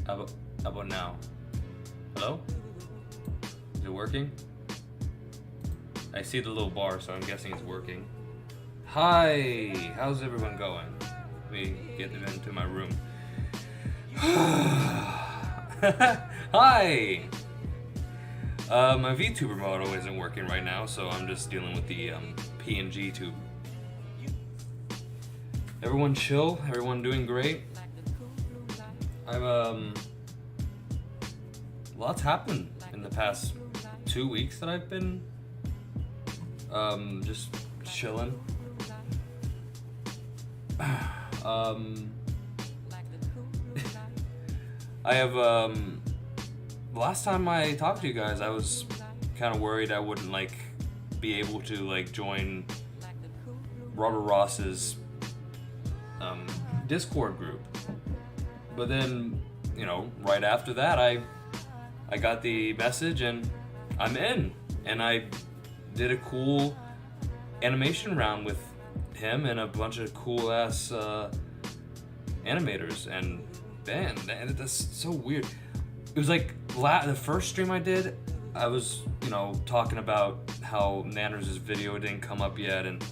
How about now? Hello? Is it working? I see the little bar, so I'm guessing it's working. Hi! How's everyone going? Let me get into my room. Hi! My VTuber model isn't working right now, so I'm just dealing with the PNG tube. Everyone chill? Everyone doing great? Lots happened in the past 2 weeks that I've been just chilling. I have last time I talked to you guys, I was kind of worried I wouldn't be able to join Robert Ross's Discord group. But then, right after that, I got the message and I'm in. And I did a cool animation round with him and a bunch of cool ass animators. And man, that's so weird. It was like the first stream I did, I was, talking about how Nanners' video didn't come up yet and,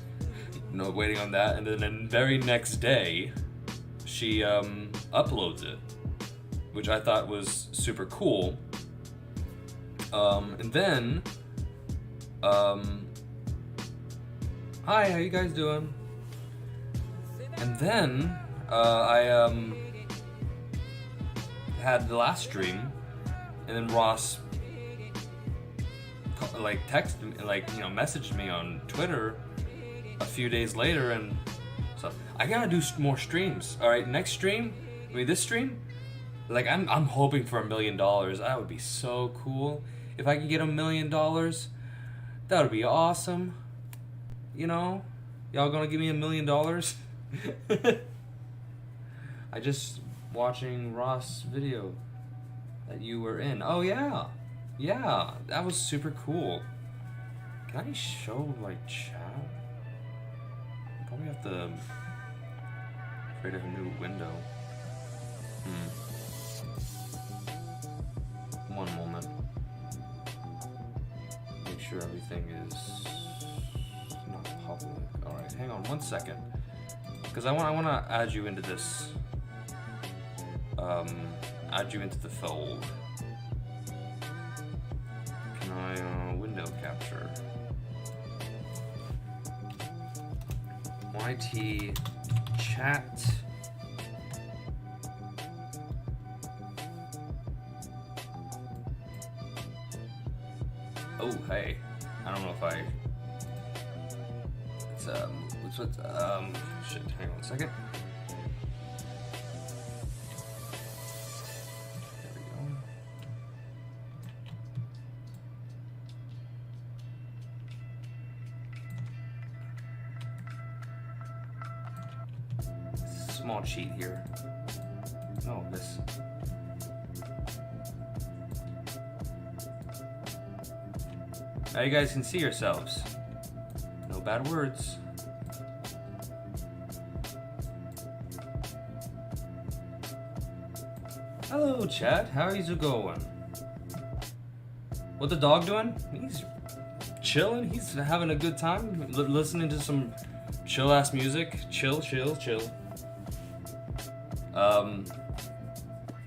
waiting on that. And then the very next day, she uploads it, which I thought was super cool. And then, hi, how you guys doing? And then, I had the last stream, and then Ross texted me, messaged me on Twitter a few days later, and so I gotta do more streams. All right, next stream, this stream, I'm hoping for $1 million. That would be so cool. If I could get $1 million, that would be awesome. Y'all gonna give me $1 million? I just watching Ross' video that you were in. Oh yeah, that was super cool. Can I show chat? I probably have to create a new window. One moment. Make sure everything is not public. All right, hang on 1 second, because I want to add you into this. Add you into the fold. Can I window capture? YT chat. Oh hey, I don't know if I. It's shit. Hang on a second. Small cheat here. No, this. Now you guys can see yourselves. No bad words. Hello, chat. How are you going? What the dog doing? He's chilling. He's having a good time. Listening to some chill ass music. Chill.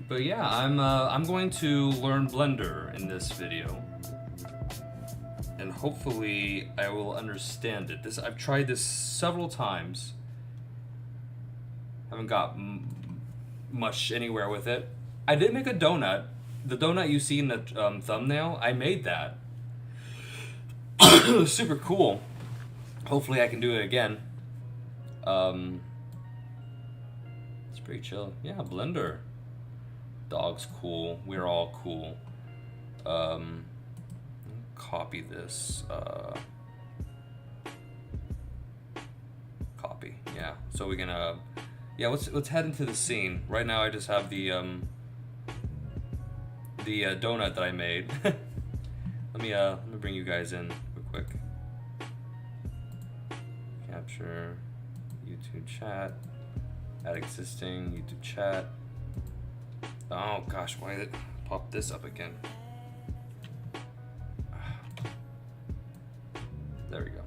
But yeah, I'm going to learn Blender in this video, and hopefully I will understand it. I've tried this several times. Haven't got much anywhere with it. I did make a donut. The donut you see in the thumbnail, I made that. It was super cool. Hopefully I can do it again. It's pretty chill. Yeah, Blender. Dog's cool. We're all cool. Copy this. Copy. Yeah. So we're gonna. Yeah. Let's head into the scene. Right now, I just have the donut that I made. let me bring you guys in real quick. Capture YouTube chat. Add existing YouTube chat. Oh gosh, why did it pop this up again? There we go.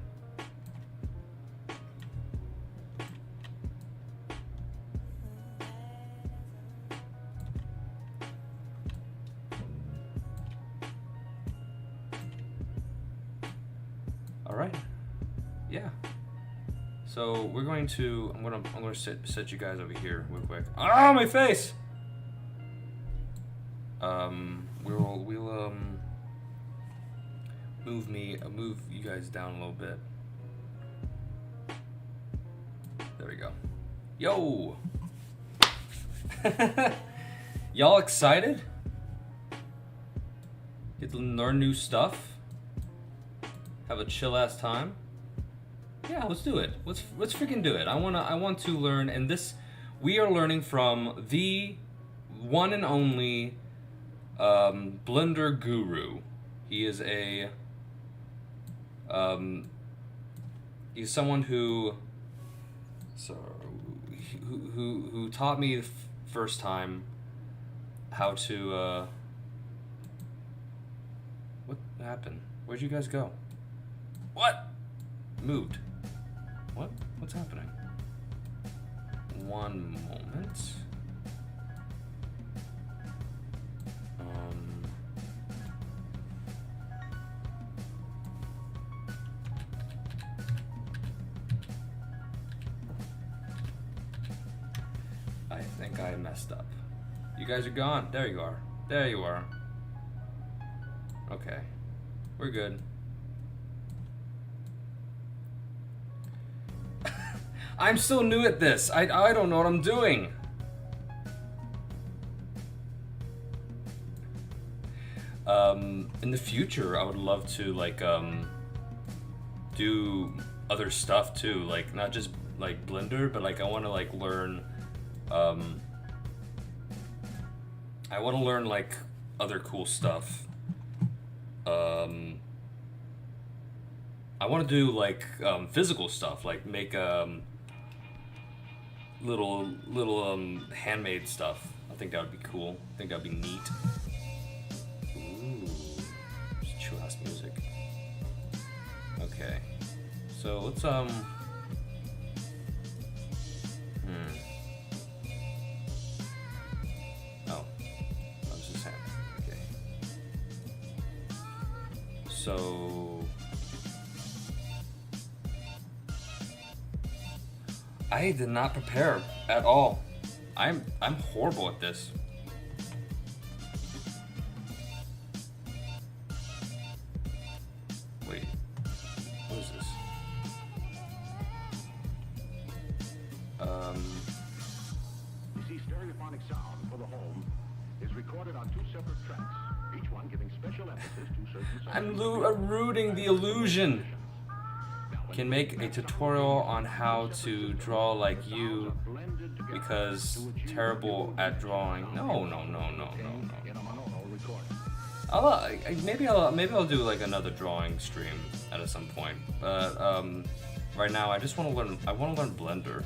All right. Yeah. So we're going to. I'm gonna set you guys over here real quick. Ah, my face. We'll move you guys down a little bit. There we go. Yo. Y'all excited? Get to learn new stuff. Have a chill ass time. Yeah, let's do it. Let's freaking do it. I want to learn, and this we are learning from the one and only Blender guru. He is a he's someone who who taught me the first time how to what happened? Where'd you guys go? What? Moved. What? What's happening? One moment. I think I messed up. You guys are gone. There you are. There you are. Okay. We're good. I'm so new at this. I don't know what I'm doing. In the future, I would love to like do other stuff too, like not just like Blender, but like I want to like learn. I want to learn like other cool stuff. I want to do like physical stuff, like make little handmade stuff. I think that would be cool. I think that'd be neat. Ooh, just chill ass music. Okay, so let's Oh, that's just hand. Okay. So I did not prepare at all. I'm horrible at this. Wait, what is this? You see, stereophonic sound for the home is recorded on 2 separate tracks, each one giving special emphasis to certain sounds. I'm rooting the illusion. Can make a tutorial on how to draw like you because terrible at drawing. No. Maybe I'll do like another drawing stream at some point. But right now I just want to learn. I want to learn Blender.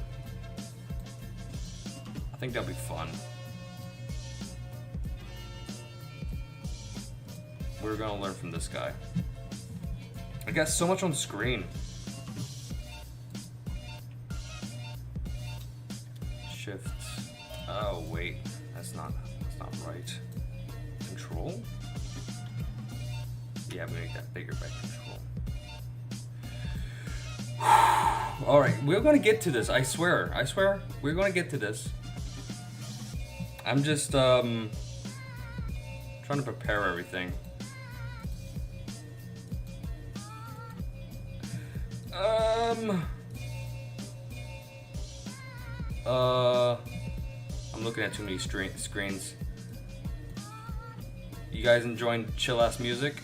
I think that'll be fun. We're gonna learn from this guy. I got so much on the screen. Shift. Oh wait, that's not right. Control. Yeah, I'm gonna make that bigger by control. All right, we're gonna get to this. I swear, we're gonna get to this. I'm just trying to prepare everything. I'm looking at too many screens. You guys enjoying chill ass music?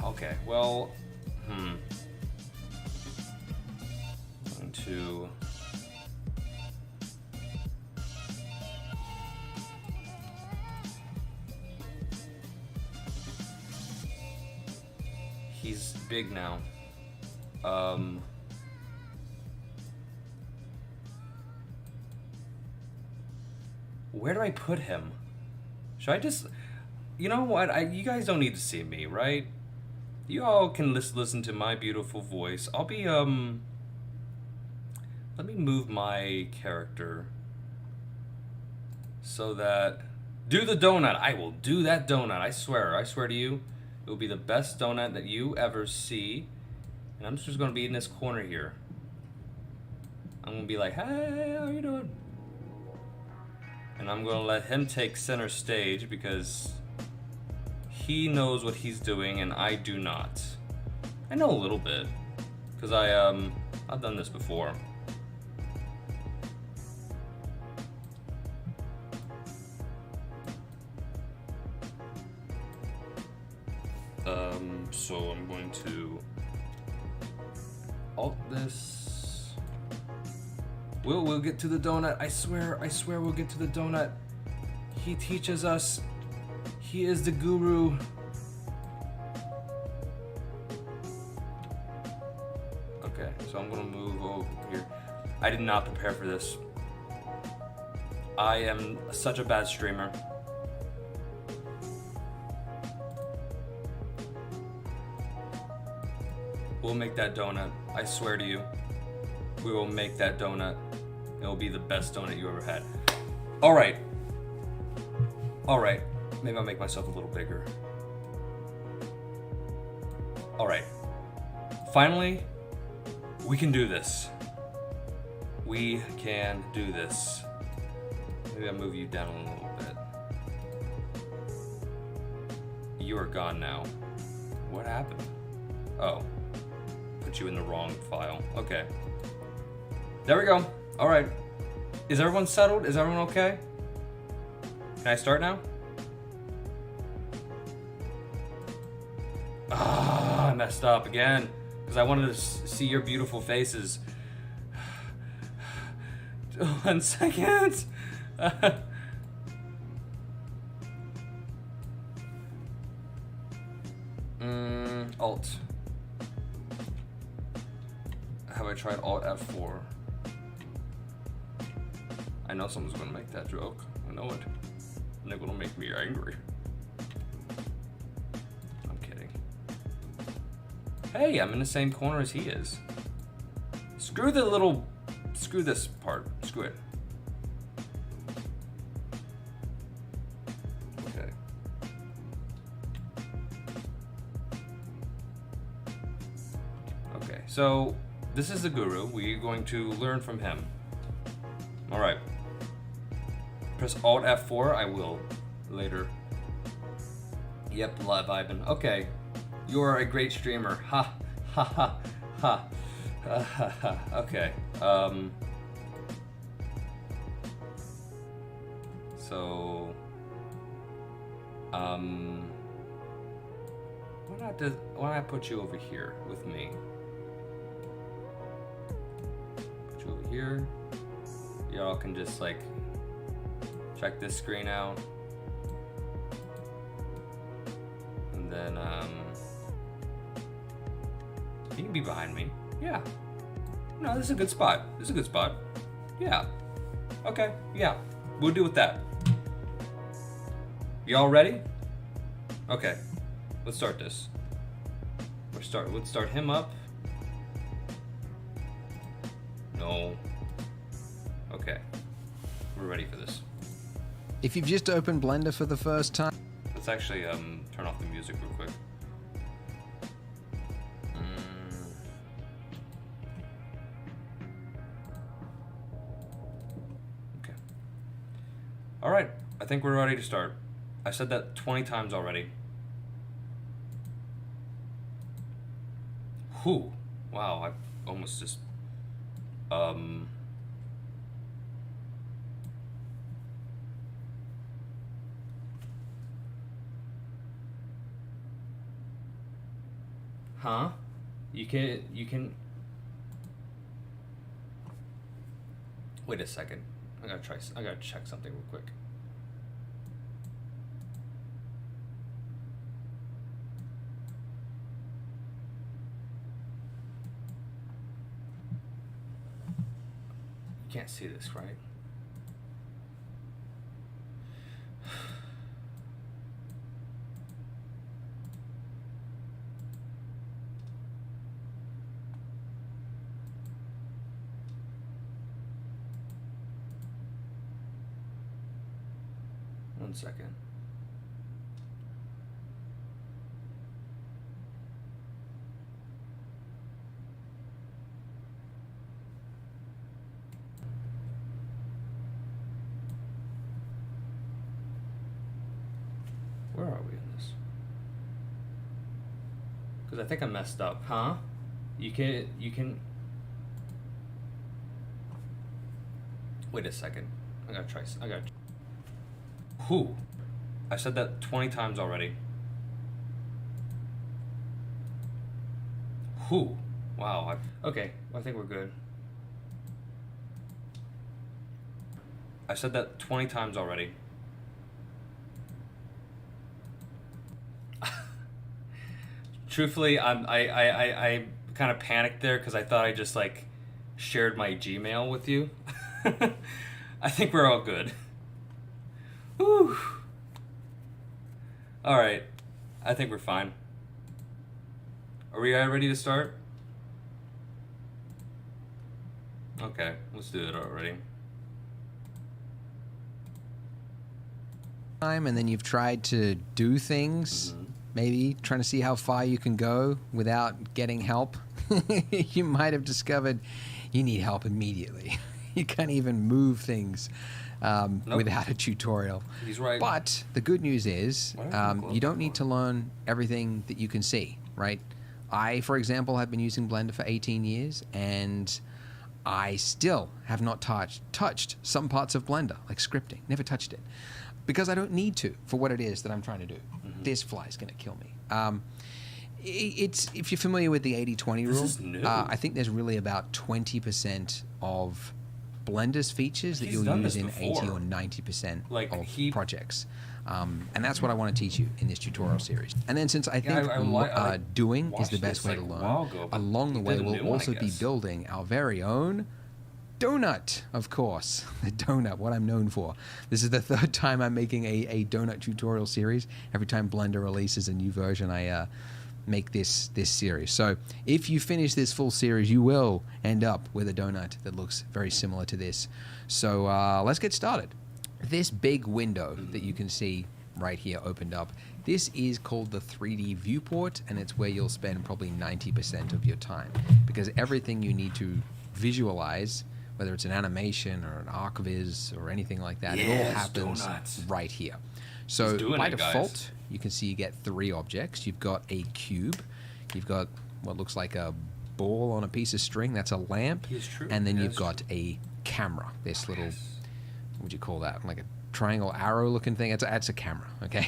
Okay, well, going to he's big now. Where do I put him? Should I just... You know what? You guys don't need to see me, right? You all can listen to my beautiful voice. I'll be, Let me move my character so that... Do the donut. I will do that donut. I swear. I swear to you. It will be the best donut that you ever see. And I'm just going to be in this corner here. I'm going to be like, hey, how you doing? And I'm going to let him take center stage because he knows what he's doing and I do not. I know a little bit because I've done this before. So I'm going to alt this. We'll get to the donut. I swear we'll get to the donut. He teaches us. He is the guru. Okay, so I'm gonna move over here. I did not prepare for this. I am such a bad streamer. We'll make that donut. I swear to you. We will make that donut. It will be the best donut you ever had. Alright. Alright. Maybe I'll make myself a little bigger. Alright. Finally, we can do this. We can do this. Maybe I'll move you down a little bit. You are gone now. What happened? Oh. Put you in the wrong file. Okay. There we go. Alright. Is everyone settled? Is everyone okay? Can I start now? Ah, I messed up again. Because I wanted to see your beautiful faces. 1 second. Alt. Have I tried Alt F4? I know someone's gonna make that joke. I know it. And they're gonna make me angry. I'm kidding. Hey, I'm in the same corner as he is. Screw this part. Screw it. Okay. Okay, so this is the guru. We're going to learn from him. Alright. Press Alt F4. I will later. Yep, live vibing. Okay. You are a great streamer. Ha ha ha ha. Okay. So why not put you over here with me? Put you over here. Y'all can just like check this screen out. And then you can be behind me. Yeah. No, this is a good spot. This is a good spot. Yeah. Okay, yeah. We'll deal with that. Y'all ready? Okay. Let's start this. Let's start him up. No. Okay. We're ready for this. If you've just opened Blender for the first time... Let's actually turn off the music real quick. Okay. Alright, I think we're ready to start. I said that 20 times already. Whew. Wow, I almost just... Huh? You can... Wait a second. I gotta check something real quick. You can't see this, right? 1 second. Where are we in this? Because I think I messed up, huh? You can. Wait a second. I gotta. Who? I said that 20 times already. Who? Wow. Okay. I think we're good. I said that 20 times already. Truthfully, I kind of panicked there because I thought I just like shared my Gmail with you. I think we're all good. Whew. All right, I think we're fine. Are we ready to start? Okay, let's do it already. And then you've tried to do things, maybe trying to see how far you can go without getting help, you might have discovered you need help immediately. You can't even move things without a tutorial. He's right. But the good news is you don't need to learn everything that you can see, right? I, for example, have been using Blender for 18 years, and I still have not touched some parts of Blender, like scripting. Never touched it. Because I don't need to for what it is that I'm trying to do. This fly is going to kill me. It's if you're familiar with the 80-20 rule, I think there's really about 20% of Blender's features that you'll use in 80 or 90% of projects. And that's what I want to teach you in this tutorial series. And then since I think doing is the best way to learn, along the way we'll also be building our very own donut, of course. The donut, what I'm known for. This is the third time I'm making a donut tutorial series. Every time Blender releases a new version, I make this series. So if you finish this full series, you will end up with a donut that looks very similar to this. So let's get started. This big window that you can see right here opened up, this is called the 3D Viewport, and it's where you'll spend probably 90% of your time, because everything you need to visualize, whether it's an animation or an arc-viz or anything like that, it all happens right here. So by default, you can see you get 3 objects. You've got a cube, you've got what looks like a ball on a piece of string, that's a lamp, and then you've got a camera, this little, what would you call that, like a triangle arrow looking thing. It's a camera, okay?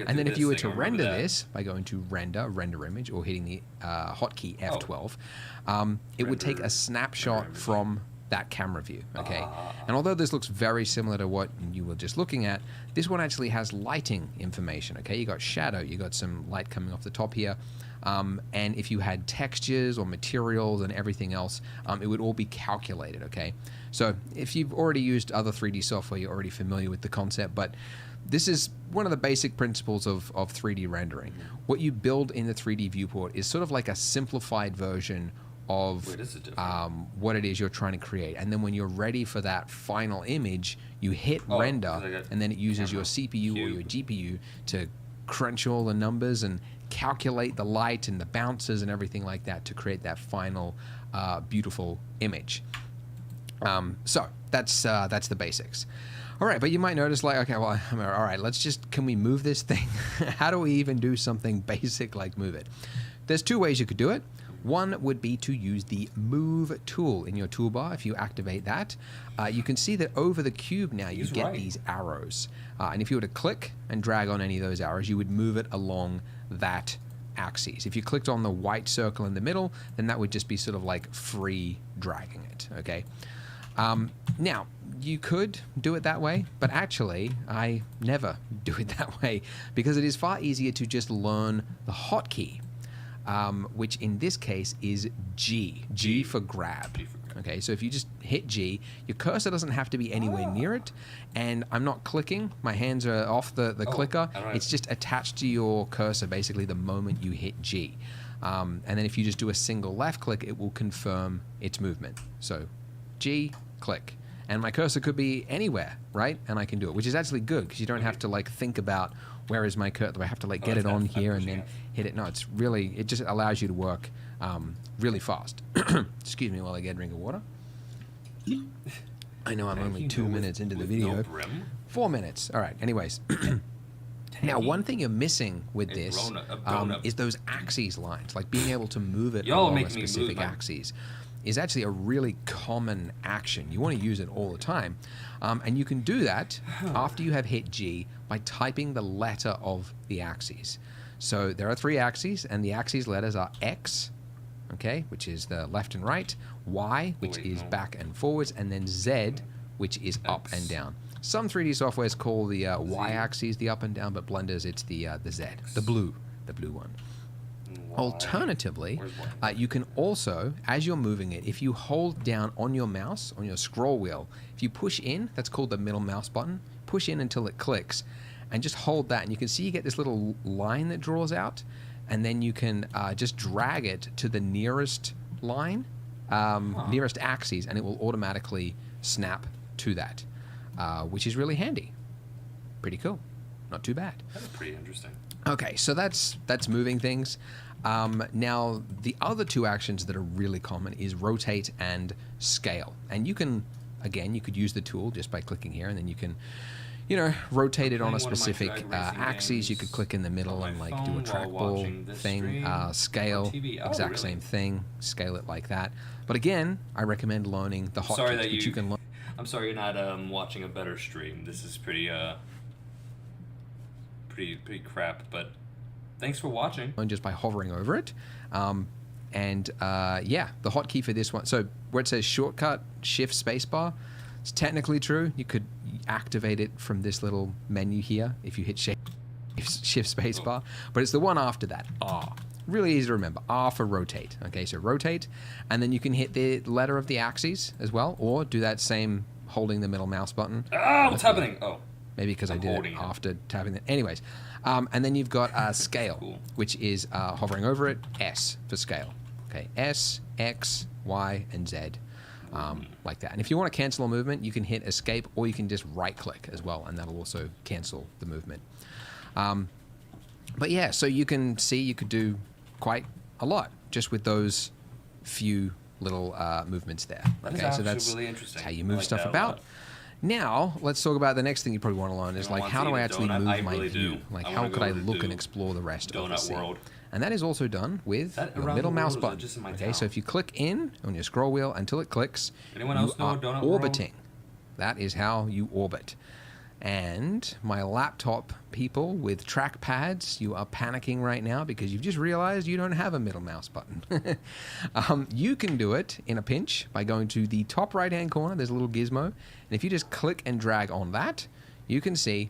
And then if you were to render this by going to render image, or hitting the hotkey F12, it would take a snapshot from that camera view, okay? And although this looks very similar to what you were just looking at, this one actually has lighting information, okay? You got shadow, you got some light coming off the top here, and if you had textures or materials and everything else, it would all be calculated, okay? So if you've already used other 3D software, you're already familiar with the concept, but this is one of the basic principles of 3D rendering. What you build in the 3D viewport is sort of like a simplified version of what it is you're trying to create. And then when you're ready for that final image, you hit render, and then it uses your CPU or your GPU to crunch all the numbers and calculate the light and the bounces and everything like that to create that final beautiful image. So that's the basics. All right, but you might notice, like, okay, well, all right, can we move this thing? How do we even do something basic like move it? There's 2 ways you could do it. One would be to use the Move tool in your toolbar. If you activate that, you can see that over the cube now you get these arrows. And if you were to click and drag on any of those arrows, you would move it along that axis. If you clicked on the white circle in the middle, then that would just be sort of like free dragging it, okay? Now, you could do it that way, but actually, I never do it that way, because it is far easier to just learn the hotkey, which in this case is G. G for grab. Okay, so if you just hit G, your cursor doesn't have to be anywhere near it, and I'm not clicking. My hands are off the clicker. It's just attached to your cursor basically the moment you hit G. And then if you just do a single left click, it will confirm its movement. So G, click. and my cursor could be anywhere, right? And I can do it, which is actually good because you don't have to like think about where is my cursor. Do I have to like get it on here and then hit it? No, it's really, it just allows you to work really fast. Excuse me while I get a drink of water. I know I'm only 2 minutes into the video. 4 minutes. All right. Anyways. Now, one thing you're missing with this is those axes lines, like being able to move it along a specific axes is actually a really common action. You want to use it all the time. And you can do that after you have hit G by typing the letter of the axes. So there are 3 axes, and the axes letters are X, okay, which is the left and right, Y, which is back and forwards, and then Z, which is up and down. Some 3D softwares call the Y-axis the up and down, but Blender's it's the Z, the blue one. Alternatively, you can also, as you're moving it, if you hold down on your mouse, on your scroll wheel, if you push in, that's called the middle mouse button, push in until it clicks, and just hold that, and you can see you get this little line that draws out, and then you can just drag it to the nearest line, nearest axis, and it will automatically snap to that. Which is really handy. Pretty cool. Not too bad. That's pretty interesting. Okay, so that's moving things. Now, the other 2 actions that are really common is rotate and scale. And you can, again, you could use the tool just by clicking here, and then you can, you know, rotate it on a specific axis. You could click in the middle and like do a trackball thing. Scale, exact same thing. Scale it like that. But again, I recommend learning the hotkeys, which you can learn. I'm sorry you're not watching a better stream. This is pretty crap, but thanks for watching. Just by hovering over it. Yeah, the hotkey for this one. So where it says shortcut, shift spacebar, it's technically true. You could activate it from this little menu here if you hit shift spacebar. But it's the one after that, R. Really easy to remember. R for rotate. Okay, so rotate, and then you can hit the letter of the axes as well, or do that same holding the middle mouse button. Oh, what's happening? Oh. Maybe because I did it after tapping it. Anyways, and then you've got scale, which is hovering over it, S for scale. Okay, S, X, Y, and Z, like that. And if you want to cancel a movement, you can hit escape, or you can just right-click as well, and that'll also cancel the movement. But yeah, so you can see you could do quite a lot just with those few little movements there. Okay, so that's really interesting. how you move stuff about. Now, let's talk about the next thing you probably want to learn is like, how do I actually move my view? Like, how could I look and explore the rest of the scene? And that is also done with your middle mouse button. Okay, so if you click in on your scroll wheel until it clicks, you are orbiting. That is how you orbit. And my laptop people with trackpads, you are panicking right now because you've just realized you don't have a middle mouse button. You can do it in a pinch by going to the top right-hand corner. There's a little gizmo. And if you just click and drag on that, you can see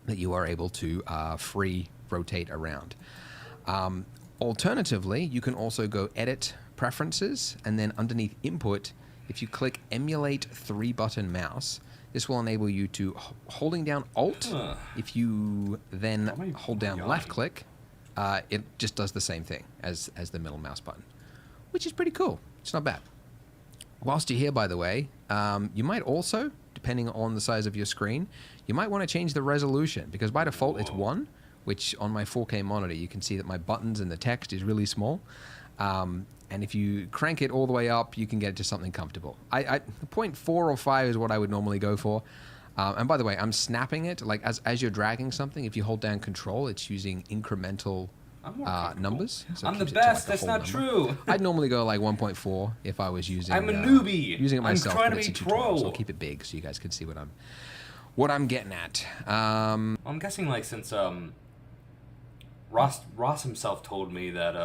that you are able to free rotate around. Alternatively, you can also go Edit Preferences, and then underneath Input, if you click Emulate 3-button mouse, this will enable you to, holding down Alt, if you then hold down left click, it just does the same thing as the middle mouse button, which is pretty cool. It's not bad. Whilst you're here, by the way, you might also, depending on the size of your screen, you might want to change the resolution, because by default it's 1, which on my 4K monitor you can see that my buttons and the text is really small. And if you crank it all the way up, you can get it to something comfortable. 0.4 or 5 is what I would normally go for. And by the way, I'm snapping it. Like as you're dragging something, if you hold down Control, it's using incremental numbers. So I'm the best. That's not true. I'd normally go like 1.4 if I was using. I'm a newbie. Using it myself. I'm trying to be pro. So I'll keep it big so you guys can see what I'm getting at. I'm guessing like since Ross himself told me that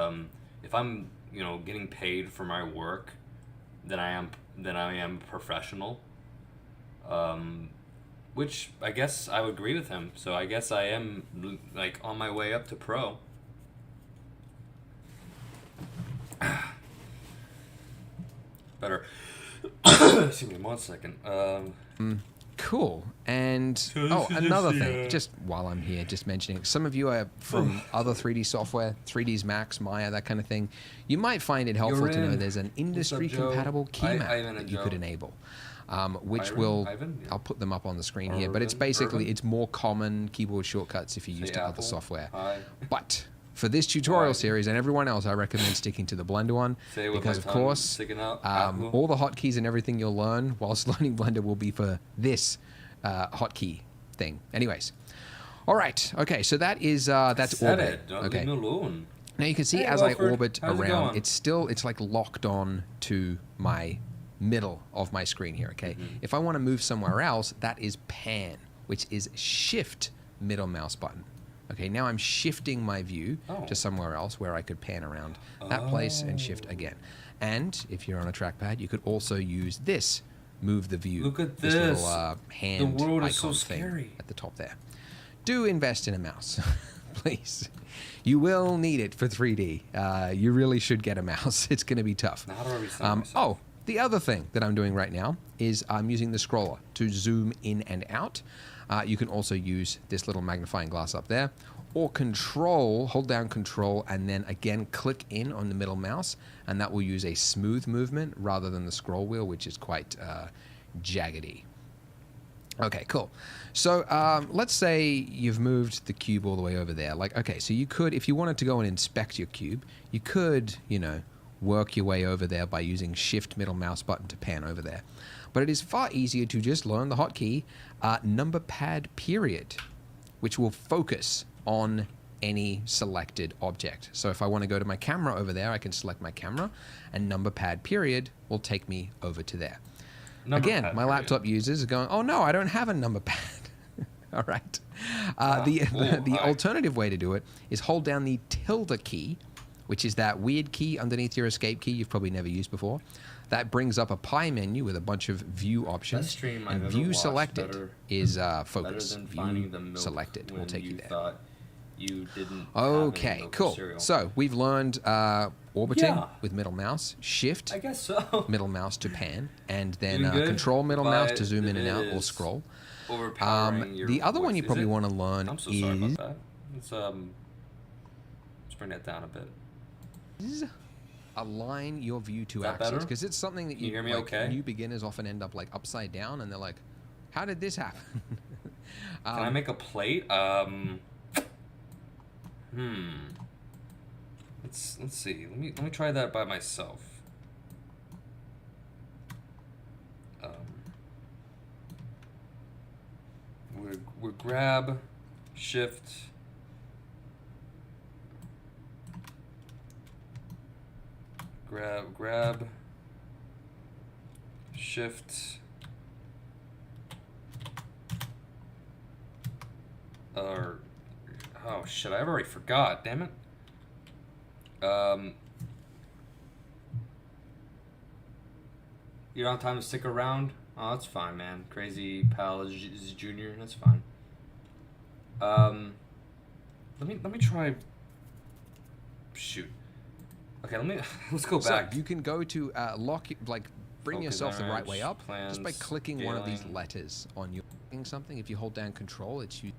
if I'm getting paid for my work, then I am professional. Which I guess I would agree with him. So I guess I am like on my way up to pro. Better. Excuse me 1 second. Cool. And another thing, just while I'm here, just mentioning, some of you are from other 3D software, 3ds Max, Maya, that kind of thing. You might find it helpful to know there's an industry-compatible key map that you could enable. which Ivan? Yeah. I'll put them up on the screen Or here, but it's Irvin? basically, Irvin? it's more common keyboard shortcuts if you use Say other Apple. software. Hi. But for this tutorial Hi. series and everyone else, I recommend sticking to the Blender one Say with because, my of tongue course, sticking out, Apple. all the hotkeys and everything you'll learn whilst learning Blender will be for this hotkey thing. Anyways, all right, okay, so that's Said orbit. it. Don't Okay. leave me alone. Now you can see Hey, as Wilford. I orbit How's it around, going? it's like locked on to my middle of my screen here, okay? If I want to move somewhere else, that is pan, which is shift middle mouse button. Okay, now I'm shifting my view to somewhere else where I could pan around that place and shift again. And if you're on a trackpad, you could also use this, move the view. Look at this this. little hand The world icon is so thing scary. at the top there. Do invest in a mouse, please. You will need it for 3D. You really should get a mouse. It's going to be tough. Now, how do I recenter myself? The other thing that I'm doing right now is I'm using the scroller to zoom in and out. You can also use this little magnifying glass up there, or hold down control, and then again click in on the middle mouse, and that will use a smooth movement rather than the scroll wheel, which is quite jaggedy. Okay, cool. So let's say you've moved the cube all the way over there. Like, okay, so you could, if you wanted to go and inspect your cube, you could, work your way over there by using shift middle mouse button to pan over there. But it is far easier to just learn the hotkey number pad period, which will focus on any selected object. So if I want to go to my camera over there, I can select my camera, and number pad period will take me over to there. Again, my laptop users are going, oh no, I don't have a number pad. All right. The alternative way to do it is hold down the tilde key, which is that weird key underneath your escape key you've probably never used before. That brings up a pie menu with a bunch of view options. Best stream and I've view ever watched. selected is focus. Better than finding the View milk selected will when take you you there. thought you didn't Okay, have any milk or cool. cereal. So we've learned orbiting Yeah. with middle mouse, shift I guess so. middle mouse to pan, and then Doing good, control middle mouse to but zoom in and it out or is scroll. Overpowering your The other one voice. you Is probably it? want to learn I'm so sorry is about that. Let's bring that down a bit. align your view to Is that axis, better? because it's something that Can you hear me okay? new beginners often end up like upside down, and they're like, "How did this happen?" Can I make a plate? Let's see. Let me try that by myself. We grab, shift. Grab, shift. Or, oh shit! I already forgot. Damn it. You don't have time to stick around. Oh, that's fine, man. Crazy pal is junior. That's fine. Let me try. Shoot. Okay, let's go back. So you can go to bring Focus yourself the right orange, way up just by plans, clicking one of these scaling. letters on your something. If you hold down control, it's you.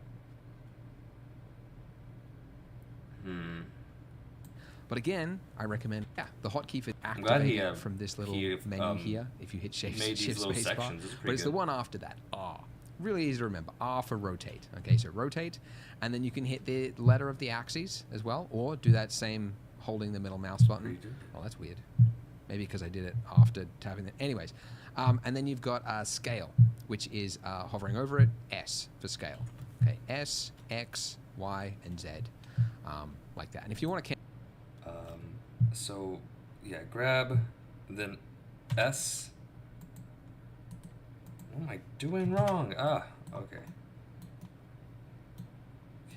But again, I recommend the hotkey for glad he, activating from this little he, menu here. If you hit shift made these shift little space bar, sections. It's but pretty it's the good. one after that. R, really easy to remember. R for rotate. Okay, so rotate, and then you can hit the letter of the axes as well, or do that same holding the middle mouse button. Oh, that's weird. Maybe because I did it after tapping it. Anyways, and then you've got scale, which is hovering over it. S for scale. Okay, S, X, Y, and Z, like that. And if you want to. So, yeah, grab, then S. What am I doing wrong? Ah, okay.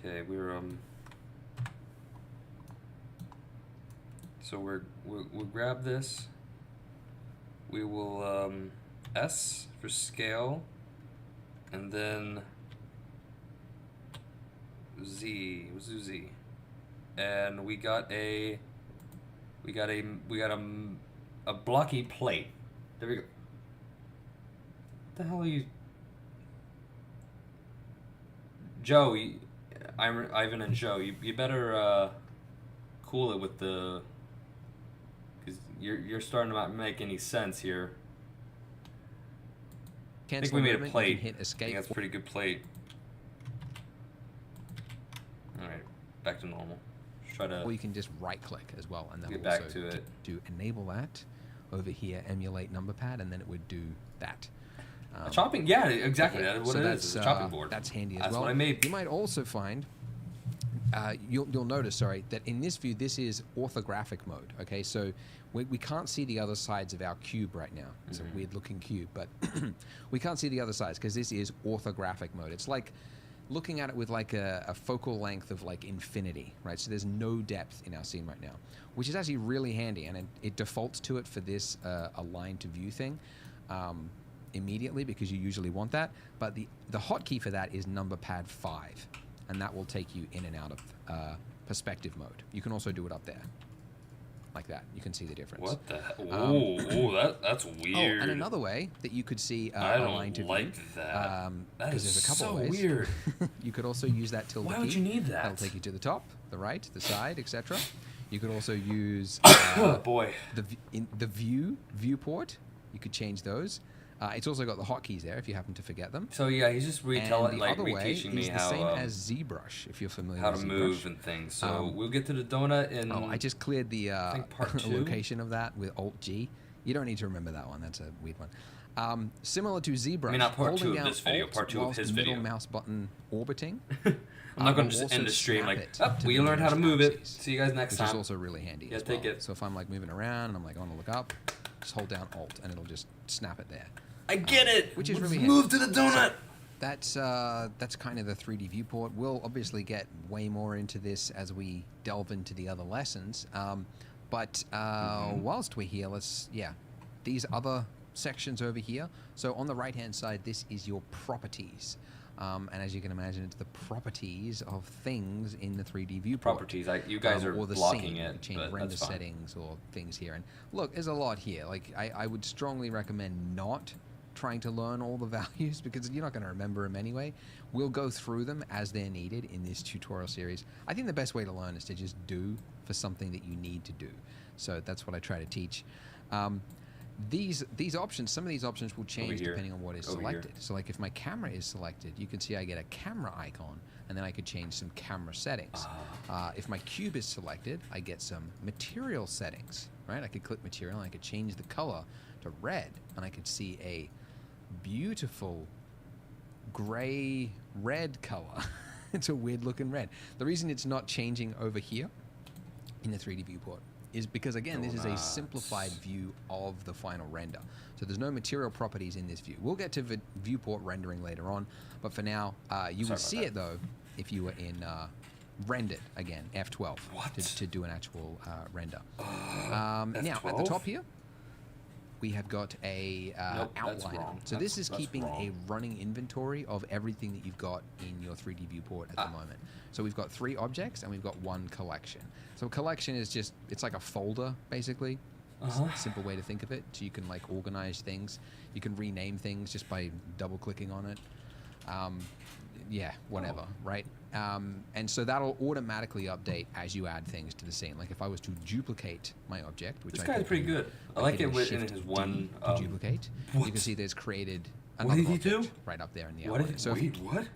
Okay, so we'll grab this. We will S for scale, and then Z. Let's do Z, and we got a blocky plate. There we go. What the hell are you, Joe? Ivan and Joe. You better cool it with the, because you're starting to not make any sense here. cancel we made a movement, plate. you can hit I escape. think that's a pretty good plate. All right, back to normal. Just try to. Or you can just right-click as well, and that Get will back also to it. to enable that. Over here, emulate number pad, and then it would do that. A chopping, yeah, exactly. That's what so it that's, is. It's a chopping board. That's handy as That's well. what I made. You might also find, you'll notice, sorry, that in this view, this is orthographic mode. Okay, so we can't see the other sides of our cube right now. It's a weird-looking cube, but we can't see the other sides because this is orthographic mode. It's like looking at it with like a focal length of like infinity, right? So there's no depth in our scene right now, which is actually really handy, and it defaults to it for this align to view thing immediately because you usually want that. But the hotkey for that is number pad 5, and that will take you in and out of perspective mode. You can also do it up there, like that. You can see the difference. What the hell? That's weird. Oh, and another way that you could see I align to don't like view, that. That because is there's a couple so of ways. weird. You could also use that tilde Why key. would you need that? That'll take you to the top, the right, the side, etc. You could also use Oh boy. the viewport. You could change those. It's also got the hotkeys there if you happen to forget them. So yeah, he's just reteaching me is the how same as ZBrush, if you're familiar how with to ZBrush. move and things. So we'll get to the donut in. Oh, I just cleared the think part 2? location of that with Alt-G. You don't need to remember that one. That's a weird one. Similar to ZBrush, I mean, not part holding 2 of down this video, Alt part 2 of whilst his middle video. mouse button orbiting. I'm not going will to just also end the stream snap like, it oh, to we the learned how to nearest move it. axis, See you guys next which is time. also really handy Yeah, as take well. it. So if I'm like moving around and I'm like, I want to look up, just hold down Alt and it'll just snap it there. I get it. Which is Let's really move handy. to the donut. That's kind of the 3D viewport. We'll obviously get way more into this as we delve into the other lessons. But whilst we're here, these other sections over here. So on the right-hand side, this is your properties. And as you can imagine, it's the properties of things in the 3D viewport. Properties. You guys are or the blocking scene. it, You change but render that's fine. settings or things here. And look, there's a lot here. Like I would strongly recommend not trying to learn all the values because you're not going to remember them anyway. We'll go through them as they're needed in this tutorial series. I think the best way to learn is to just do for something that you need to do. So that's what I try to teach. These options, some of these options will change depending on what is selected. So like if my camera is selected, you can see I get a camera icon, and then I could change some camera settings. If my cube is selected, I get some material settings, right? I could click material, and I could change the color to red, and I could see a beautiful gray-red color. It's a weird-looking red. The reason it's not changing over here in the 3D viewport is because, again, this is a simplified view of the final render. So there's no material properties in this view. We'll get to viewport rendering later on, but for now, you would see it, though, if you were in rendered, again, F12, to do an actual render. Now, at the top here, we have got a outline. So this is keeping a running inventory of everything that you've got in your 3D viewport at the moment. So we've got 3 objects and we've got 1 collection. So a collection is just, it's like a folder, basically. It's a simple way to think of it. So you can like organize things. You can rename things just by double clicking on it. Whatever, right? And so that'll automatically update as you add things to the scene. Like if I was to duplicate my object, which This I guy's could pretty do good. I by like it hitting in Shift his D one. to duplicate. You can see there's created What another did he do? object right up there in the What outline. did So if what?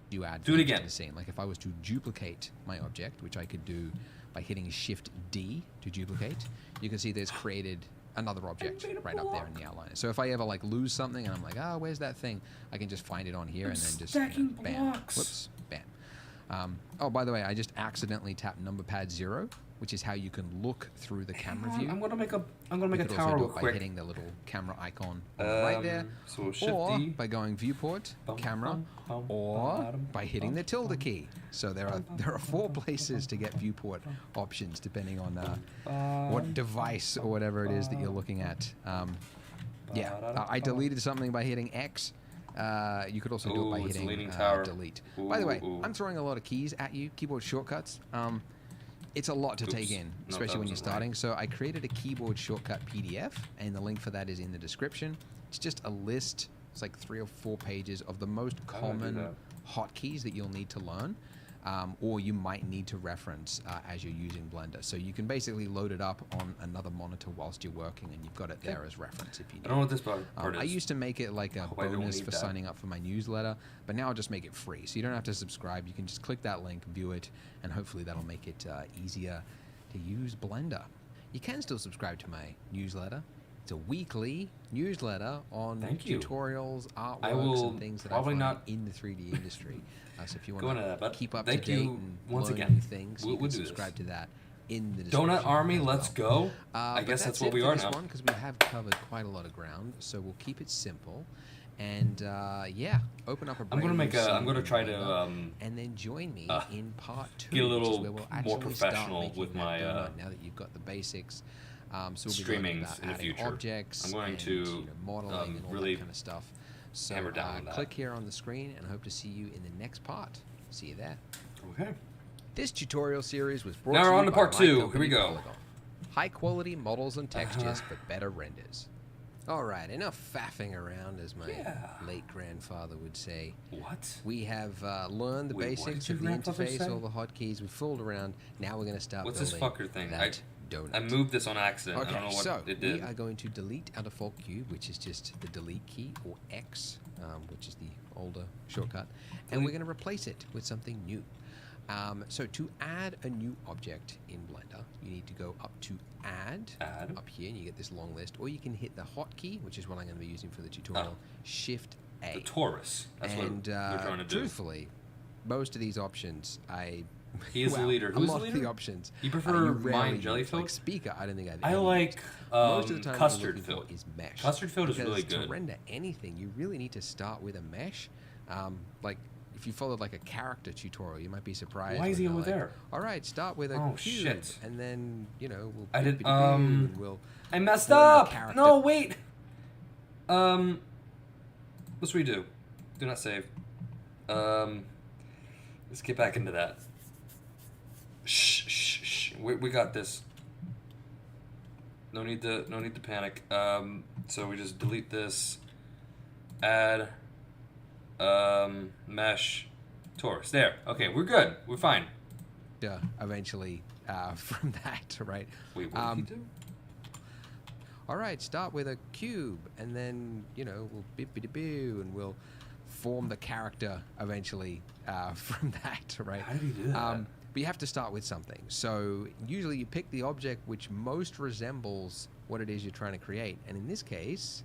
you add Do it things again. to the scene, like if I was to duplicate my object, which I could do by hitting Shift D to duplicate, you can see there's created another object right up there in the outline. So if I ever like lose something and I'm like, where's that thing? I can just find it on here and then just bam, blocks. whoops, bam. By the way, I just accidentally tapped number pad 0, which is how you can look through the camera view. I'm gonna make a You could tower also do real it by quick. hitting the little camera icon on the right there, So Shift or D. by going viewport, camera, or by hitting the tilde key. So there are 4 places to get viewport options depending on what device or whatever it is that you're looking at. I deleted something by hitting X. You could also do it by Ooh, it's a hitting leaning tower. delete. By the way, Ooh. I'm throwing a lot of keys at you, keyboard shortcuts. It's a lot to take in, No, especially that when you're wasn't right. starting. So I created a keyboard shortcut PDF, and the link for that is in the description. It's just a list. It's like 3 or 4 pages of the most How do I do common that? hotkeys that you'll need to learn. or you might need to reference as you're using Blender. So you can basically load it up on another monitor whilst you're working, and you've got it there as reference if you need. I don't know what this part is. I used to make it like a bonus for that. signing up for my newsletter, but now I'll just make it free. So you don't have to subscribe. You can just click that link, view it, and hopefully that'll make it easier to use Blender. You can still subscribe to my newsletter. It's a weekly newsletter on tutorials, artworks, and things that I find in the 3D industry. So if you want to keep up to date and learn new things, you can subscribe to that in the description. Donut Army, let's go. I guess that's what we are now. Because we have covered quite a lot of ground, so we'll keep it simple. And yeah, open up a brand I'm gonna try to and then join me in part 2, get a little which is where we'll more actually professional start with making my that donut now that you've got the basics. So we'll be streamings about in the adding future. objects I'm going and, to modeling and all really that kind of stuff. So hammer down on that. click here on the screen and hope to see you in the next part. See you there. Okay. This tutorial series was brought Now to we're you on to by part my 2. company, Here we go. Polygon. High quality models and textures for better renders. All right, enough faffing around, as my late grandfather would say. What? We have learned the basics of the interface, all the hotkeys. We've fooled around. Now we're going to start What's this building fucker thing? that donut. I moved this on accident. Okay, I don't know what so it did. we are going to delete our default cube, which is just the delete key, or X, which is the older shortcut, and we're going to replace it with something new. So to add a new object in Blender, you need to go up to Add, up here, and you get this long list, or you can hit the hotkey, which is what I'm going to be using for the tutorial, Shift A. The Taurus. That's what we're trying to do. Truthfully, most of these options, He is the leader. Who's the leader? Of the options. You prefer mine jelly filled? Like speaker, I don't think I've I like most of the time custard filled. Is mesh. Custard filled is really Because good. to render anything, you really need to start with a mesh. Like if you followed like a character tutorial, you might be surprised. Why is he over like, there? All right, start with a cube, shit. and then we'll. I did. And we'll I messed form the up. character. No, wait. Let's redo. Do not save. Let's get back into that. Shh. We got this. No need to panic. So we just delete this. Add. Mesh. Taurus. There. Okay, we're good. We're fine. Eventually, from that, right? Wait, what did he do? All right, start with a cube, and then we'll bippity-boo, and we'll form the character eventually from that, right? How did he do that? But you have to start with something. So usually you pick the object which most resembles what it is you're trying to create, and in this case,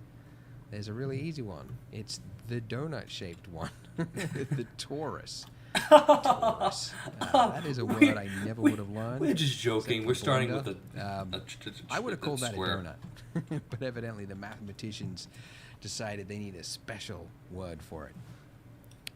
there's a really easy one. It's the donut-shaped one, the Taurus. Taurus. That is a word I never would have learned. We're just joking. We're starting Blender. with a I would have called that a square. donut, but evidently the mathematicians decided they need a special word for it.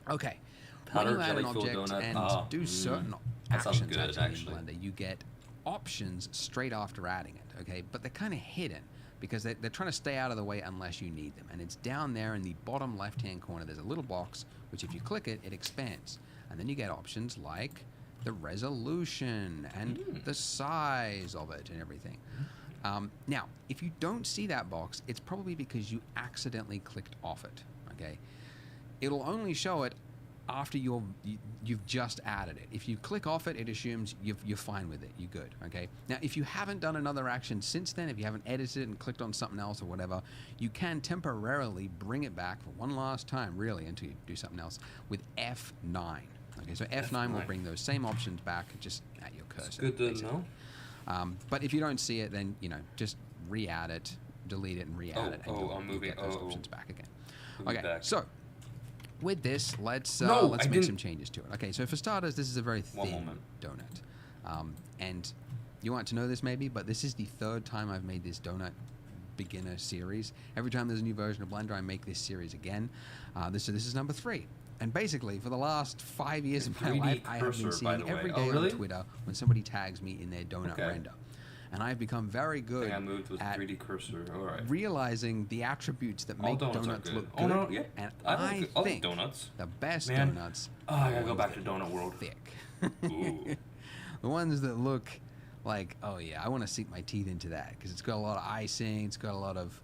Okay, Powder when you add an jelly-filled object donut. and do certain That sounds actions good, actually in Blender, you get options straight after adding it. Okay, but they're kind of hidden because they're trying to stay out of the way unless you need them. And it's down there in the bottom left-hand corner. There's a little box which, if you click it, it expands, and then you get options like the resolution and the size of it and everything. Now, if you don't see that box, it's probably because you accidentally clicked off it. Okay, it'll only show it after you've just added it. If you click off it, it assumes you're fine with it. You're good. Okay. Now, if you haven't done another action since then, if you haven't edited and clicked on something else or whatever, you can temporarily bring it back for one last time, really, until you do something else with F9. Okay, so F9 will bring those same options back just at your cursor. It's good to basically. know. But if you don't see it, then just re-add it, delete it, and re-add it, and you'll get those options back again. Okay, so with this, let's make some changes to it. Okay, so for starters, this is a very thin donut, and you want to know this maybe, but this is the third time I've made this donut beginner series. Every time there's a new version of Blender, I make this series again. This is number 3. And basically, for the last 5 years of my life, I have been seeing every day on Twitter when somebody tags me in their donut render. And I've become very good I moved with at 3D cursor. All right. realizing the attributes that make donuts look good. Oh, no, yeah. And I I like think donuts. the best Man. donuts I gotta go back to Donut World. thick. Ooh. The ones that look like, oh yeah, I want to sink my teeth into that because it's got a lot of icing, it's got a lot of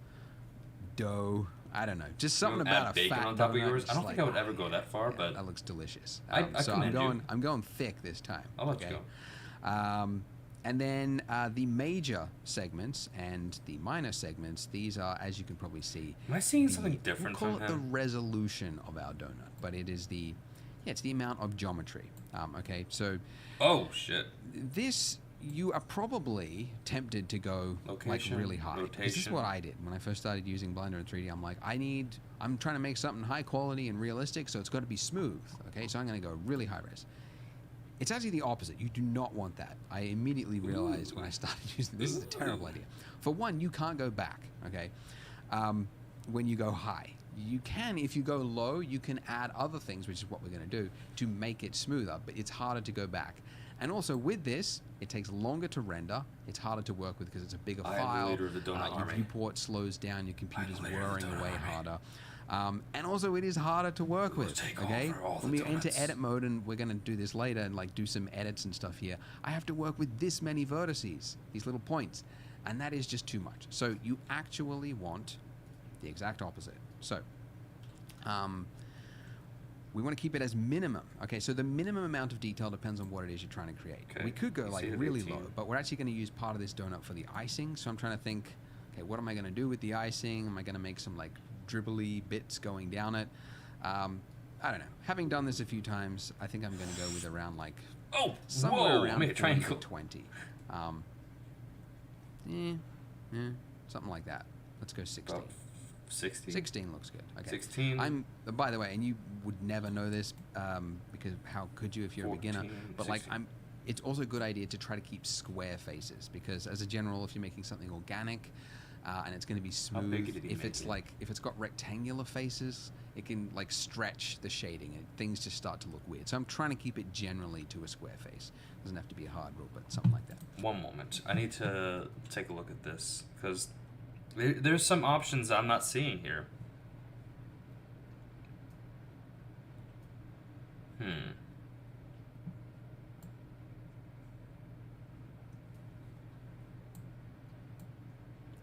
dough, I don't know. Just something Add about a bacon fat on top of donut, yours. I just don't think I would ever go that far, but that looks delicious. I So commend you. I'm going thick this time. I'll let you go. And then the major segments and the minor segments, these are, as you can probably see. Am I seeing something different we'll call from it the him? resolution of our donut, but it is it's the amount of geometry. Okay, so. Oh shit. This, you are probably tempted to go Location, like really high. This is rotation. what I did when I first started using Blender in 3D. I'm like, I'm trying to make something high quality and realistic, so it's got to be smooth. Okay, so I'm going to go really high res. It's actually the opposite. You do not want that. I immediately realized when I started using this is a terrible idea. For one, you can't go back. Okay, when you go high. You can, if you go low, you can add other things, which is what we're going to do, to make it smoother, but it's harder to go back. And also with this, it takes longer to render. It's harder to work with because it's a bigger I am the file. leader of the donut Your army. viewport slows down. Your computer's I'm the leader of the whirring donut away army. harder. And also, it is harder to work with. take Okay, over all when the we enter donuts. edit mode, and we're going to do this later, and like do some edits and stuff here. I have to work with this many vertices, these little points, and that is just too much. So you actually want the exact opposite. So. We want to keep it as minimum. Okay, so the minimum amount of detail depends on what it is you're trying to create. Okay. We could go You like see it at really 18. low, but we're actually going to use part of this donut for the icing. So I'm trying to think, okay, what am I going to do with the icing? Am I going to make some like dribbly bits going down it? I don't know. Having done this a few times, I think I'm going to go with around like Oh, somewhere whoa! around I made a 40 to triangle. 20. Something like that. Let's go 16. About 60. 16 looks good. Okay. 16. By the way, and you would never know this because how could you if you're 14, a beginner? But 16. like it's also a good idea to try to keep square faces because as a general, if you're making something organic and it's going to be smooth, big did he if make it's it? like if it's got rectangular faces, it can like stretch the shading and things just start to look weird. So I'm trying to keep it generally to a square face. Doesn't have to be a hard rule, but something like that. One moment. I need to take a look at this because there's some options I'm not seeing here.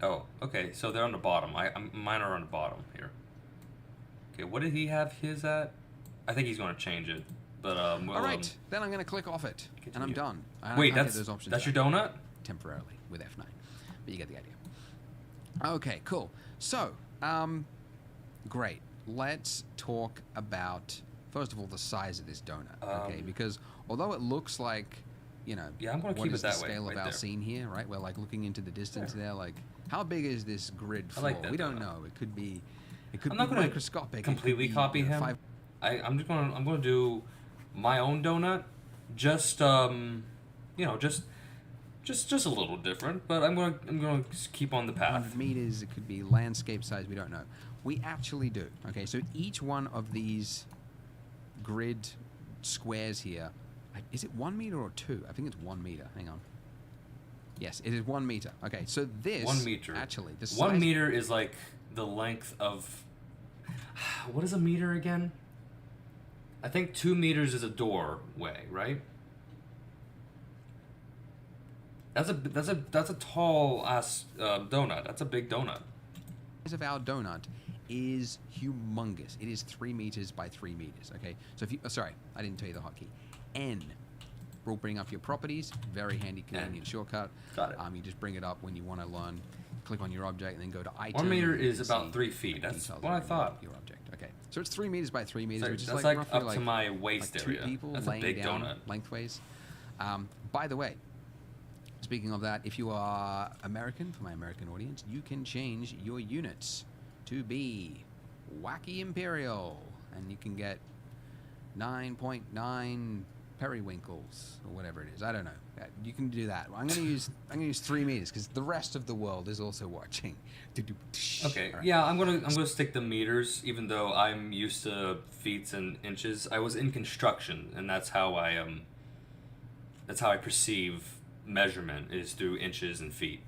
Oh, okay. So they're on the bottom. Mine are on the bottom here. Okay, what did he have his at? I think he's going to change it. But All right, then I'm going to click off it, and I'm Continue. done. I Wait, can't get that's those options that's your back. donut? Temporarily with F9, but you get the idea. Okay, cool. So, great. Let's talk about first of all the size of this donut. Okay, because although it looks like, you know, Yeah, I'm gonna what keep is it the that way, scale of right our there. scene here, right? We're like looking into the distance Yeah. there, like how big is this grid I floor? like that We don't donut. know. It could be I'm not gonna microscopic. It could completely be, copy you know, him. I'm gonna do my own donut, just you know, just a little different, but I'm gonna keep on the path. 100 meters, it could be landscape size, we don't know. We actually do. Okay, so each one of these grid squares here, is it 1 meter or 2? I think it's 1 meter. Hang on. Yes, it is 1 meter. Okay, so this 1 meter. actually, the size 1 meter is like the length of. What is a meter again? I think 2 meters is a doorway, right? That's a tall ass donut. That's a big donut. of our donut is humongous. It is 3 meters by 3 meters. Okay, so if you, sorry, I didn't tell you the hotkey. N will bring up your properties. Very handy, convenient shortcut. Got it. You just bring it up when you want to learn. Click on your object and then go to item. 1 meter and you is can about see 3 feet. That's details what I of thought. Your object. Okay, so it's 3 meters by 3 meters, So which is that's like like roughly up like to my waist like 2 area. people That's a laying big down donut. lengthways. By the way, speaking of that, if you are American, for my American audience, you can change your units to be Wacky Imperial, and you can get 9.9 periwinkles or whatever it is. I don't know. You can do that. I'm gonna use 3 meters because the rest of the world is also watching. Okay. All right. Yeah, I'm gonna stick to meters, even though I'm used to feet and inches. I was in construction, and that's how I perceive measurement is through inches and feet.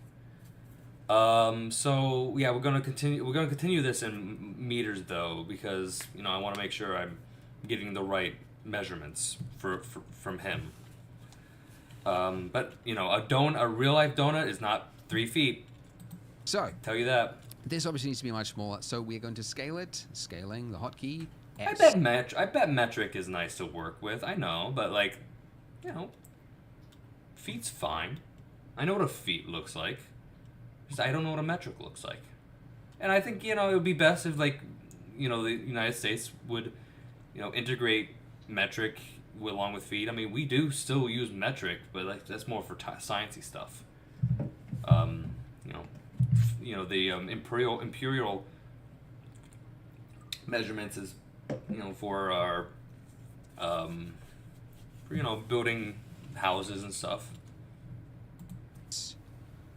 So yeah, we're gonna continue this in meters though, because you know I want to make sure I'm getting the right measurements from him. But you know, a real life donut is not 3 feet. So Tell you that. This obviously needs to be much smaller, so we're going to scale it. Scaling the hotkey I S. bet metric is nice to work with. I know, but like, you know, feet's fine. I know what a feet looks like. Just I don't know what a metric looks like. And I think, you know, it would be best if, like, you know, the United States would, you know, integrate metric along with feet. I mean, we do still use metric, but like that's more for sciencey stuff. You know, the imperial measurements is, you know, for our, for, you know, building houses and stuff.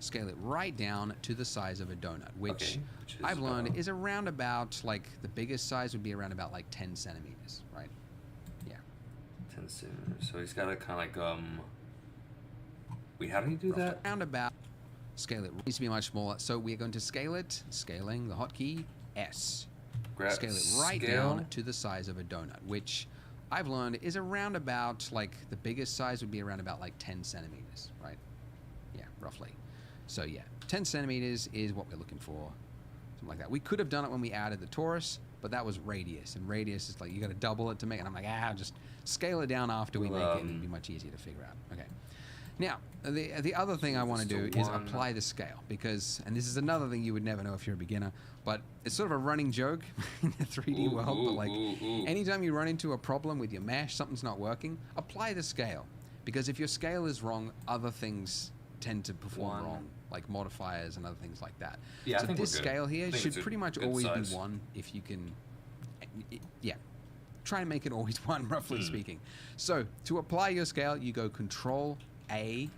Scale it right down to the size of a donut, which is, I've learned is around about, like, the biggest size would be around about like 10 centimeters, right? Yeah. 10 centimeters. So he's got to kind of like, wait, how do you do that? Around about, scale it needs to be much smaller, so we're going to scale it, scaling the hotkey S. Scale it right down to the size of a donut, which I've learned is around about, like, the biggest size would be around about like 10 centimeters, right? Yeah, roughly. So yeah, 10 centimeters is what we're looking for, something like that. We could have done it when we added the torus, but that was radius, and radius is like you got to double it to make it. And I'm like, just scale it down after we make it, and it'd be much easier to figure out. Okay. Now, the other thing I want to do is apply the scale, because, and this is another thing you would never know if you're a beginner, but it's sort of a running joke in the 3D world, but like anytime you run into a problem with your mesh, something's not working, apply the scale, because if your scale is wrong, other things tend to perform wrong, like modifiers and other things like that. Yeah, so I think this scale here should pretty much always size. be 1 if you can, yeah. Try and make it always 1, roughly speaking. So to apply your scale, you go Control A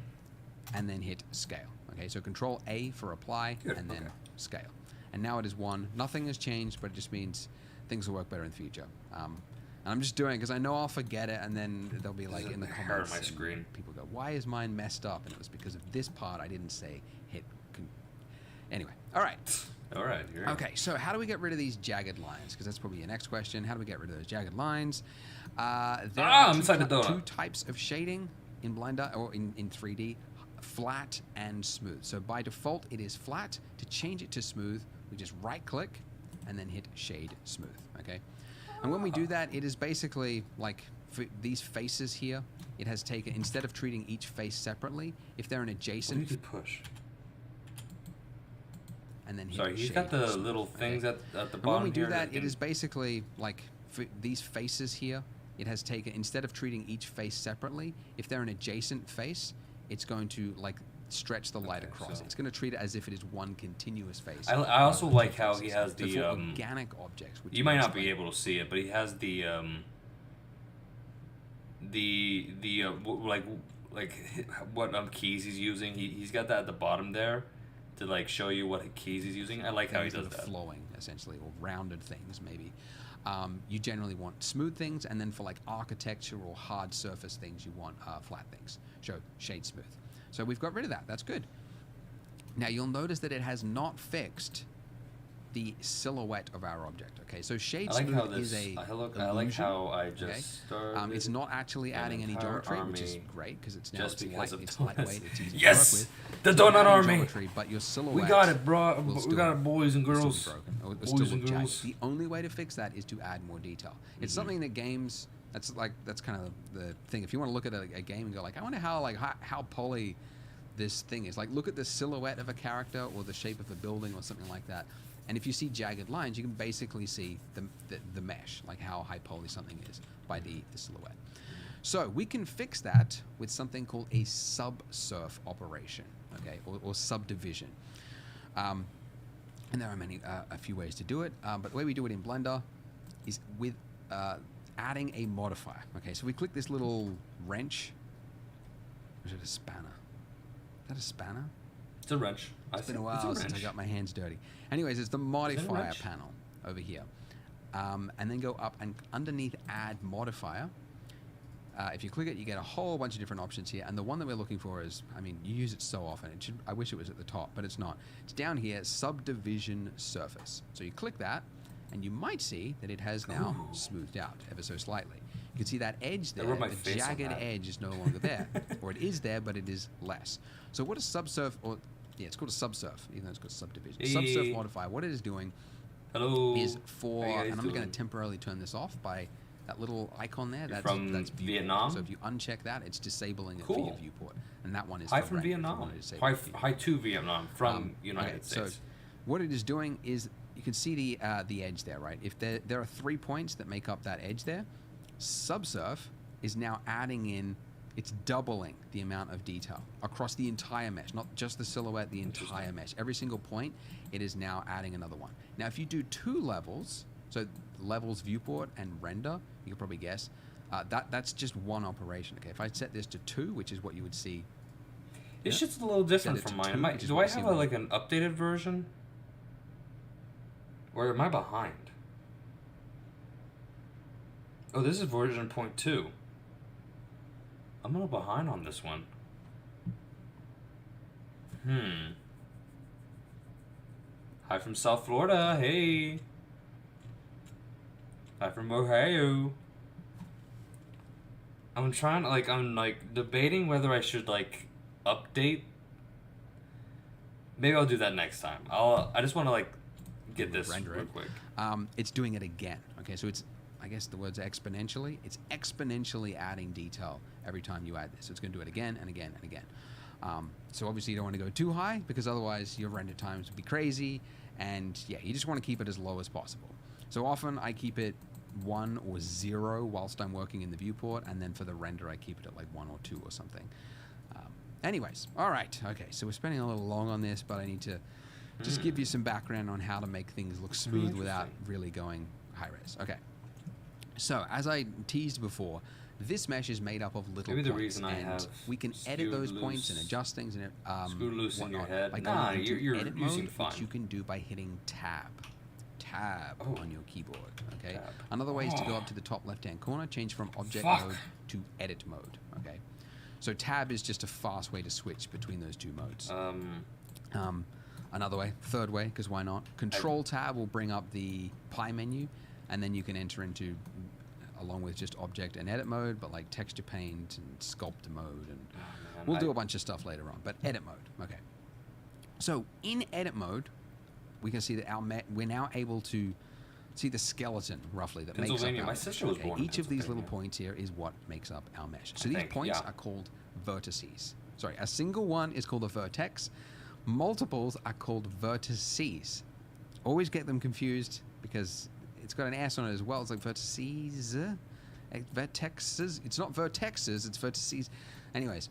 and then hit scale. Okay, so Control A for apply and then scale. And now it is 1. Nothing has changed, but it just means things will work better in the future. And I'm just doing it because I know I'll forget it, and then they'll be like in the comments. My screen. People go, "Why is mine messed up?" And it was because of this part I didn't say hit. Anyway, all right. All right. Okay, so how do we get rid of these jagged lines? Because that's probably your next question. How do we get rid of those jagged lines? There are two types of shading in Blender or in 3D: flat and smooth. So by default, it is flat. To change it to smooth, we just right-click and then hit Shade Smooth. Okay. And when we do that, it is basically like for these faces here, it has taken, instead of treating each face separately, if they're an adjacent... What do you push? And then hit Sorry, he's Shade got the Smooth. little things at the bottom. And when we do that, it is basically like for these faces here, it has taken, instead of treating each face separately, if they're an adjacent face, it's going to like stretch the light across. So it's going to treat it as if it is one continuous face. I also like how he has the for organic objects. Which you might not be able to see it, but he has the like what keys he's using. He's got that at the bottom there to like show you what keys he's using. I like how he does that. Flowing essentially, or rounded things maybe. You generally want smooth things, and then for like architecture or hard surface things, you want flat things. So shade smooth. So we've got rid of that. That's good. Now you'll notice that it has not fixed the silhouette of our object. Okay, so shade smooth is a I like how I just started. It's not actually adding any geometry, which is great because it's now it's lightweight. It's easy yes, to work with. The donut army. Geometry, but your silhouette. We got it, bro. We got it, boys and girls. Boys and girls. The only way to fix that is to add more detail. It's something that games. That's kind of the thing. If you want to look at a game and go like, I wonder how poly this thing is. Like, look at the silhouette of a character or the shape of a building or something like that. And if you see jagged lines, you can basically see the mesh, like how high poly something is by the silhouette. So we can fix that with something called a subsurf operation, okay, or subdivision. And there are a few ways to do it, but the way we do it in Blender is with adding a modifier. Okay, so we click this little wrench. Or is it a spanner? Is that a spanner? It's a wrench. It's been a while since I got my hands dirty. Anyways, it's the modifier panel over here. And then go up and underneath add modifier. If you click it, you get a whole bunch of different options here. And the one that we're looking for is, I mean, you use it so often. I wish it was at the top, but it's not. It's down here, subdivision surface. So you click that, and you might see that it has now smoothed out ever so slightly. You can see that edge there, the jagged edge is no longer there. Or it is there, but it is less. So what a subsurf, or Yeah, it's called a subsurf, even though it's called subdivision. Hey. Subsurf modifier, what it is doing Hello. is for, How you guys and I'm going doing? to temporarily turn this off by that little icon there. You're That's from Viewport. Vietnam? So if you uncheck that, it's disabling it Cool. for your viewport. And that one is Hi for from render, if you Vietnam. want to disable it for your Hi to Vietnam from United okay, States. So what it is doing is you can see the edge there, right? If there are 3 points that make up that edge there, Subsurf is now adding in, it's doubling the amount of detail across the entire mesh, not just the silhouette, the entire mesh. Every single point, it is now adding another one. Now, if you do 2 levels, so levels viewport and render, you can probably guess, that's just one operation. Okay, if I set this to 2, which is what you would see. This shit's a little different Set it from to mine. 2, Do I have like an updated version? Or am I behind? Oh, this is version 0.2. I'm a little behind on this one. Hi from South Florida. Hey. Hi from Ohio. I'm debating whether I should update. Maybe I'll do that next time. I just want to get this Render real it. quick. It's doing it again. Okay, so it's, I guess the word's exponentially. It's exponentially adding detail every time you add this. So it's going to do it again and again and again. So obviously you don't want to go too high because otherwise your render times would be crazy. And yeah, you just want to keep it as low as possible. So often I keep it 1 or 0 whilst I'm working in the viewport, and then for the render I keep it at 1 or 2 or something. Anyways, all right, okay, so we're spending a little long on this, but I need to just give you some background on how to make things look smooth without really going high res. Okay, so as I teased before, this mesh is made up of little Maybe the points, reason I and have we can edit skewed those points and loose- adjust things and screwed loose in your whatnot head. by Nah, going into you're edit you seem mode, fine. which you can do by hitting tab Oh. on your keyboard. Okay. Tab. Another way is to go Oh. up to the top left-hand corner, change from object Fuck. mode to edit mode. Okay. So tab is just a fast way to switch between those 2 modes. Another way, third way, because why not? Control tab will bring up the pie menu, and then you can enter into, along with just object and edit mode, but like texture paint and sculpt mode, and man, we'll do a bunch of stuff later on. But edit mode, okay. So in edit mode, we can see that we're now able to see the skeleton roughly that makes up our Pennsylvania. My mesh, sister was born in Each of these little Pennsylvania. points here is what makes up our mesh. So I these think, points yeah. are called vertices. Sorry, a single one is called a vertex. Multiples are called vertices. Always get them confused because it's got an S on it as well. It's like vertices, vertexes. It's not vertexes, it's vertices. Anyways,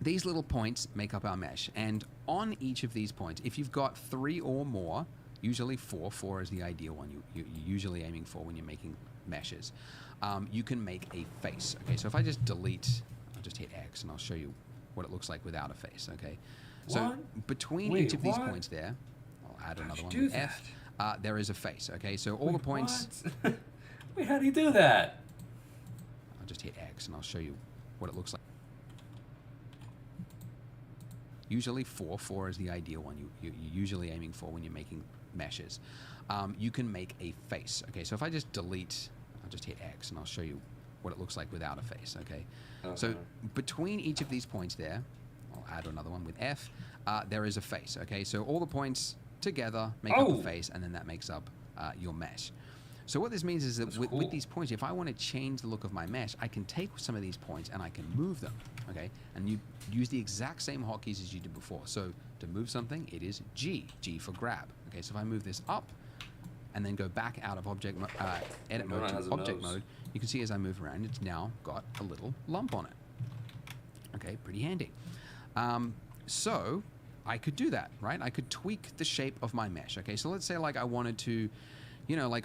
these little points make up our mesh. And on each of these points, if you've got 3 or more, usually 4. 4 is the ideal one you're usually aiming for when you're making meshes. You can make a face. Okay, so if I just delete, I'll just hit X and I'll show you what it looks like without a face. Okay, so What? between Wait, each of these what? points there, I'll add another you one do with F. There is a face. Okay, so all the points. What? Wait, how do you do that? I'll just hit X and I'll show you what it looks like. Usually 4. 4 is the ideal one you're usually aiming for when you're making meshes. You can make a face. Okay, so if I just delete, I'll just hit X and I'll show you what it looks like without a face. Okay, so between each of these points there, I'll add another one with F. There is a face. Okay, so all the points together make up a face, and then that makes up your mesh. So what this means is that with these points, if I want to change the look of my mesh, I can take some of these points and I can move them, okay? And you use the exact same hotkeys as you did before. So to move something, it is G for grab. Okay, so if I move this up and then go back out of edit mode to object mode, you can see as I move around, it's now got a little lump on it. Okay, pretty handy. So I could do that, right? I could tweak the shape of my mesh. Okay, so let's say I wanted to,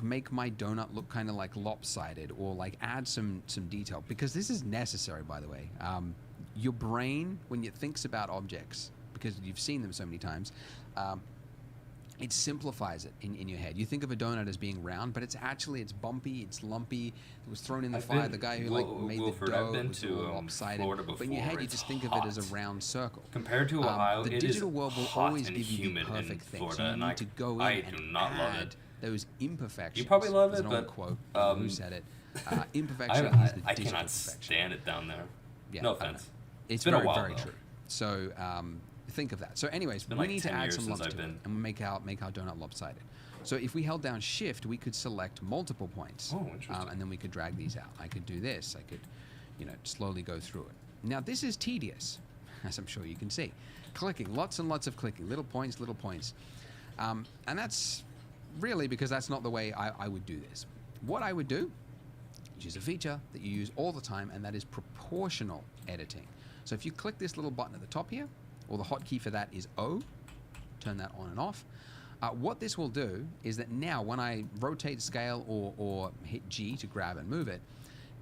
make my donut look kind of lopsided, or add some detail, because this is necessary, by the way. Your brain, when it thinks about objects, because you've seen them so many times, it simplifies it in your head. You think of a donut as being round, but it's bumpy, it's lumpy. It was thrown in the fire. The guy who made Wilford, the dough I've been was to, all lopsided. Florida But in your before. head, you It's just think of it as a hot. round circle. Compared to Ohio, the it digital is world will hot always and give you the humid in perfect thing. Florida, So you and need to go in I and do not love add it. those imperfections. You probably love There's it, an old but, quote. Who said it? Imperfection is the I digital cannot perfection. stand it down there. Yeah, no I know. offense. It's been a very, while, very though. true. So think of that. So anyways, been we like need to 10 add years some since lumps I've to it been- and make our donut lopsided. So if we held down shift, we could select multiple points. Oh, interesting. And then we could drag these out. I could do this. I could, slowly go through it. Now this is tedious, as I'm sure you can see. Clicking, lots and lots of clicking, little points, little points. And that's really because that's not the way I would do this. What I would do is use a feature that you use all the time, and that is proportional editing. So if you click this little button at the top here, or the hotkey for that is O, turn that on and off. What this will do is that now when I rotate scale or hit G to grab and move it,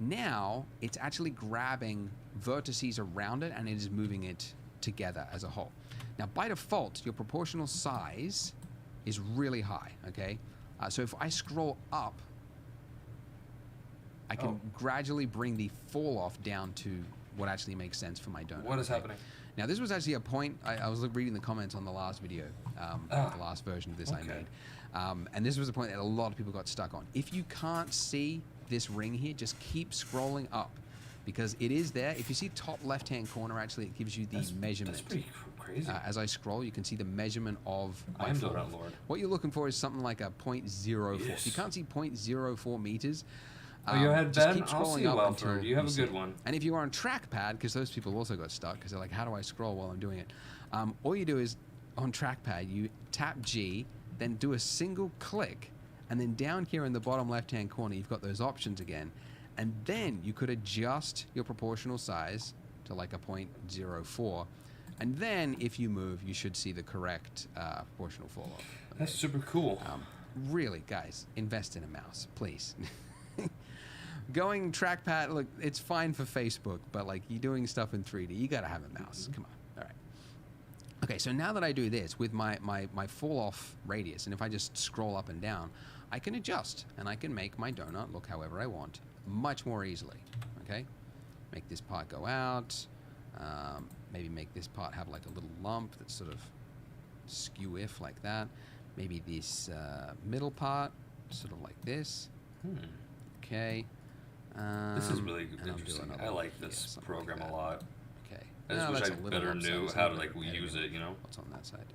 now it's actually grabbing vertices around it and it is moving it together as a whole. Now by default, your proportional size is really high, okay? So if I scroll up, I can gradually bring the fall off down to what actually makes sense for my donut. What is happening? Now this was actually a point, I was reading the comments on the last video, the last version of this I made. And this was a point that a lot of people got stuck on. If you can't see this ring here, just keep scrolling up because it is there. If you see top left-hand corner, actually, it gives you the measurement. That's pretty crazy. As I scroll, you can see the measurement of my I'm fall. Donut Lord. What you're looking for is something like a 0.04. Yes. If you can't see 0.04 meters, Oh, you had just Ben? keep I'll scrolling see you up well, until Ferd. You have a see good it. one. And if you are on trackpad, because those people also got stuck, because they're like, how do I scroll while I'm doing it? All you do is, on trackpad, you tap G, then do a single click, and then down here in the bottom left-hand corner, you've got those options again. And then you could adjust your proportional size to like a 0.04. And then if you move, you should see the correct proportional fall off. Okay? That's super cool. Really, guys, invest in a mouse, please. Going trackpad, look, it's fine for Facebook, but like you're doing stuff in 3D, you gotta have a mouse. Come on. All right. Okay, so now that I do this with my fall off radius, and if I just scroll up and down, I can adjust and I can make my donut look however I want, much more easily. Okay? Make this part go out. Maybe make this part have like a little lump that's sort of skew-if like that. Maybe this middle part, sort of like this. Okay. This is really and I'll do interesting. another I one like here, this something program like a that. lot. Okay. I just wish that's I a little better lopsided, knew so how a to little like bit use better. it, you know? What's on that side?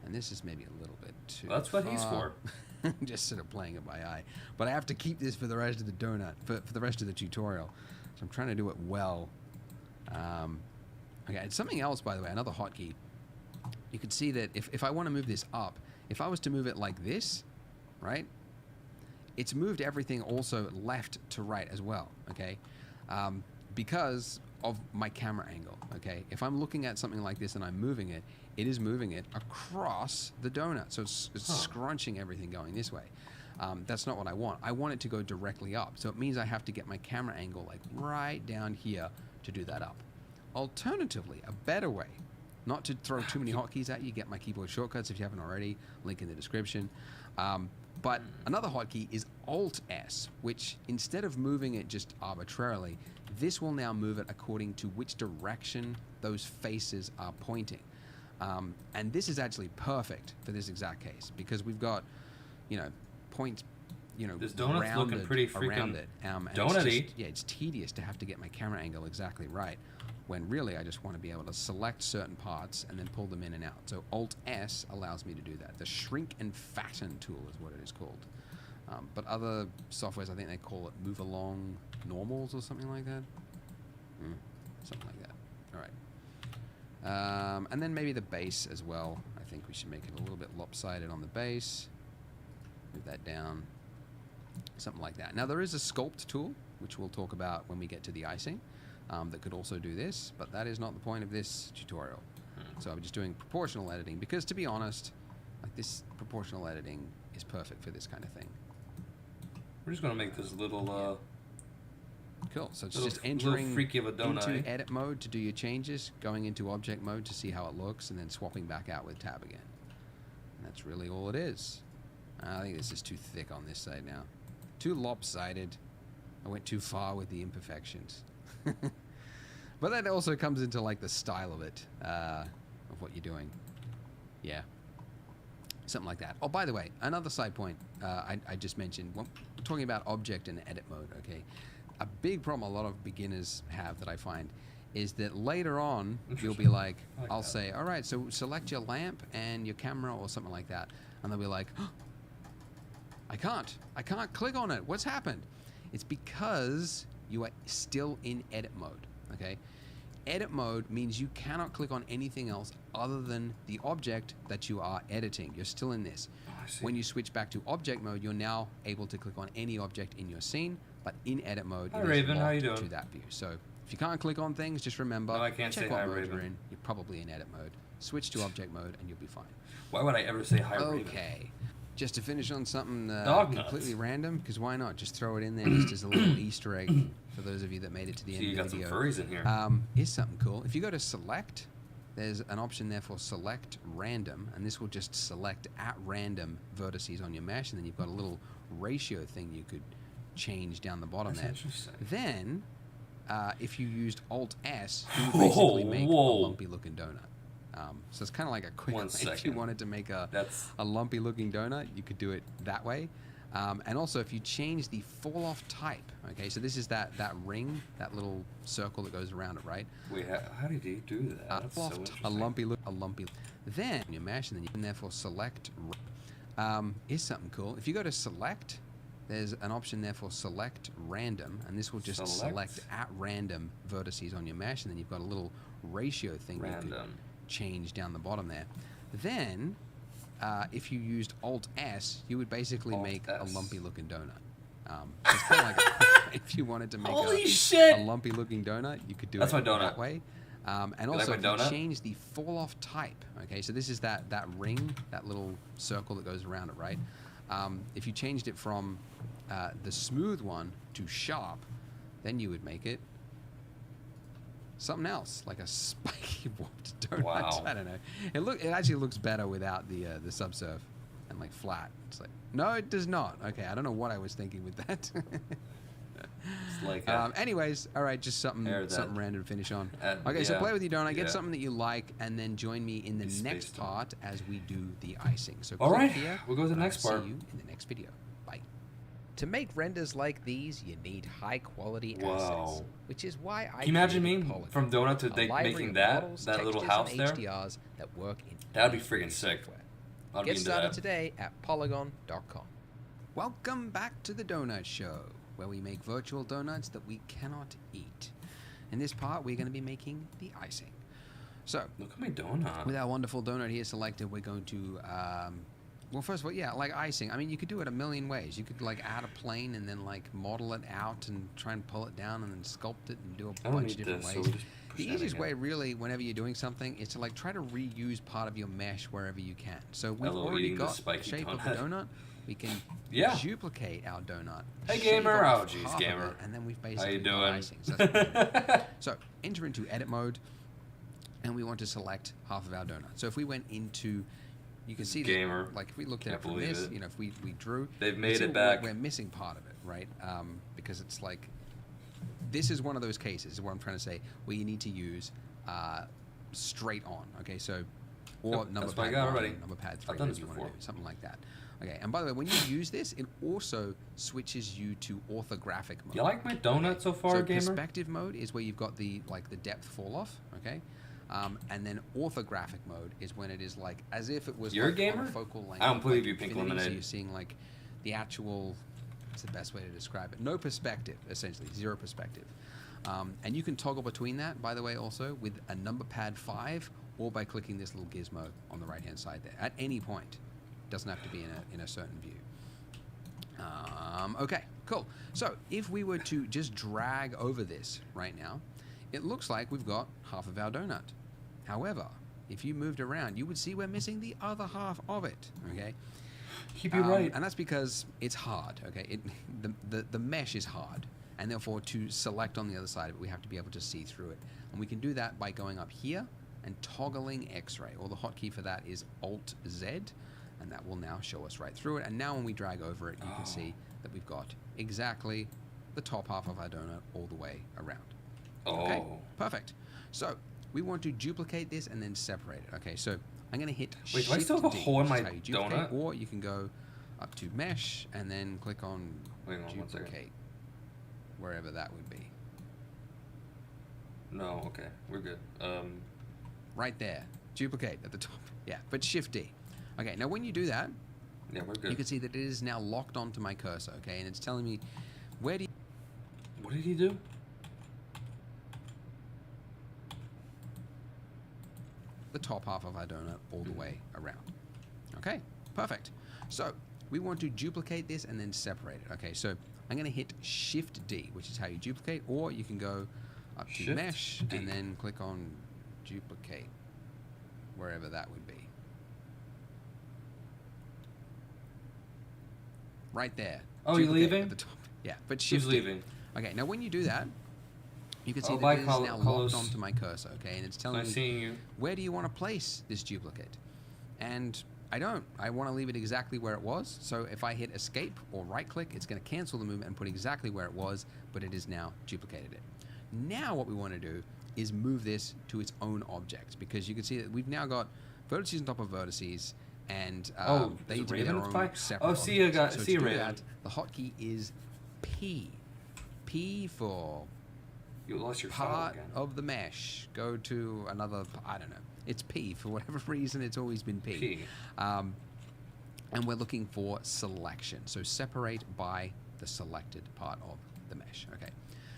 And this is maybe a little bit too Well, that's what he's far. for. Just sort of playing it by eye. But I have to keep this for the rest of the donut, for the rest of the tutorial. So I'm trying to do it well. Okay, and something else, by the way, another hotkey. You can see that if I want to move this up, if I was to move it like this, right? It's moved everything also left to right as well, okay? Because of my camera angle, okay? If I'm looking at something like this and I'm moving it, it is moving it across the donut. So it's scrunching everything going this way. That's not what I want. I want it to go directly up. So it means I have to get my camera angle like right down here to do that up. Alternatively, a better way, not to throw too many hotkeys at you, get my keyboard shortcuts if you haven't already, link in the description. But another hotkey is Alt-S, which instead of moving it just arbitrarily, this will now move it according to which direction those faces are pointing. And this is actually perfect for this exact case because we've got, points, This donut's looking rounded pretty freaking around it. And donut-y. it's tedious to have to get my camera angle exactly right when really I just want to be able to select certain parts and then pull them in and out. So Alt-S allows me to do that. The shrink and fatten tool is what it is called. But other softwares, I think they call it move along normals or something like that. Something like that. All right. And then maybe the base as well. I think we should make it a little bit lopsided on the base. Move that down. Something like that. Now there is a sculpt tool, which we'll talk about when we get to the icing, that could also do this, but that is not the point of this tutorial. So I'm just doing proportional editing because, to be honest, like this proportional editing is perfect for this kind of thing. We're just gonna make this little. Cool. So it's Little- just entering freaky of a donut, into eh? edit mode to do your changes, going into object mode to see how it looks, and then swapping back out with tab again. And that's really all it is. I think this is too thick on this side now. Too lopsided. I went too far with the imperfections. But that also comes into like the style of it, of what you're doing. Yeah. Something like that. Oh, by the way, another side point I just mentioned. When we're talking about object and edit mode, okay? A big problem a lot of beginners have that I find is that later on you'll be like, like I'll that. say, all right, so select your lamp and your camera or something like that, and they'll be like, oh, I can't click on it. What's happened? It's because you are still in edit mode. Okay, edit mode means you cannot click on anything else other than the object that you are editing. You're still in this. When you switch back to object mode, you're now able to click on any object in your scene, but in edit mode, Hi, it is Raven. How locked you doing? to that view. So if you can't click on things, just remember, No, I can't check say what hi, mode Raven. you're in. You're probably in edit mode. Switch to object mode, and you'll be fine. Why would I ever say hi, Raven? Okay. Just to finish on something Dog nuts. completely random, because why not? Just throw it in there just as a little Easter egg for those of you that made it to the See, end you of got the some video. furries in here. Here's something cool. If you go to select, there's an option there for select random, and this will just select at random vertices on your mesh, and then you've got a little ratio thing you could change down the bottom That's there. interesting. Then, if you used Alt S, you would basically make whoa. a lumpy looking donut. So it's kind of like a quick One way. If you second. wanted to make a That's lumpy looking donut, you could do it that way. And also, if you change the fall off type, okay, so this is that ring, that little circle that goes around it, right? wait. How did he do that? That's Fall so off interesting. a lumpy. Then you mash, and then you can therefore select. Is something cool. If you go to select, there's an option there for select random, and this will just select at random vertices on your mesh, and then you've got a little ratio thing you could Random. change down the bottom there. Then, if you used Alt S, you would basically Alt make a S. lumpy looking donut. So it's kind of like if you wanted to make Holy shit! a lumpy looking donut, you could do That's it my donut. that way. And You also, like if my you donut? change the fall off type, okay, so this is that ring, that little circle that goes around it, right? If you changed it from the smooth one to sharp, then you would make it something else, like a spiky warped donut. Wow. I don't know. It actually looks better without the subsurf and like flat. It's like, no, it does not. Okay, I don't know what I was thinking with that. It's like Anyways, all right, just something Air that. something random to finish on. Okay, so yeah, play with your donut, get yeah. something that you like, and then join me in the Be next spaced on. part as we do the icing. So All click right, here. we'll go to the and I'll next part. See you in the next video. Bye. To make renders like these, you need high quality Whoa. assets, which is why I Can you imagine me created Polygon, from donut to a library making of that models, little textures, house and there? HDRs that work in That'd be any freaking sick. software. I'd be Get into started that. today at polygon.com. Welcome back to the Donut Show, where we make virtual donuts that we cannot eat. In this part, we're going to be making the icing. So, Look at my donut. with our wonderful donut here selected, we're going to, well, first of all, yeah, like icing. I mean, you could do it a million ways. You could, like, add a plane and then, like, model it out and try and pull it down and then sculpt it and do I a don't bunch of need different this, so ways. we'll just push The that easiest again. way, really, whenever you're doing something, is to, like, try to reuse part of your mesh wherever you can. So we've Hello, already eating the got the spiky shape of the donut. donut. We can Yeah. duplicate our donut. Hey, shave gamer. off Oh, jeez, half of gamer. it, and then we've How basically you got doing? icing. So, that's so enter into edit mode, and we want to select half of our donut. So if we went into, you can see Gamer. that, like if we looked at Can't it from believe this, it. you know, if we drew, They've you made see it we're- back. We're missing part of it, right? Because it's like, this is one of those cases, is what I'm trying to say, where you need to use straight on. Okay, so or Yep, number that's what I pad got 1, already. number pad I've 3, done whatever this you want to before. do, something like that. Okay, and by the way, when you use this, it also switches you to orthographic mode. You like my donut so far, So gamer? perspective mode is where you've got the depth fall off, okay, and then orthographic mode is when it is like as if it was You're a like on gamer? focal length. I don't believe like you, Pink infinity, Lemonade. So you're seeing like the actual. What's the best way to describe it? No perspective, essentially, zero perspective. And you can toggle between that, by the way, also with a number pad 5 or by clicking this little gizmo on the right-hand side there at any point. Doesn't have to be in a certain view. Okay, cool. So if we were to just drag over this right now, it looks like we've got half of our donut. However, if you moved around, you would see we're missing the other half of it, okay? Keep you right. And that's because it's hard, okay? The mesh is hard, and therefore to select on the other side of it, we have to be able to see through it. And we can do that by going up here and toggling X-ray, or the hotkey for that is Alt-Z, and that will now show us right through it. And now when we drag over it, you can see that we've got exactly the top half of our donut all the way around. Okay, perfect. So we want to duplicate this and then separate it. Okay, so I'm going to hit Wait, do I still have a Shift-D, hole in which is my how you duplicate, donut? or you can go up to Mesh and then click on Hang on 1 second. Duplicate, wherever that would be. No, okay, we're good. Right there. Duplicate at the top. Yeah, but Shift D. Okay, now when you do that, Yeah, we're good. you can see that it is now locked onto my cursor, okay? And it's telling me, where do you... What did he do? the top half of our donut all the way around. Okay, perfect. So we want to duplicate this and then separate it. Okay, so I'm going to hit Shift D, which is how you duplicate, or you can go up to Shift Mesh D. and then click on Duplicate, wherever that would be. Right there. Oh, you Duplicate leaving? at the top. Yeah, but Shift Who's D. leaving? Okay, now when you do that, you can see Oh, that bye, it is now Carlos. locked onto my cursor, okay? And it's telling Nice me, seeing you. where do you want to place this duplicate? And I don't. I want to leave it exactly where it was. So if I hit Escape or right-click, it's going to cancel the movement and put exactly where it was, but it has now duplicated it. Now what we want to do is move this to its own object, because you can see that we've now got vertices on top of vertices, and they need to be their own separate Oh, see you, objects. So see you, to do Raven. that, the hotkey is P. P for You lost your file part again. of the mesh. Go to another, I don't know. It's P. For whatever reason, it's always been P. P. And we're looking for selection. So separate by the selected part of the mesh. Okay.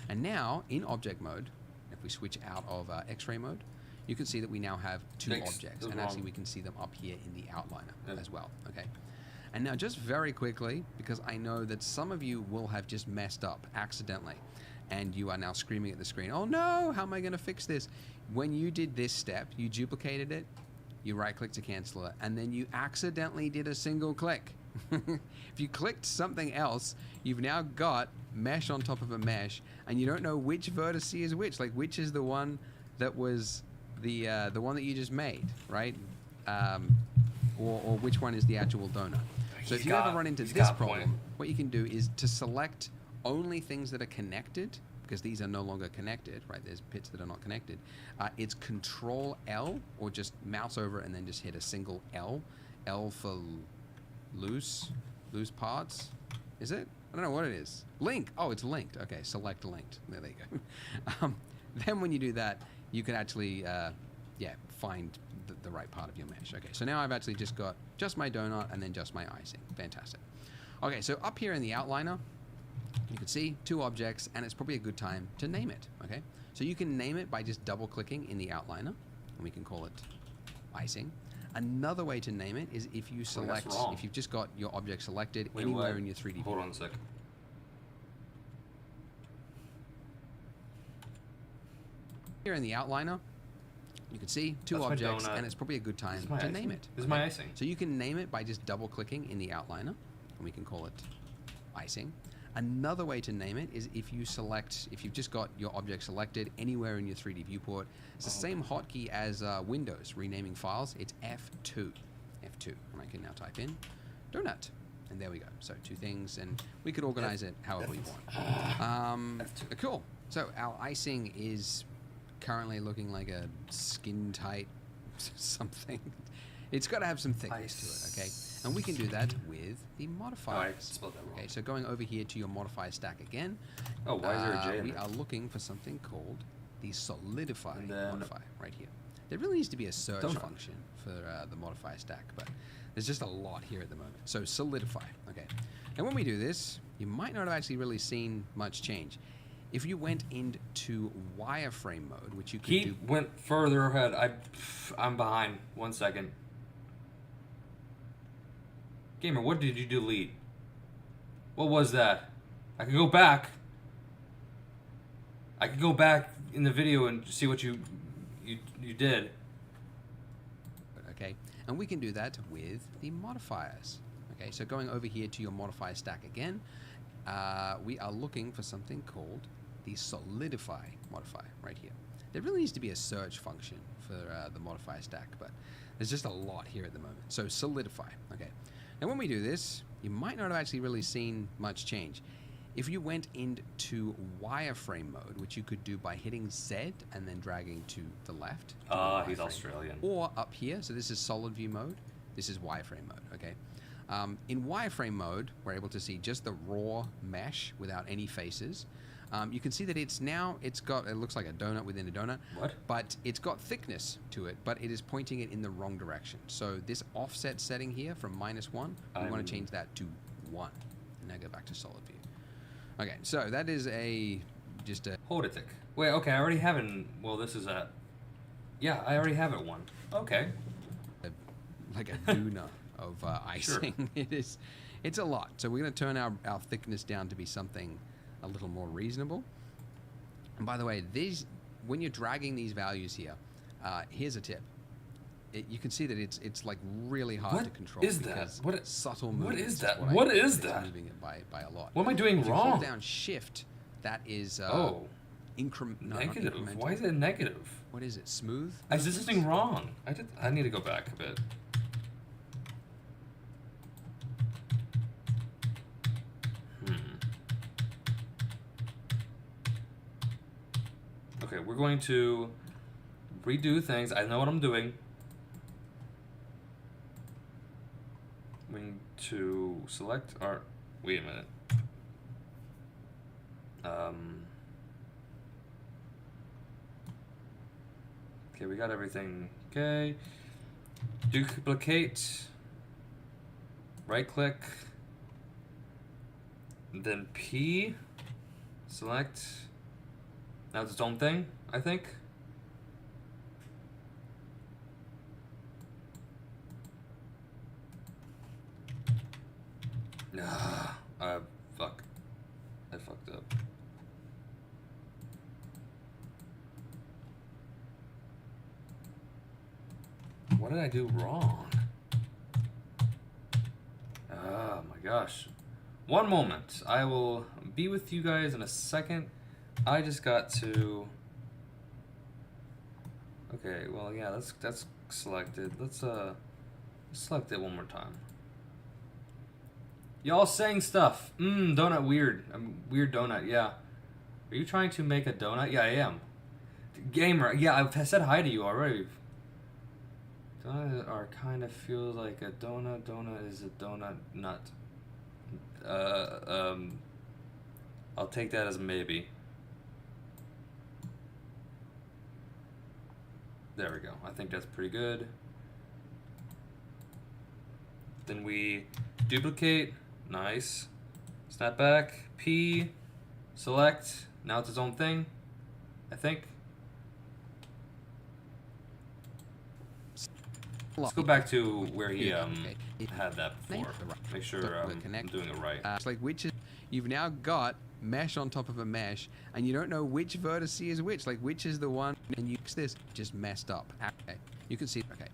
And now in object mode, if we switch out of X-ray mode, you can see that we now have two objects. And actually we can see them up here in the outliner as well. Okay. And now just very quickly, because I know that some of you will have just messed up accidentally, and you are now screaming at the screen, oh no, how am I going to fix this? When you did this step, you duplicated it, you right-click to cancel it, and then you accidentally did a single click. If you clicked something else, you've now got mesh on top of a mesh, and you don't know which vertex is which, like which is the one that was the one that you just made, right? Or which one is the actual donut. So if you ever run into this problem, what you can do is to select only things that are connected, because these are no longer connected, right? There's bits that are not connected. It's Control L, or just mouse over and then just hit a single L. L for loose parts. Is it? I don't know what it is. Link. Oh, it's linked. Okay, select linked. There you go. Then when you do that, you can actually, find the right part of your mesh. Okay, so now I've actually just got just my donut and then just my icing. Fantastic. Okay, so up here in the outliner, you can see two objects, and it's probably a good time to name it. Okay, so you can name it by just double clicking in the outliner, and we can call it icing. Another way to name it is if you select, if you've just got your object selected anywhere in your 3D. Hold on a sec. Here in the outliner, you can see two objects, and it's probably a good time to name it. This is my icing. So you can name it by just double clicking in the outliner, and we can call it icing. Another way to name it is if you select, if you've just got your object selected anywhere in your 3D viewport. It's the same hotkey as Windows renaming files. It's F2. F2. And I can now type in donut. And there we go. So two things, and we could organize it however we want. Cool. So our icing is currently looking like a skin tight something. It's got to have some thickness to it, okay? And we can do that with the modifiers. Oh, I spelled that wrong. Okay, so going over here to your modifier stack again. Oh, why is there a J in We there? are looking for something called the Solidify And then- modifier right here. There really needs to be a search function for the modifier stack, but there's just a lot here at the moment. So Solidify, okay. And when we do this, you might not have actually really seen much change. If you went into wireframe mode, which you could do... went further ahead. I'm behind. 1 second. Gamer, what did you delete? What was that? I can go back. I can go back in the video and see what you did. Okay, and we can do that with the modifiers. Okay, so going over here to your modifier stack again, we are looking for something called the Solidify modifier right here. There really needs to be a search function for the modifier stack, but there's just a lot here at the moment. So Solidify, okay. Now when we do this, you might not have actually really seen much change. If you went into wireframe mode, which you could do by hitting Z and then dragging to the left. He's Australian. Or up here, so this is solid view mode, this is wireframe mode, okay? In wireframe mode, we're able to see just the raw mesh without any faces. You can see that it's got, it looks like a donut within a donut. What? But it's got thickness to it, but it is pointing it in the wrong direction. So this offset setting here from -1, we want to change that to 1. And now go back to solid view. Okay, so that is just a... Hold it tick. Wait, okay, I already have it. Well, this is a... Yeah, I already have it 1. Okay. Like a doona of icing. Sure. It's a lot. So we're going to turn our thickness down to be something a little more reasonable. And by the way, when you're dragging these values here, here's a tip. You can see that it's like really hard to control. What is that? What subtle movements? What is that? What is that? Moving it by a lot. What am I doing if wrong? You hold down Shift. That is negative. Why is it negative? What is it? Smooth? Is this something wrong? I need to go back a bit. Okay, we're going to redo things. I know what I'm doing. I'm going to select our... Wait a minute. Okay, we got everything. Okay. Duplicate. Right click. Then P. Select. Now it's its own thing, I think. Fuck. I fucked up. What did I do wrong? Oh my gosh. One moment. I will be with you guys in a second. I just got to... Okay, well, yeah, that's selected. Let's select it one more time. Y'all saying stuff. Donut weird. Weird donut, yeah. Are you trying to make a donut? Yeah, I am. Gamer, yeah, I've said hi to you already. Donut are kind of feels like a donut. Donut is a donut nut. I'll take that as a maybe. There we go. I think that's pretty good. Then we duplicate. Nice. Snap back. P. Select. Now it's its own thing. I think. Let's go back to where he had that before. Make sure I'm doing it right. It's like you've now got mesh on top of a mesh, and you don't know which vertex is which. Like which is the one, and you this just messed up. Okay, you can see. Okay,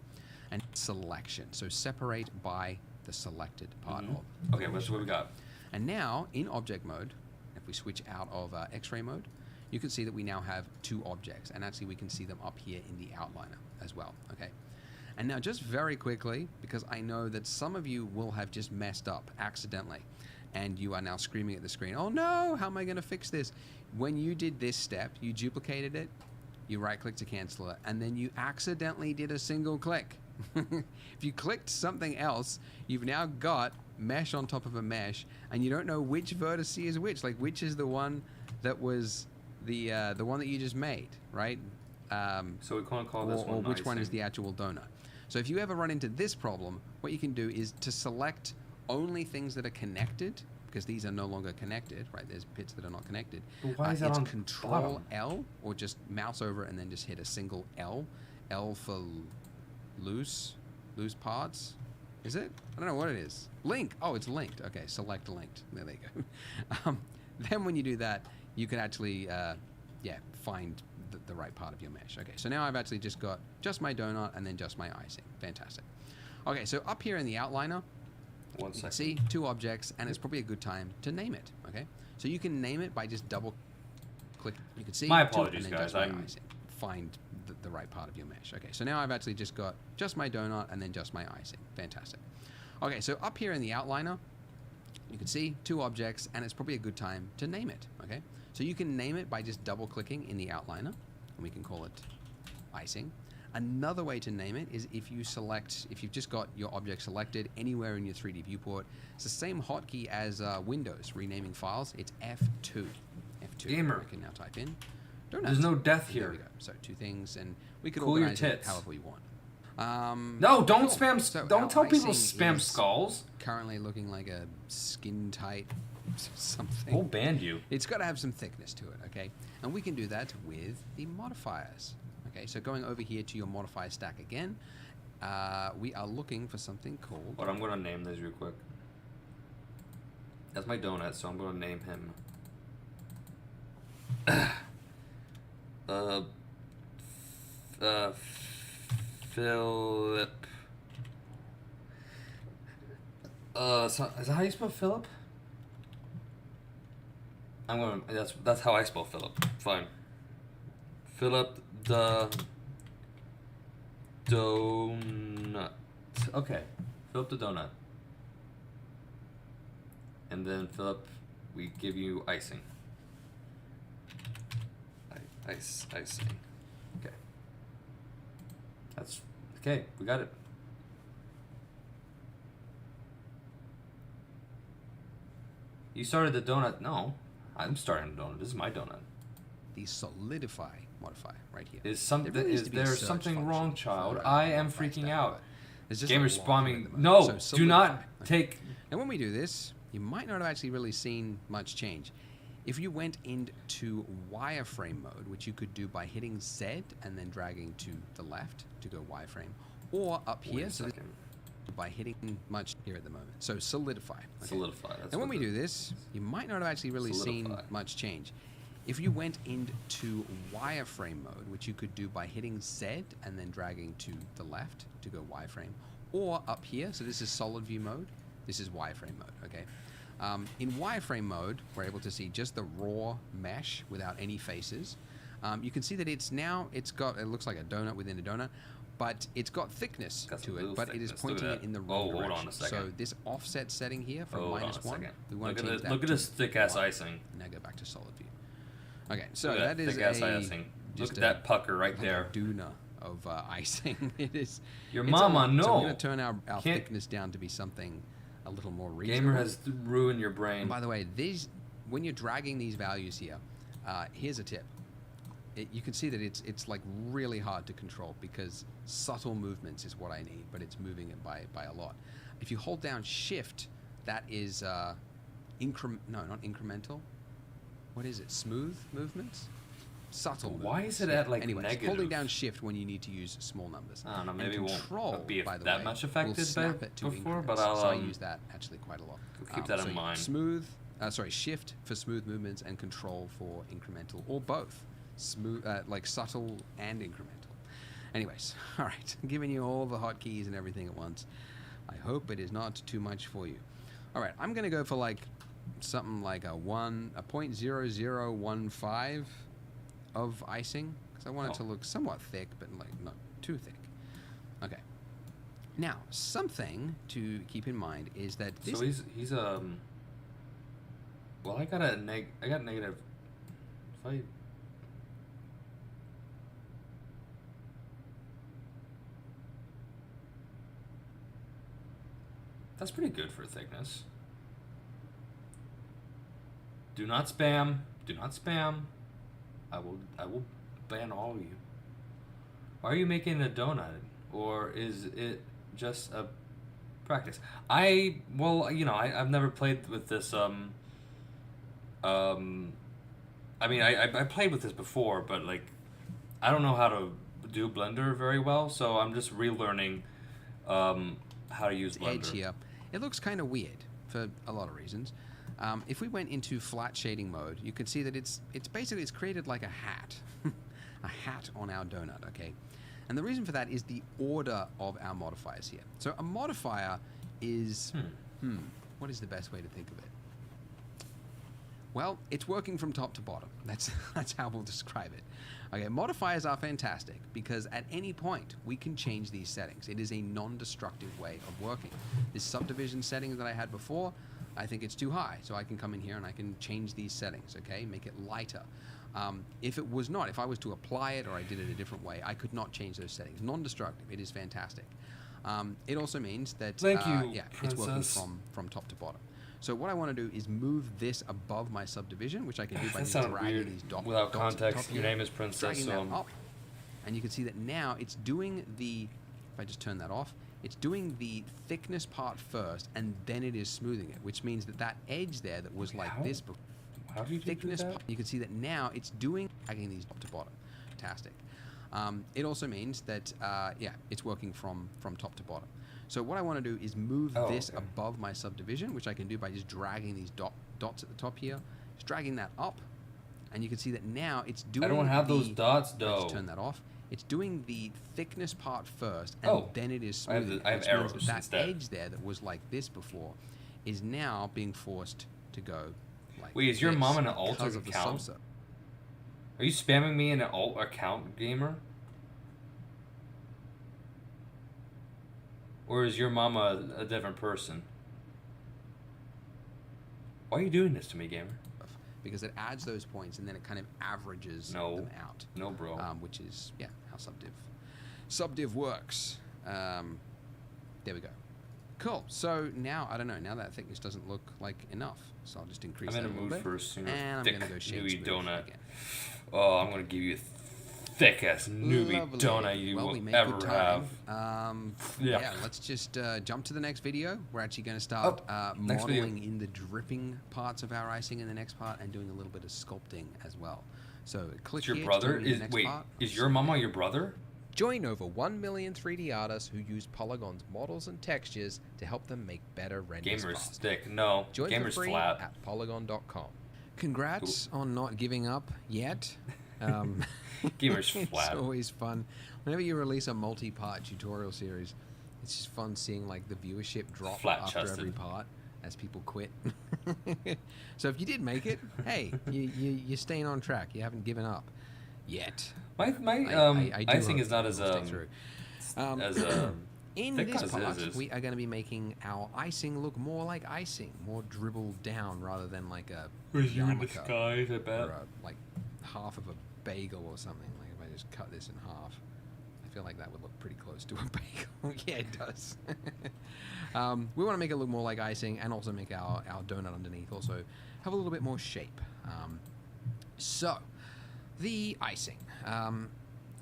and selection. So separate by the selected part of. Okay, what's what we got? And now in object mode, if we switch out of X-ray mode, you can see that we now have 2 objects, and actually we can see them up here in the outliner as well. Okay. And now just very quickly, because I know that some of you will have just messed up accidentally, and you are now screaming at the screen, oh no, how am I going to fix this? When you did this step, you duplicated it, you right-click to cancel it, and then you accidentally did a single click. If you clicked something else, you've now got mesh on top of a mesh, and you don't know which vertex is which. Like which is the one that was the one that you just made, right? So we can't call this one or which icing. one is the actual donut. So if you ever run into this problem, what you can do is to select only things that are connected, because these are no longer connected, right? There's bits that are not connected. But why is that on Control bottom? L, or just mouse over it and then just hit a single L. L for loose parts. Is it? I don't know what it is. Link. Oh, it's linked. Okay, select linked. There you go. Then when you do that, you can actually, find the right part of your mesh. Okay, so now I've actually just got just my donut and then just my icing. Fantastic. Okay, so up here in the outliner, you can see 2 objects, and it's probably a good time to name it. Okay, so you can name it by just double click. You can see my apologies, and then guys. just my icing. Find the right part of your mesh. Okay, so now I've actually just got just my donut and then just my icing. Fantastic. Okay, so up here in the outliner, you can see 2 objects, and it's probably a good time to name it. Okay, so you can name it by just double clicking in the outliner, and we can call it icing. Another way to name it is if you've just got your object selected anywhere in your 3D viewport. It's the same hotkey as Windows renaming files. It's F2. F2. Gamer. I can now type in donuts. There's no death There here. we go. So 2 things, and we could Cool your organize it tits. however we want. No, don't cool. spam. So Don't our tell people icing spam is skulls. Currently looking like a skin tight something. We'll ban you. It's got to have some thickness to it, okay? And we can do that with the modifiers. Okay, so going over here to your modifier stack again, we are looking for something called... But I'm going to name this real quick. That's my donut, so I'm going to name him... Philip... is that how you spell Philip? I'm going to... That's how I spell Philip. Fine. Philip the... Donut. Okay. Philip the donut. And then Philip, we give you icing. Icing. Okay. That's okay. We got it. You started the donut. No, I'm starting the donut. This is my donut. The solidify modifier right here. Is There there search something function wrong, child? for I am modifier freaking stack, out. but there's just Gamers a lot of them spamming. at the No, moment. So do not solidify. Okay. take. And when we do this, you might not have actually really seen much change. If you went into wireframe mode, which you could do by hitting Z and then dragging to the left to go wireframe, or up Wait here, a so second. by hitting much here at the moment. So solidify. Okay. Solidify. That's And when what we do this, you might not have actually really seen Solidify. much change. If you went into wireframe mode, which you could do by hitting Z and then dragging to the left to go wireframe, or up here, so this is solid view mode, this is wireframe mode, okay? In wireframe mode, we're able to see just the raw mesh without any faces. You can see that it looks like a donut within a donut, but it's got thickness Got some to it, little but it is thickness. Look pointing at it that. in the wrong Oh, hold direction. on a second. So this offset setting here from Hold on a -1, second. we want Look to at change this. that Look at to this thick ass 1. icing. Now go back to solid view. Okay, so Look at that is thick ass a icing. Look just at that pucker right like there. a doona of icing. It is. Your it's a mama, lot. So no. we're going to turn our Can't- thickness down to be something a little more reasonable. Gamer has ruined your brain. And by the way, when you're dragging these values here, here's a tip. You can see that it's like really hard to control because subtle movements is what I need, but it's moving it by a lot. If you hold down Shift, that is not incremental. What is it? Smooth movements? Subtle Why movements. is it at, like, Anyways, negative? holding down Shift when you need to use small numbers. I don't know, And maybe it control, won't be by the that way, much will affected snap by it to before, increments. but I'll, So I use that actually quite a lot. keep that in so mind. Shift for smooth movements and control for incremental, or both, smooth, like subtle and incremental. Anyways, all right, I'm giving you all the hotkeys and everything at once. I hope it is not too much for you. All right, I'm gonna go for like something like a 0.0015 of icing because I want it to look somewhat thick, but like not too thick. Okay. Now, something to keep in mind is that this. So he's well, I got negative. That's pretty good for thickness. Do not spam. Do not spam. I will ban all of you. Why are you making a donut? Or is it just a practice? I've never played with this I mean, I played with this before, but like I don't know how to do Blender very well, so I'm just relearning how to use Blender. Edge here. It looks kind of weird for a lot of reasons. If we went into flat shading mode, you can see that it's basically created like a hat, a hat on our donut. Okay, and the reason for that is the order of our modifiers here. So a modifier is what is the best way to think of it? Well, it's working from top to bottom. That's how we'll describe it. Okay, modifiers are fantastic because at any point we can change these settings. It is a non-destructive way of working. This subdivision setting that I had before, I think it's too high, so I can come in here and I can change these settings, okay? Make it lighter. If it was not, if I was to apply it or I did it a different way, I could not change those settings. Non-destructive, it is fantastic. It also means that Thank you, it's working princess. from top to bottom. So what I want to do is move this above my subdivision, which I can do by That just sounded dragging weird. these Without dots at the context, top your here, name is Princess, dragging so that up. And you can see that now it's doing the, if I just turn that off, it's doing the thickness part first, and then it is smoothing it, which means that that edge there that was like this before, how do you do thickness that? part, you can see that now it's doing dragging these top to bottom. Fantastic. It also means that, yeah, it's working from top to bottom. So what I want to do is move this above my subdivision, which I can do by just dragging these dots at the top here, just dragging that up, and you can see that now it's doing. I don't have those dots, though. Let's turn that off. It's doing the thickness part first, and then it is smoothing. I have which arrows means that instead. edge there that was like this before is now being forced to go like Wait, is your this mom in an alt because of the account? salsa. Are you spamming me in an alt account, gamer? Or is your mama a different person? Why are you doing this to me, gamer? Because it adds those points and then it kind of averages them out. No, bro. Which is, yeah, how subdiv works. There we go. Cool. So now, I don't know, now that thickness doesn't look like enough. So I'll just increase that a little bit. I'm in a mood for a and I'm thick going to go shade newbie smooth donut. again. Oh, I'm going to give you a thick-ass newbie Lovely. donut you Well, we will made ever good time. have. Yeah, let's just jump to the next video. We're actually going to start next video. modeling in the dripping parts of our icing in the next part and doing a little bit of sculpting as well. So click Is your here brother? to go to the next part. Is your mama your brother? Join over 1 million 3D artists who use Polygon's models and textures to help them make better renders Gamer's faster. thick. No, Join gamer's for free flat. at polygon.com. Congrats on not giving up yet. Gamer's It's flat. always fun. Whenever you release a multi-part tutorial series, it's just fun seeing like the viewership drop after Flat-chested. every part as people quit. So if you did make it, hey, you're staying on track. You haven't given up yet. My I do icing hope is not you as will stay through. In thick this as part, is. we are going to be making our icing look more like icing, more dribbled down rather than like a Where's you in the yarmulke skies, I bet. or like half of a bagel or something. Like if I just cut this in half, I feel like that would look pretty close to a bagel. Yeah, it does. We want to make it look more like icing and also make our donut underneath also have a little bit more shape. So, the icing.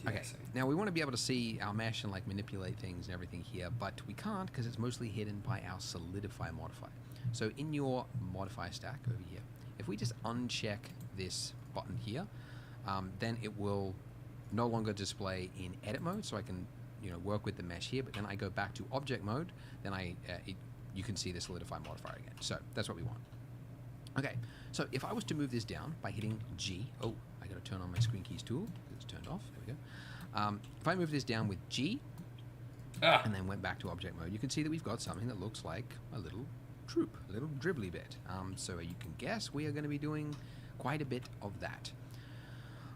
Okay, icing. now we want to be able to see our mesh and like manipulate things and everything here, but we can't because it's mostly hidden by our Solidify modifier. So in your modify stack over here, if we just uncheck this button here, then it will no longer display in edit mode, so I can work with the mesh here, but then I go back to object mode, then you can see the Solidify modifier again. So that's what we want. Okay, so if I was to move this down by hitting G, oh, I got to turn on my screen keys tool, it's turned off, there we go. If I move this down with G, and then went back to object mode, you can see that we've got something that looks like a little troop, a little dribbly bit. So you can guess we are going to be doing quite a bit of that.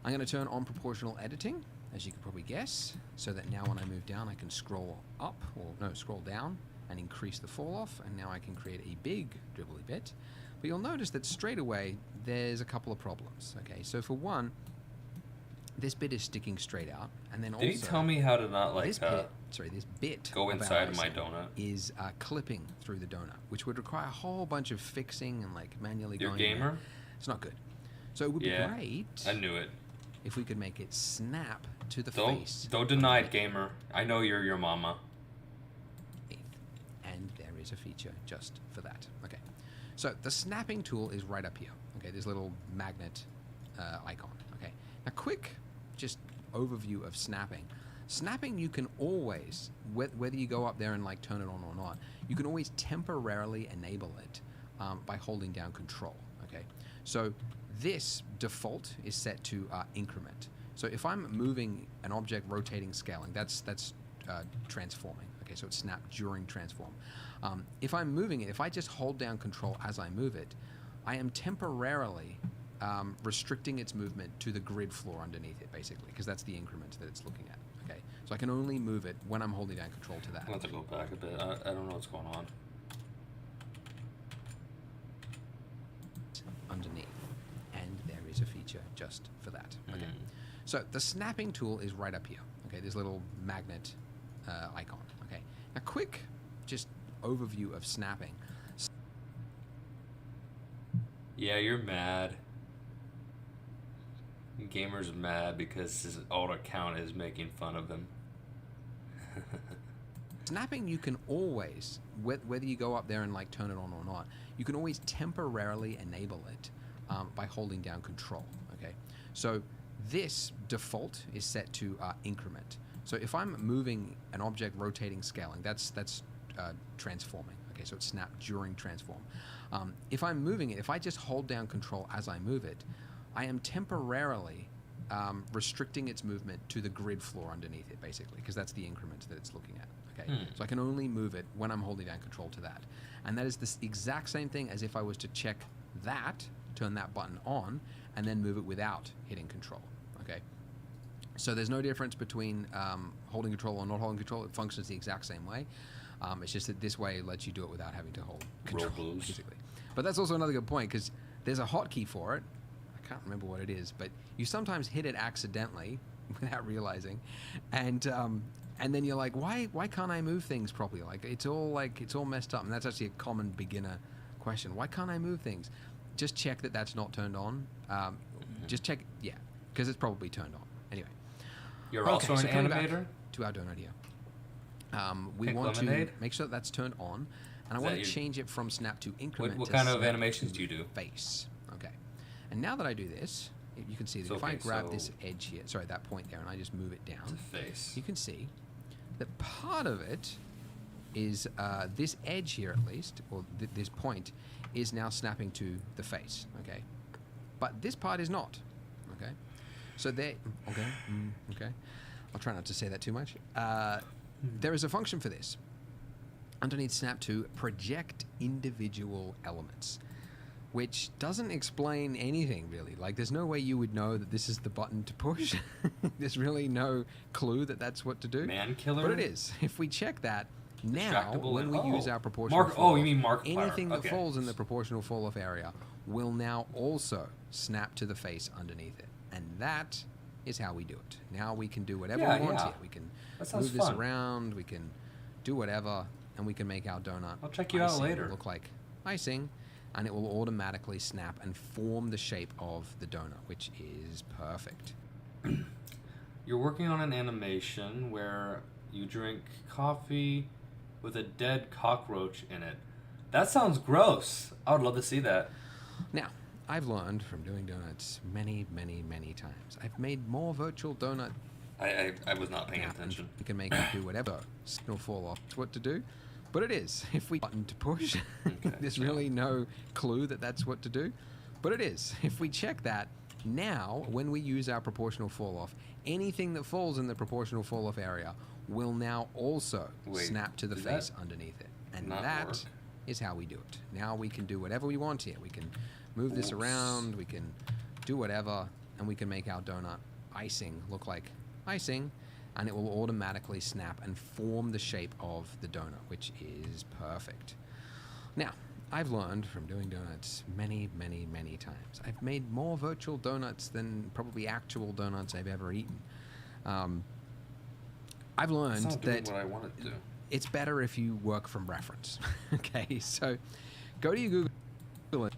I'm going to turn on proportional editing, as you can probably guess, so that now when I move down, I can scroll up, or no, scroll down, and increase the fall off, and now I can create a big dribbly bit. But you'll notice that straight away, there's a couple of problems. Okay, so for one, this bit is sticking straight out, and then also... Did you tell me how to not like this bit go of inside our my icing donut? is clipping through the donut, which would require a whole bunch of fixing and like manually You're going in gamer? there. It's not good. So it would be great I knew it. if we could make it snap to the face. Don't deny it, gamer. I know you're your mama. And there is a feature just for that. Okay, so the snapping tool is right up here. Okay, this little magnet icon. Okay, now quick just overview of snapping. Snapping, you can always, whether you go up there and like turn it on or not, you can always temporarily enable it by holding down Control. Okay, so this default is set to increment. So if I'm moving an object, rotating, scaling, that's transforming. Okay, so it's snapped during transform. If I'm moving it, if I just hold down Control as I move it, I am temporarily restricting its movement to the grid floor underneath it, basically, because that's the increment that it's looking at. Okay, so I can only move it when I'm holding down Control to that. I'll have to go back a bit. I don't know what's going on. Underneath, and there is a feature just for that. Okay, so the snapping tool is right up here. Okay, this little magnet icon. Okay, now quick just overview of snapping. Yeah, you're mad. Gamer's mad because his alt account is making fun of him. Snapping, you can always, whether you go up there and like turn it on or not, you can always temporarily enable it by holding down Control. Okay, so this default is set to increment. So if I'm moving an object, rotating, scaling, that's transforming. Okay, so it's snap during transform. If I'm moving it, if I just hold down Control as I move it, I am temporarily restricting its movement to the grid floor underneath it, basically, because that's the increment that it's looking at. Okay, so I can only move it when I'm holding down Control to that, and that is the exact same thing as if I was to check that, turn that button on, and then move it without hitting Control. Okay, so there's no difference between holding Control or not holding Control. It functions the exact same way. It's just that this way lets you do it without having to hold Control, basically. But that's also another good point, because there's a hotkey for it. I can't remember what it is, but you sometimes hit it accidentally without realizing, and then you're like, why can't I move things properly? Like it's all messed up, and that's actually a common beginner question. Why can't I move things? Just check that that's not turned on. Just check, yeah, because it's probably turned on. Anyway, You're also an animator? To our donut here. We want Lemonade? to make sure that's turned on, and I want to change it from snap to increment. What to kind of snap animations to do you do? Face. Okay. And now that I do this, you can see that if I grab this edge here, sorry, that point there, and I just move it down, Face. you can see that part of it is this edge here, at least, or this point, is now snapping to the face. Okay. But this part is not. Okay. So there. Okay. Okay. I'll try not to say that too much. There is a function for this. Underneath snap to project individual elements, which doesn't explain anything really. Like there's no way you would know that this is the button to push. There's really no clue that that's what to do. Man killer? But it is. If we check that now, when we use our proportional Mark. fall Oh, you mean Mark? anything that falls in the proportional fall off area will now also snap to the face underneath it, and that is how we do it. Now we can do whatever we want here. We can move this around. We can do whatever, and we can make our donut. I'll check you out later. Look like icing, and it will automatically snap and form the shape of the donut, which is perfect. You're working on an animation where you drink coffee with a dead cockroach in it. That sounds gross. I would love to see that. Now, I've learned from doing donuts many, many, many times. I've made more virtual donut. I was not paying attention. You can make it do whatever. Signal fall off. It's what to do. But it is. If we button to push, there's really no clue that that's what to do. But it is. If we check that, now, when we use our proportional fall off, anything that falls in the proportional fall off area will now also snap to the face underneath it. And that is how we do it. Now we can do whatever we want here. We can move this around, we can do whatever, and we can make our donut icing look like icing, and it will automatically snap and form the shape of the donut, which is perfect. Now, I've learned from doing donuts many, many, many times. I've made more virtual donuts than probably actual donuts I've ever eaten. I've learned that what I wanted to. It's better if you work from reference. Okay, so go to your Google.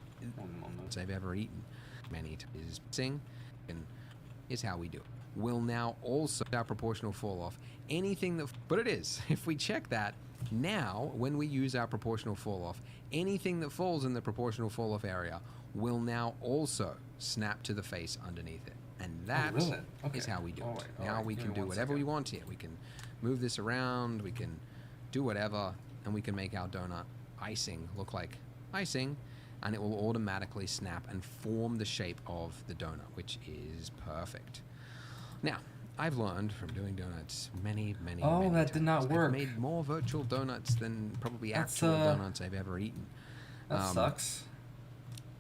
I've ever eaten many times. Sing is how we do it. Will now also our proportional fall off anything that, but it is. If we check that now, when we use our proportional fall off, anything that falls in the proportional fall off area will now also snap to the face underneath it, and that is how we do it. Now we can do whatever we want here. We can move this around. We can do whatever, and we can make our donut icing look like icing, and it will automatically snap and form the shape of the donut, which is perfect. Now, I've learned from doing donuts many, many, many times. That did not work. I've made more virtual donuts than probably actual donuts I've ever eaten. That sucks.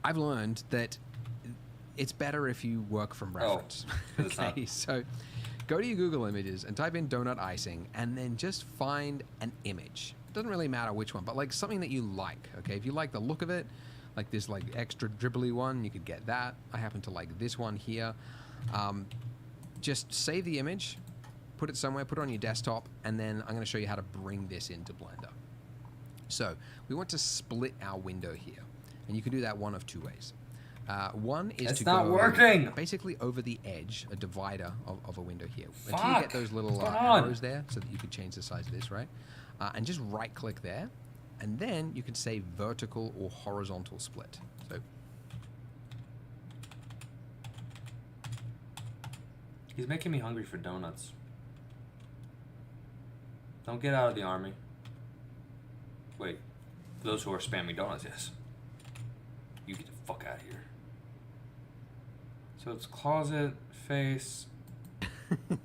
I've learned that it's better if you work from reference. Okay, so go to your Google Images and type in donut icing, and then just find an image. It doesn't really matter which one, but like something that you like. Okay, if you like the look of it, like this like extra dribbly one, you could get that. I happen to like this one here. Just save the image, put it somewhere, put it on your desktop, and then I'm going to show you how to bring this into Blender. So we want to split our window here, and you can do that one of two ways. One is It's to not go working! basically over the edge, a divider of a window here. Until Fuck! you get those little What's going on? arrows there so that you can change the size of this, right? And just right click there. And then you can say vertical or horizontal split. So He's making me hungry for donuts. Don't get out of the army. Wait. For those who are spamming donuts, yes. You get the fuck out of here. So it's closet, face.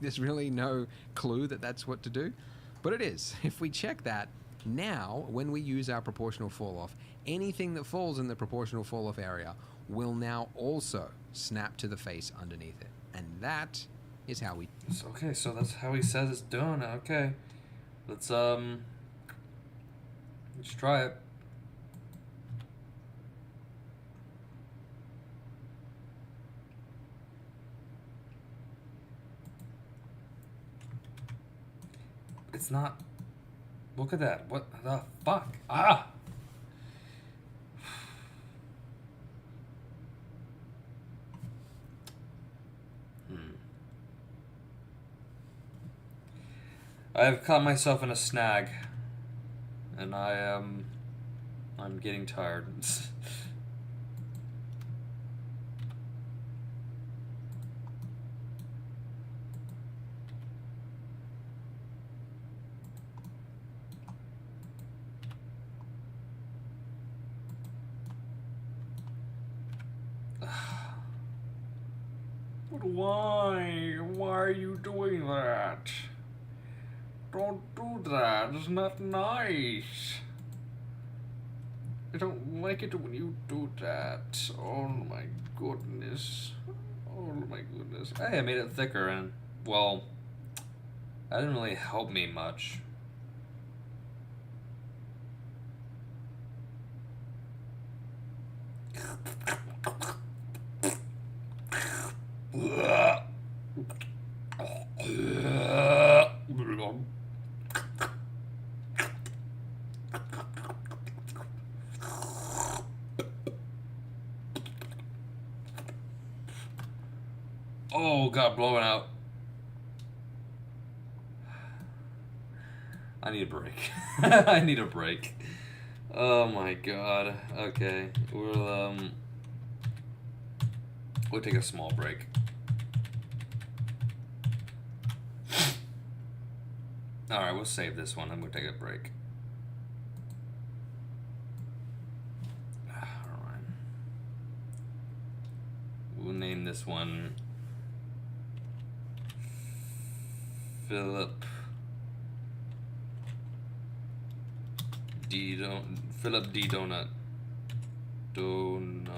there's really no clue that that's what to do. But it is. If we check that, now when we use our proportional fall off, anything that falls in the proportional fall off area will now also snap to the face underneath it. And that is how we... Okay, so that's how he says it's done. Okay. Let's try it. It's not. Look at that. What the fuck? Ah! I have caught myself in a snag, and I'm getting tired. But why? Why are you doing that? Don't do that. It's not nice. I don't like it when you do that. Oh my goodness. Oh my goodness. Hey, I made it thicker and, well, that didn't really help me much. Oh god, blowing out. I need a break. I need a break. Oh my god. Okay, we'll take a small break. Alright, we'll save this one and we'll take a break. Alright. We'll name this one Philip D. Donut. Donuts.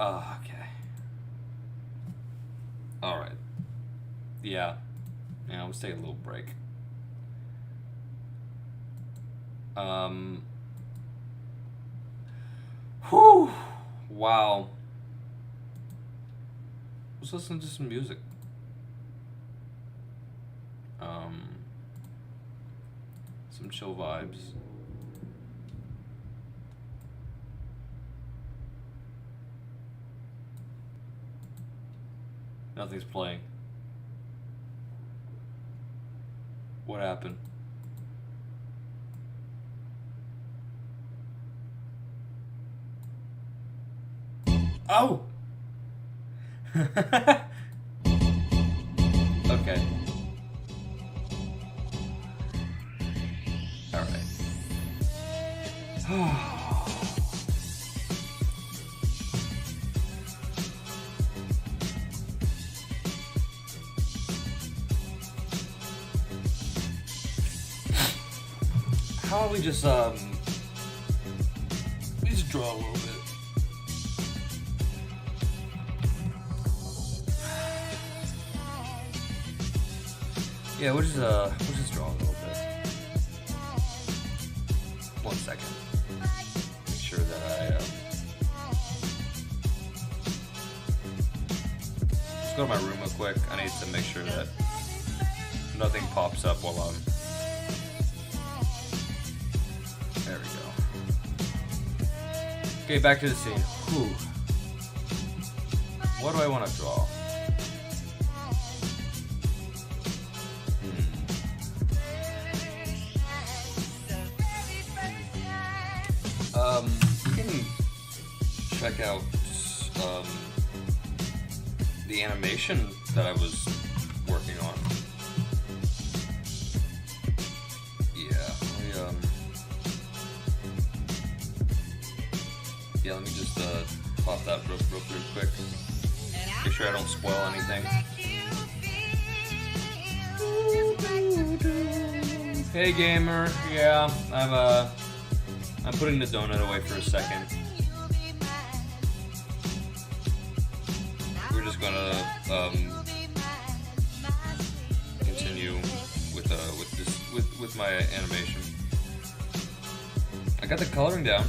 Oh, okay. Alright. Yeah, let's take a little break. Whew! Wow. Let's listen to some music. Some chill vibes. Nothing's playing. What happened? Oh! Okay. Alright. How about we just draw a little bit. Yeah, we'll just draw a little bit. 1 second. Make sure that I just go to my room real quick. I need to make sure that nothing pops up while I'm Okay, back to the scene. Whew. What do I want to draw? We can check out the animation that I was working on. Yeah, let me just pop that real quick. Make sure I don't spoil anything. Hey gamer, yeah, I'm putting the donut away for a second. We're just gonna continue with my animation. I got the coloring down.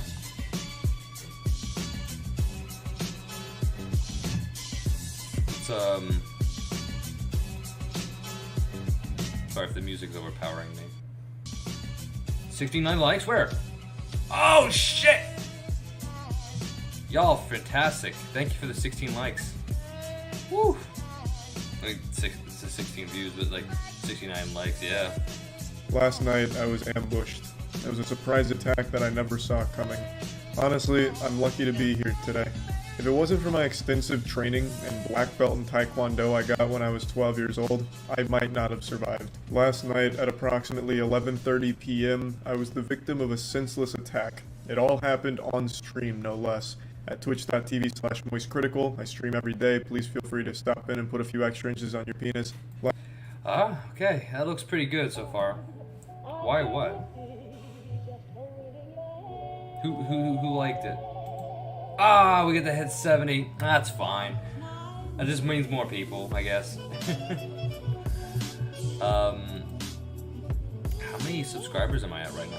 Sorry if the music's overpowering me. 69 likes? Where? Oh shit! Y'all fantastic. Thank you for the 16 likes. Woo! I mean, it's 16 views, but like 69 likes, yeah. Last night I was ambushed. It was a surprise attack that I never saw coming. Honestly, I'm lucky to be here today. If it wasn't for my extensive training and black belt in Taekwondo I got when I was 12 years old, I might not have survived. Last night at approximately 11:30 p.m., I was the victim of a senseless attack. It all happened on stream, no less. At twitch.tv/moistcritical. I stream every day. Please feel free to stop in and put a few extra inches on your penis. Okay, that looks pretty good so far. Why what? Who liked it? Ah, we get to hit 70. That's fine. That just means more people, I guess. How many subscribers am I at right now?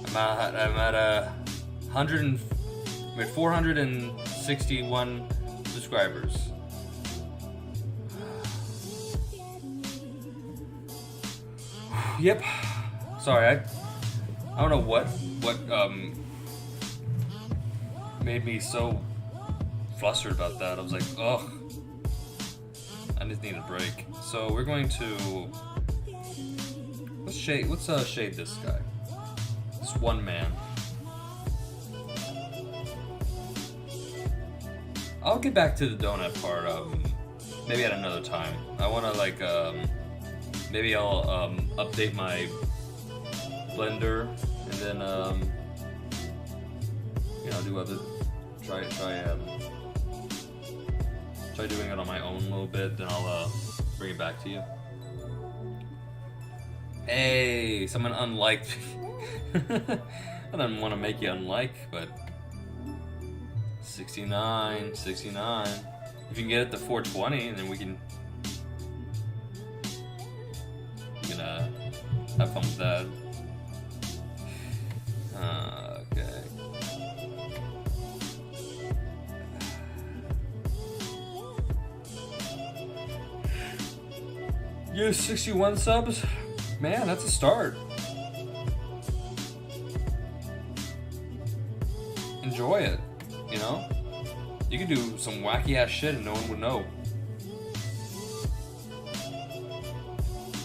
I'm at 461 subscribers. Yep. Sorry, I don't know what made me so flustered about that. I was like, ugh. I just need a break. So we're going to let's shade this guy. This one man. I'll get back to the donut part maybe at another time. I wanna like maybe I'll update my Blender and then do other try doing it on my own a little bit, then I'll bring it back to you. Hey, someone unliked me. I didn't want to make you unlike, but 69. If you can get it to 420, then we can have fun with that. Okay. You 61 subs? Man, that's a start. Enjoy it, you know? You can do some wacky ass shit and no one would know.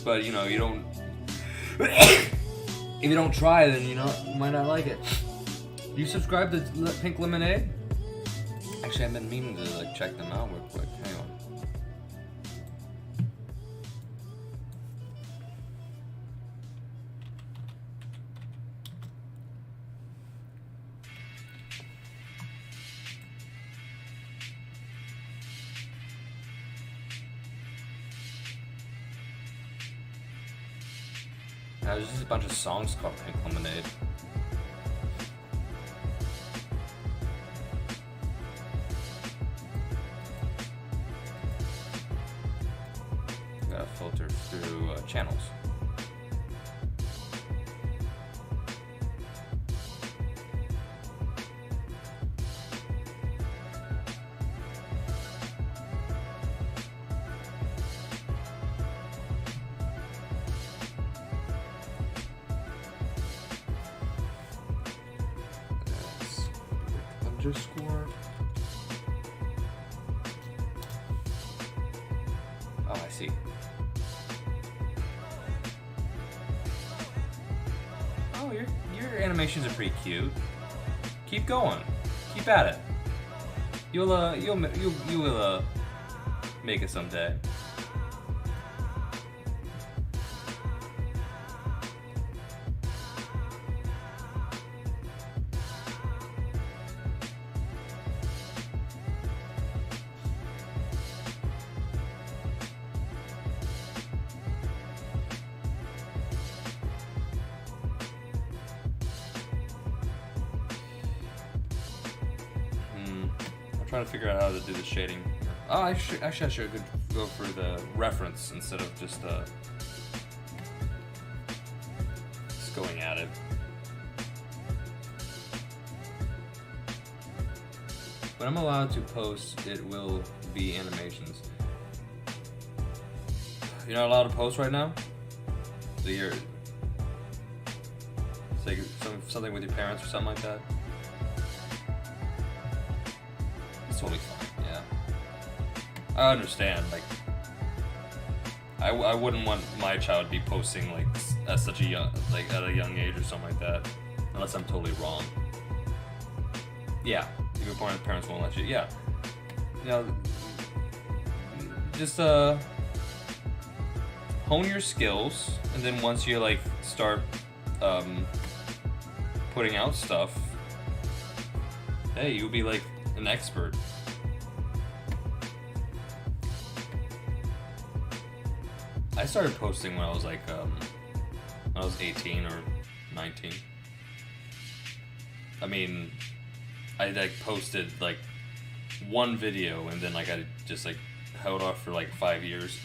But you know, you don't if you don't try, then you might not like it. Do you subscribe to Pink Lemonade? Actually, I've been meaning to like check them out real quick. Hang on. There's just a bunch of songs called Pink Lemonade. Gotta filter through channels. underscore. Oh, I see. Oh, your animations are pretty cute. Keep going. Keep at it. You will make it someday. Trying to figure out how to do the shading. Oh, I should go for the reference instead of just going at it. When I'm allowed to post, it will be animations. You're not allowed to post right now? So you're like something with your parents or something like that? It's totally fine, yeah. I understand, like, I wouldn't want my child to be posting, like, at such a young, like, at a young age or something like that, unless I'm totally wrong. Yeah, if your parents won't let you, yeah. You know, just, hone your skills, and then once you, like, start, putting out stuff, hey, you'll be, like, an expert. I started posting when I was like when I was 18 or 19. I mean, I like posted like one video and then like I just like held off for like 5 years.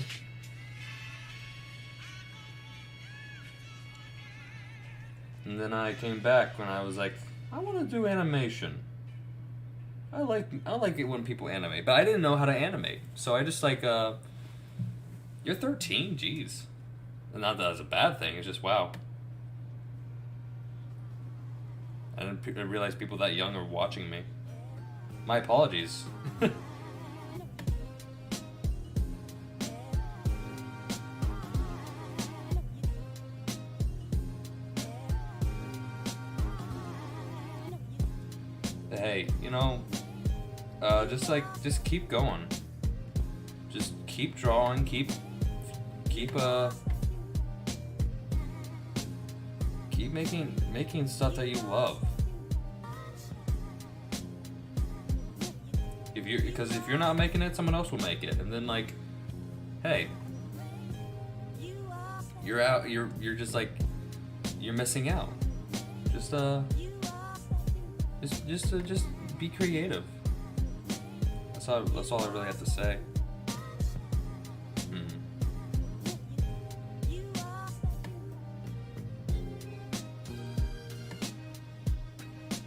And then I came back when I was like, I want to do animation. I like it when people animate, but I didn't know how to animate. So I just like you're 13, jeez. And not that that's a bad thing, it's just wow. I didn't realize people that young are watching me. My apologies. Hey, you know, just keep going. Just keep drawing, keep making stuff that you love. Because if you're not making it, someone else will make it, and then like, hey, you're out. You're just like, you're missing out. Just be creative. That's all I really have to say.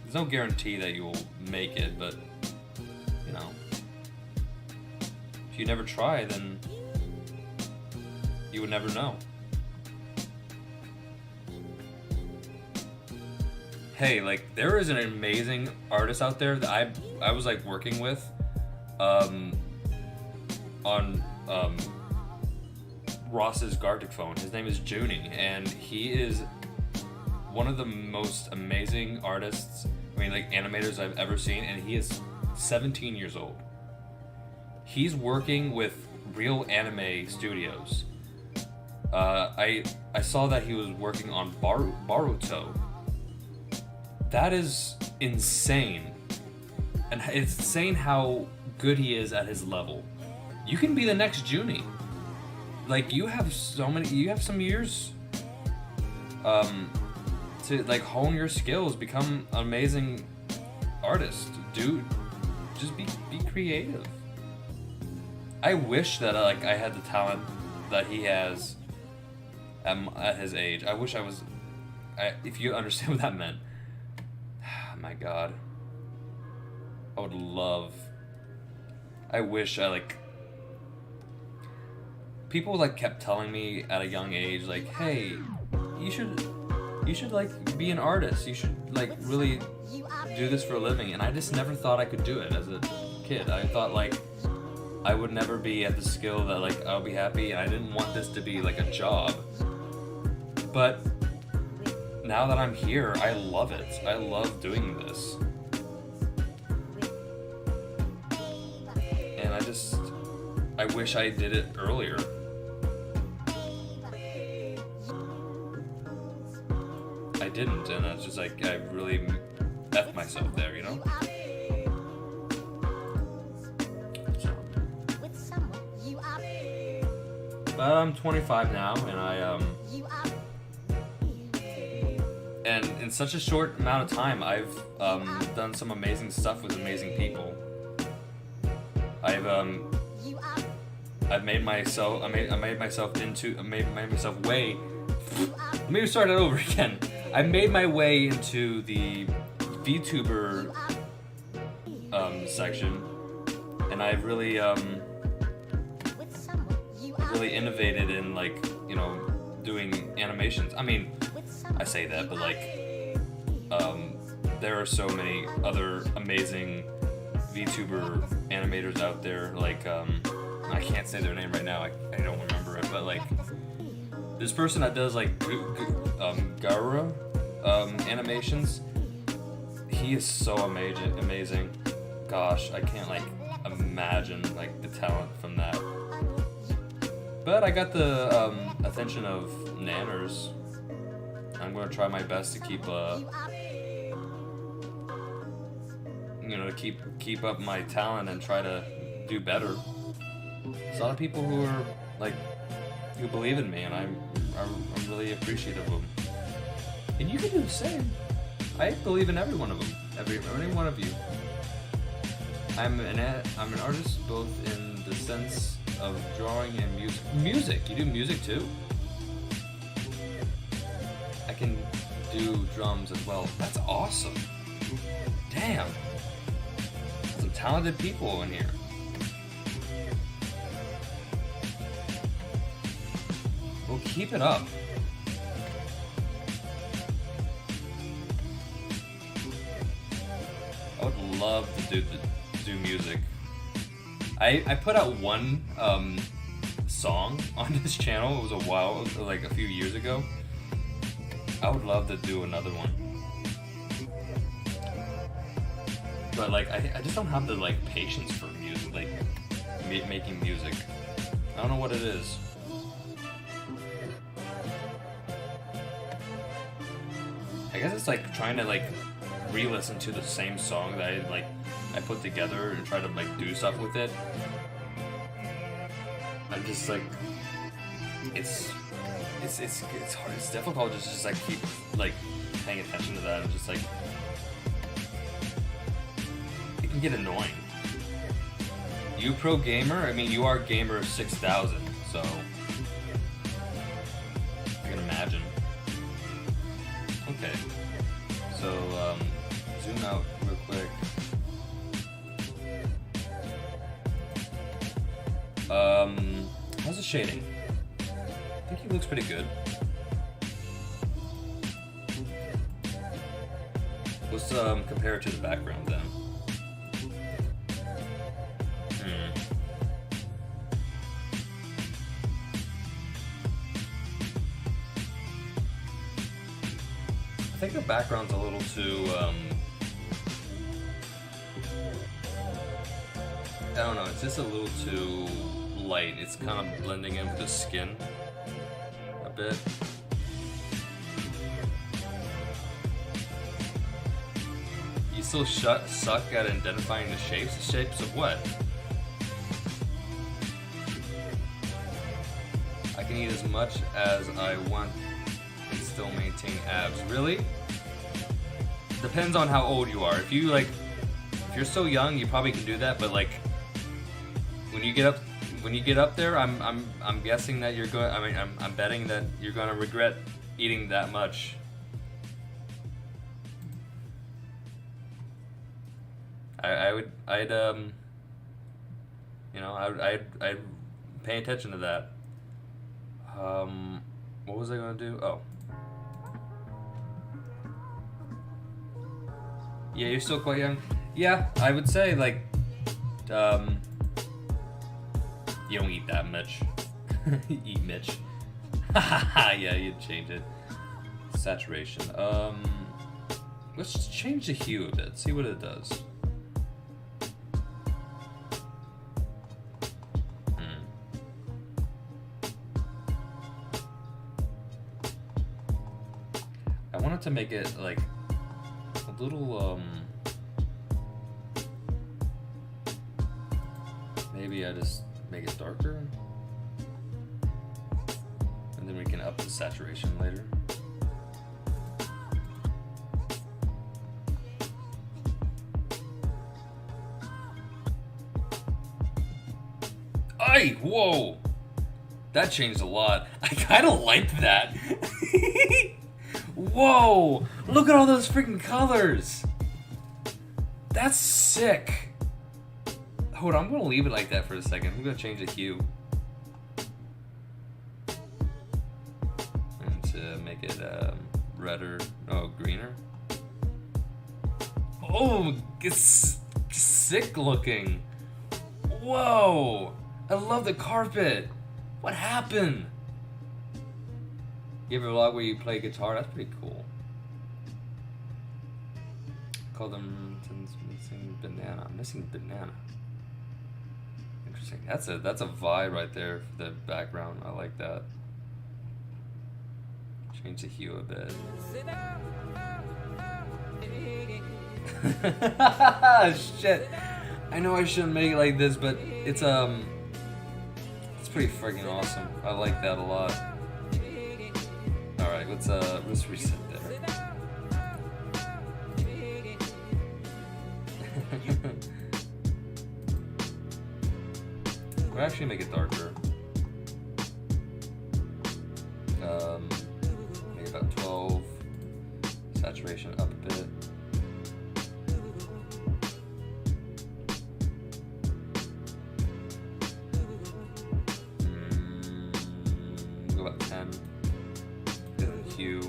There's no guarantee that you will make it, but you know, if you never try, then you would never know. Hey, like, there is an amazing artist out there that I was like working with on Ross's Gartic phone. His name is Junie, and he is one of the most amazing artists, I mean, like, animators I've ever seen, and he is 17 years old. He's working with real anime studios. I saw that he was working on Baruto. That is insane. And it's insane how good he is at his level. You can be the next Junie. Like, you have some years to like hone your skills, become an amazing artist. Dude, just be creative. I wish that I had the talent that he has at his age. I wish I was. If you understand what that meant. My God. I would love. I wish I like. People like kept telling me at a young age, like, hey, you should you should like be an artist. You should like really do this for a living. And I just never thought I could do it as a kid. I thought like I would never be at the skill that like I'll be happy, and I didn't want this to be like a job. But now that I'm here, I love it. I love doing this. And I wish I did it earlier. I didn't, and it's just like I really F myself there, you know? But I'm 25 now, and and in such a short amount of time, I've done some amazing stuff with amazing people. I've made myself way. Let me start it over again. I made my way into the VTuber section, and I've really innovated in like, you know, doing animations. I mean, I say that, but like there are so many other amazing VTuber animators out there. Like I can't say their name right now. I don't remember it, but like this person that does like Gara animations, he is so amazing. Gosh, I can't like imagine like the talent from that. But I got the attention of Nanners. I'm gonna try my best to keep keep up my talent and try to do better. There's a lot of people who are like who believe in me, and I'm really appreciative of them. And you can do the same. I believe in every one of them, every one of you. I'm an artist both in the sense of drawing and music. Music, you do music too? I can do drums as well. That's awesome. Damn. Some talented people in here. Well, keep it up. I would love to do music. I put out one song on this channel. It was a while, like a few years ago. I would love to do another one. But like I just don't have the like patience for music, like making music. I don't know what it is. I guess it's like trying to like re-listen to the same song that I put together and try to like do stuff with it. I'm just like it's hard. It's difficult to just like keep like paying attention to that. And just like it can get annoying. You pro gamer? I mean, you are gamer 6000, so I can imagine. Okay, so zoom out real quick. How's the shading? I think he looks pretty good. Let's compare it to the background then. I think the background's a little too, I don't know, it's just a little too light. It's kind of blending in with the skin a bit. You still suck at identifying the shapes? The shapes of what? I can eat as much as I want and still maintain abs. Really? Depends on how old you are. If you're so young, you probably can do that, but like when you get up there, I'm guessing that you're going. I mean, I'm betting that you're gonna regret eating that much. I'd pay attention to that. What was I gonna do? Oh. Yeah, you're still quite young. Yeah, I would say like, you don't eat that much. Eat Mitch. Yeah, you'd change it. Saturation. Let's just change the hue a bit. See what it does. I wanted to make it like a little maybe I just make it darker and then we can up the saturation later. Ay, whoa, that changed a lot. I kind of liked that. Whoa, look at all those freaking colors. That's sick. Hold on, I'm gonna leave it like that for a second. I'm gonna change the hue. And to make it redder, greener. Oh, it's sick looking. Whoa, I love the carpet. What happened? You ever vlog where you play guitar? That's pretty cool. Call them missing banana. Missing banana. Interesting. That's a vibe right there for the background. I like that. Change the hue a bit. Shit. I know I shouldn't make it like this, but it's pretty freaking awesome. I like that a lot. Alright, let's reset there. We'll actually make it darker. Make it about 12. Saturation up a bit. Go about 10. Hue.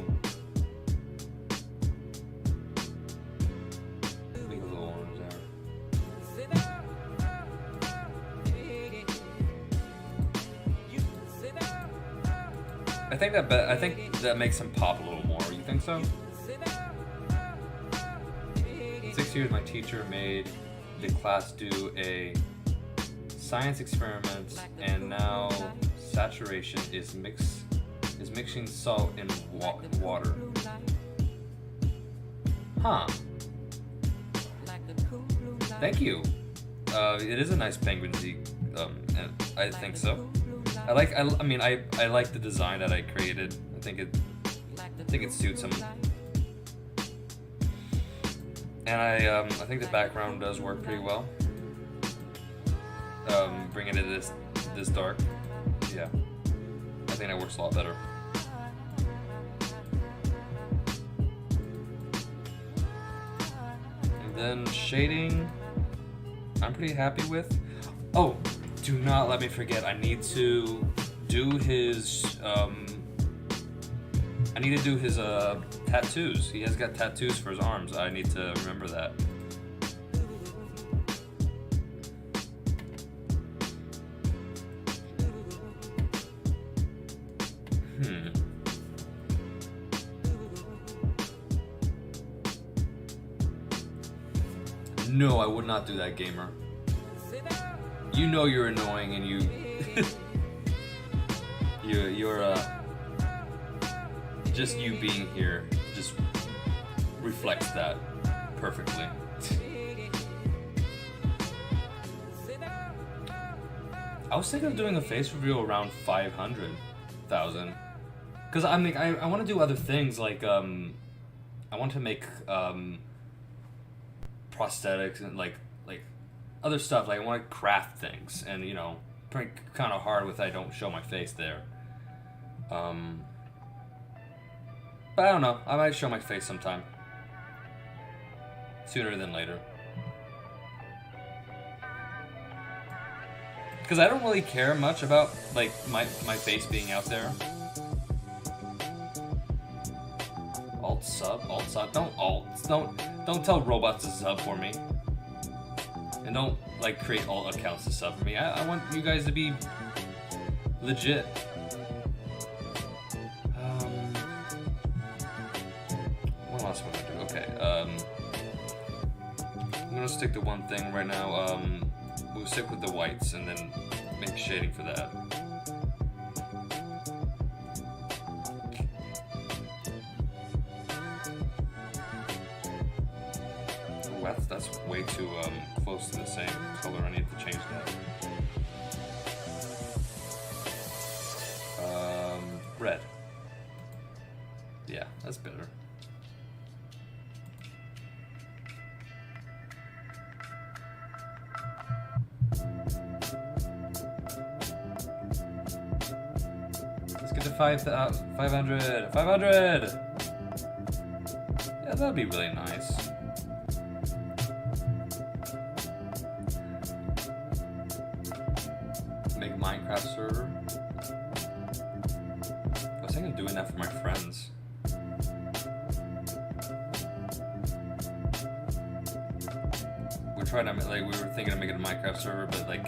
Make a little orange there. I think that makes him pop a little more. You think so? 6 years, my teacher made the class do a science experiment, and now saturation is mixing salt in water. Huh. Thank you. It is a nice penguin Z. And I think so. I like the design that I created. I think it suits him. And I think the background does work pretty well. Bringing it this dark. Yeah. I think that works a lot better. And then shading, I'm pretty happy with. Oh, do not let me forget. I need to do his tattoos. He has got tattoos for his arms. I need to remember that. No, I would not do that, gamer. You know you're annoying, and you're just you being here just reflects that perfectly. I was thinking of doing a face reveal around 500,000, because I mean I want to do other things like I want to make prosthetics and like other stuff. Like I want to craft things, and pretty kind of hard with I don't show my face there. But I don't know. I might show my face sometime. Sooner than later. Because I don't really care much about like my face being out there. Alt sub. Don't alt. Don't tell robots to sub for me. And don't like create alt accounts to sub for me. I want you guys to be legit. What else am I gonna do? Okay, I'm gonna stick to one thing right now. We'll stick with the whites and then make shading for that. Ooh, that's way too close to the same color. I need to change that. Red. Yeah, that's better. Let's get to 500. 500! Yeah, that'd be really nice. Make a Minecraft server. I was thinking of doing that for my friends. We were thinking of making a Minecraft server, but like,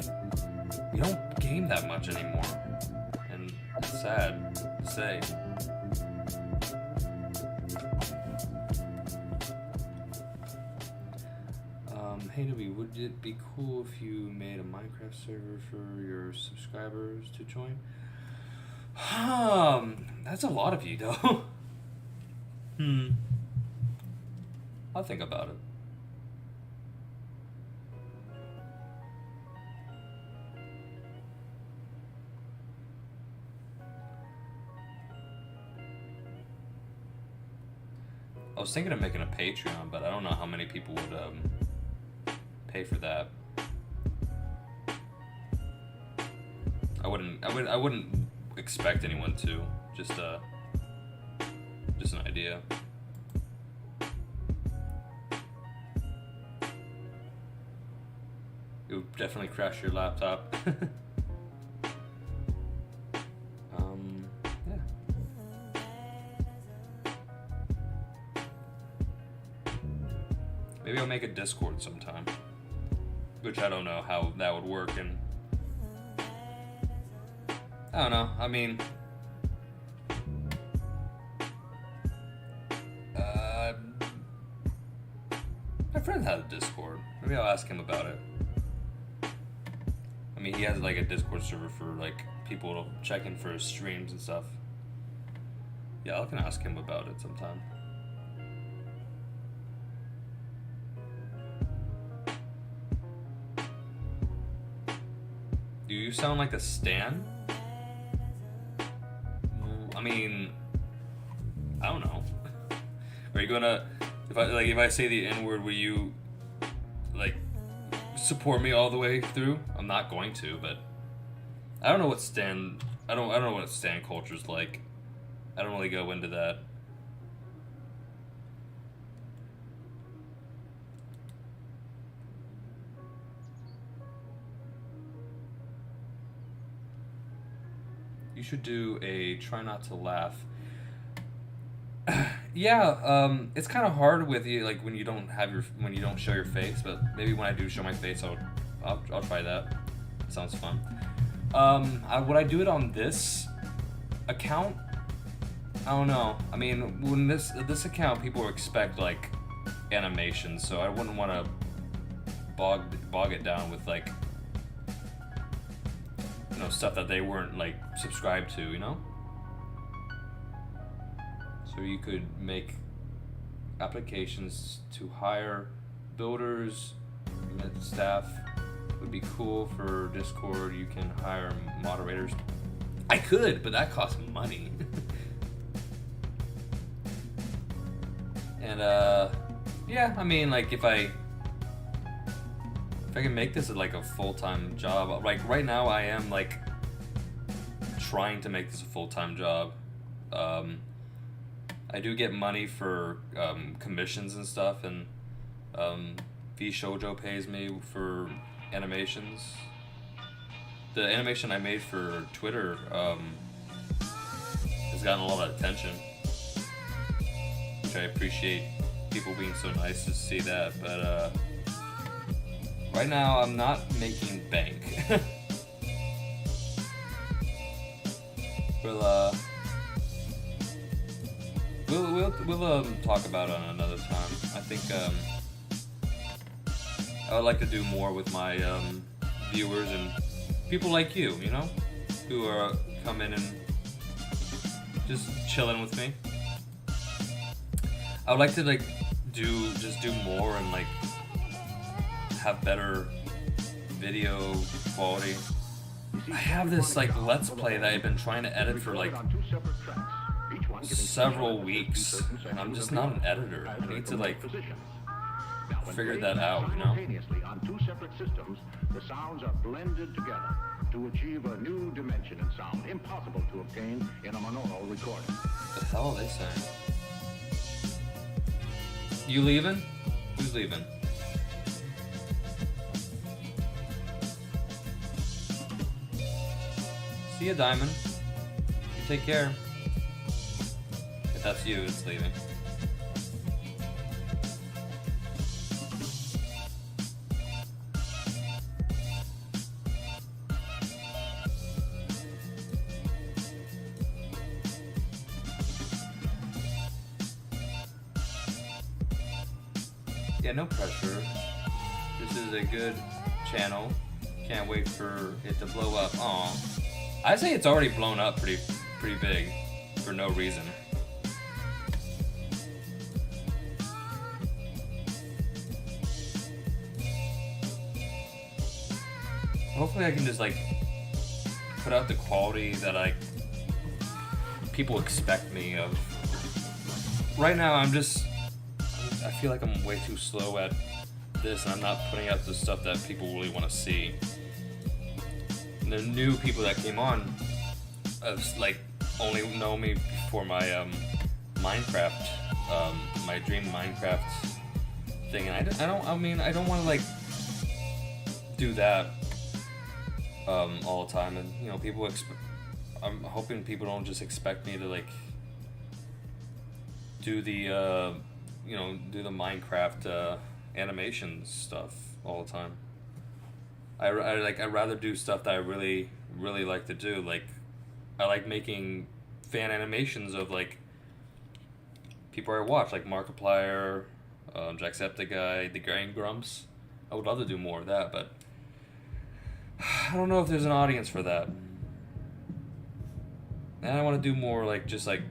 we don't game that much anymore. And it's sad to say. Hey Newbie, would it be cool if you made a Minecraft server for your subscribers to join? That's a lot of you though. I'll think about it. I was thinking of making a Patreon, but I don't know how many people would pay for that. I wouldn't expect anyone to. Just an idea. It would definitely crash your laptop. Yeah. Maybe I'll make a Discord sometime. Which I don't know how that would work, and I don't know. I mean, my friend has a Discord. Maybe I'll ask him about it. I mean, he has like a Discord server for like people to check in for his streams and stuff. Yeah, I can ask him about it sometime. Do you sound like a Stan? I mean, I don't know. Are you gonna, if I say the N-word, will you like support me all the way through? I'm not going to, but I don't know what Stan. I don't know what Stan culture's like. I don't really go into that. You should do a try not to laugh. Yeah, it's kind of hard with you, like when you don't show your face. But maybe when I do show my face, I'll try that. Sounds fun. Would I do it on this account? I don't know. I mean, when this account, people expect like animations, so I wouldn't want to bog it down with like, you know, stuff that they weren't like subscribed to, you know? So you could make applications to hire builders, staff. Would be cool for Discord. You can hire moderators. I could, but that costs money. And yeah, I mean, like if I can make this like a full-time job, like right now I am like trying to make this a full-time job. I do get money for commissions and stuff, and V Shoujo pays me for animations. The animation I made for Twitter has gotten a lot of attention, which I appreciate people being so nice to see that, but right now I'm not making bank. We'll talk about it on another time. I think I would like to do more with my viewers and people like you, you know, who are coming and just chilling with me. I would like to like do more and like have better video quality. I have this like Let's Play that I've been trying to edit for like several weeks, and I'm just not an editor. I need to like figure that out, you know? On two separate systems, the sounds are blended together to achieve a new dimension in sound, impossible to obtain in a monaural recording. What the hell are they saying? You leaving? Who's leaving? See ya, Diamond. You take care. If that's you, it's leaving. Yeah, no pressure. This is a good channel. Can't wait for it to blow up. Aw. I'd say it's already blown up pretty big for no reason. Hopefully I can just like put out the quality that people expect me of. Right now I feel like I'm way too slow at this, and I'm not putting out the stuff that people really want to see. And the new people that came on, like, only know me for my Minecraft, my dream Minecraft thing, and I don't want to like do that all the time, and you know, I'm hoping people don't just expect me to like do the do the Minecraft animation stuff all the time. I'd rather do stuff that I really like to do. Like, I like making fan animations of like people I watch, like Markiplier, Jacksepticeye, the Grain Grumps. I would love to do more of that, but I don't know if there's an audience for that. And I want to do more like just like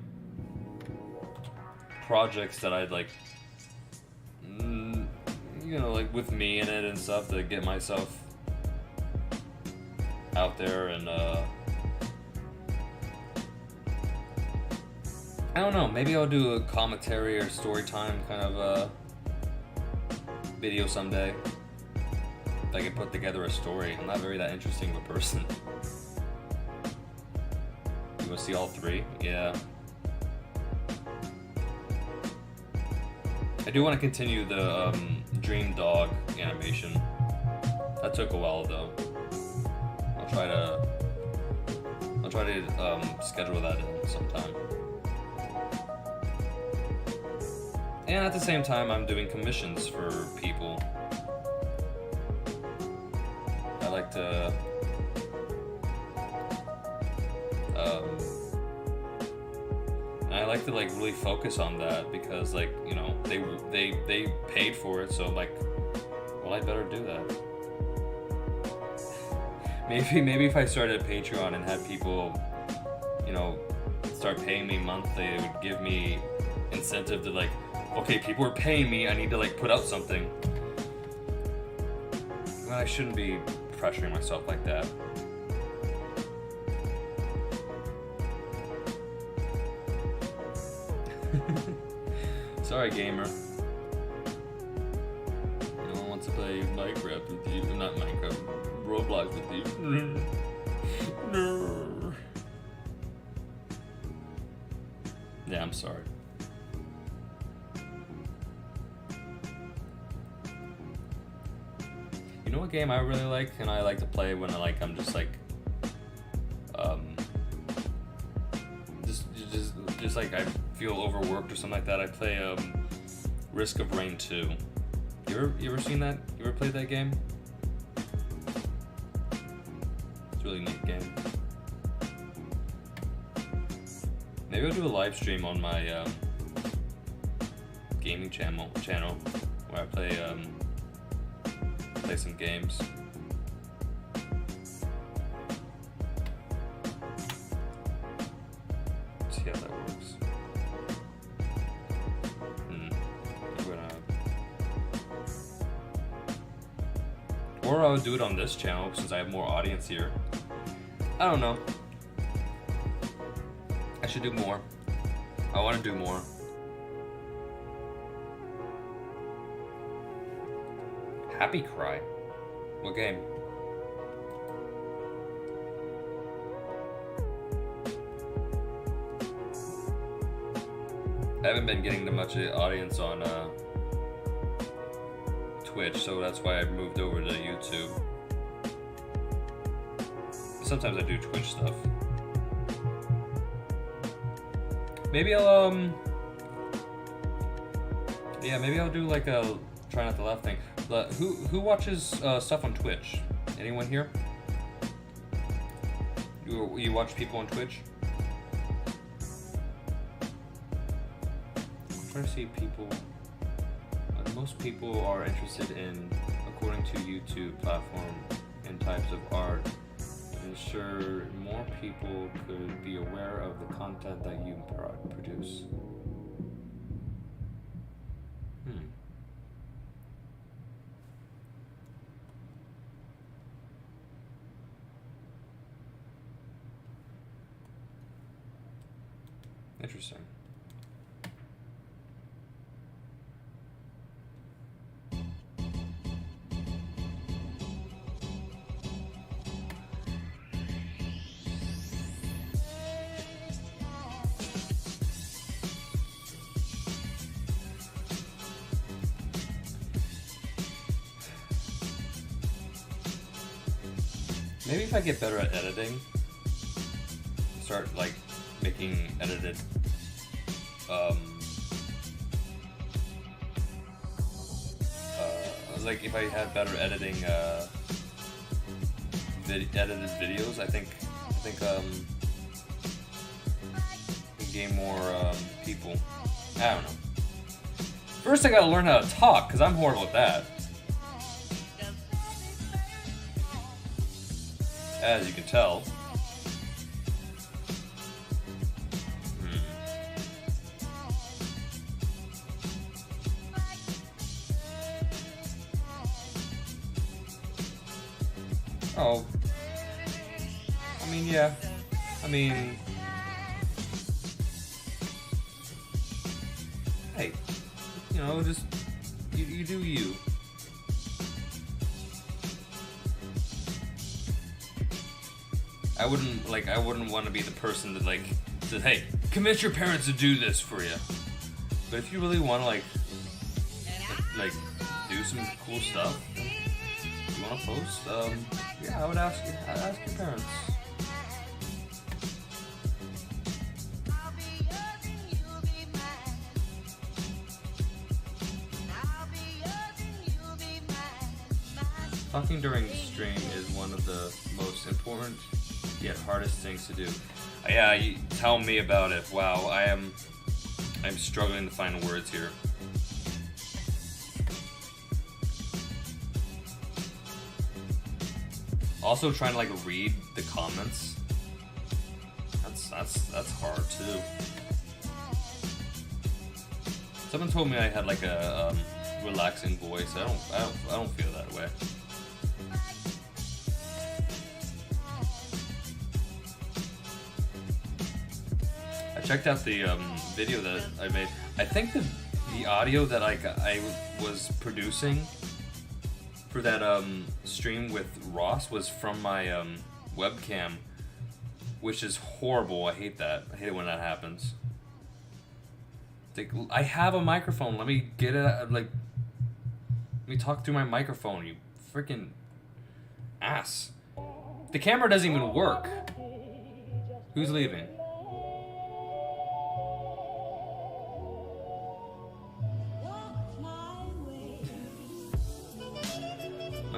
projects that I'd like, like with me in it and stuff, to get myself out there, and I don't know, maybe I'll do a commentary or story time kind of video someday. I can put together a story. I'm not that interesting of a person. You want to see all three? Yeah. I do want to continue the Dream Dog animation. That took a while though. I'll try to schedule that in sometime. And at the same time, I'm doing commissions for people. I like to like really focus on that, because like, you know, they paid for it, so like, well, I better do that. Maybe if I started a Patreon and had people, you know, start paying me monthly, it would give me incentive to like, okay, people are paying me, I need to like put out something. Well, I shouldn't be pressuring myself like that. Sorry, gamer. No one wants to play Minecraft with you. Not Minecraft, Roblox with you. No. Yeah, I'm sorry. You know what game I really like, and I like to play when I'm just like, just like I feel overworked or something like that. I play Risk of Rain 2. You ever seen that? You ever played that game? It's a really neat game. Maybe I'll do a live stream on my gaming channel where I play some games. See how that works. Or I would do it on this channel since I have more audience here. I don't know. I should do more. I want to do more. Happy Cry? What game? I haven't been getting that much audience on Twitch, so that's why I moved over to YouTube. Sometimes I do Twitch stuff. Maybe I'll yeah, maybe I'll do like a try not to laugh thing. Who watches stuff on Twitch? Anyone here? You watch people on Twitch? I'm trying to see people. Most people are interested in, according to YouTube platform, in types of art. Ensure more people could be aware of the content that you produce. Interesting. Maybe if I get better at editing, start like making edited like if I had better editing edited videos, I think can gain more people. I don't know. First I gotta learn how to talk, because I'm horrible at that. As you can tell. Oh. I mean, yeah. I mean... Hey. You know, just... You do you. I wouldn't want to be the person that, like, said, hey, convince your parents to do this for you. But if you really want to, like, do some cool stuff, you want to post, yeah, I'd ask your parents. Talking during the stream is one of the most important yet hardest things to do. Yeah, you tell me about it. Wow, I'm struggling to find words here. Also trying to like read the comments. That's hard too. Someone told me I had like a relaxing voice. I don't feel that way. I checked out the video that I made. I think the audio that I was producing for that stream with Ross was from my webcam, which is horrible. I hate that. I hate it when that happens. Like, I have a microphone. Let me get it. Like, let me talk through my microphone. You freaking ass. The camera doesn't even work. Who's leaving?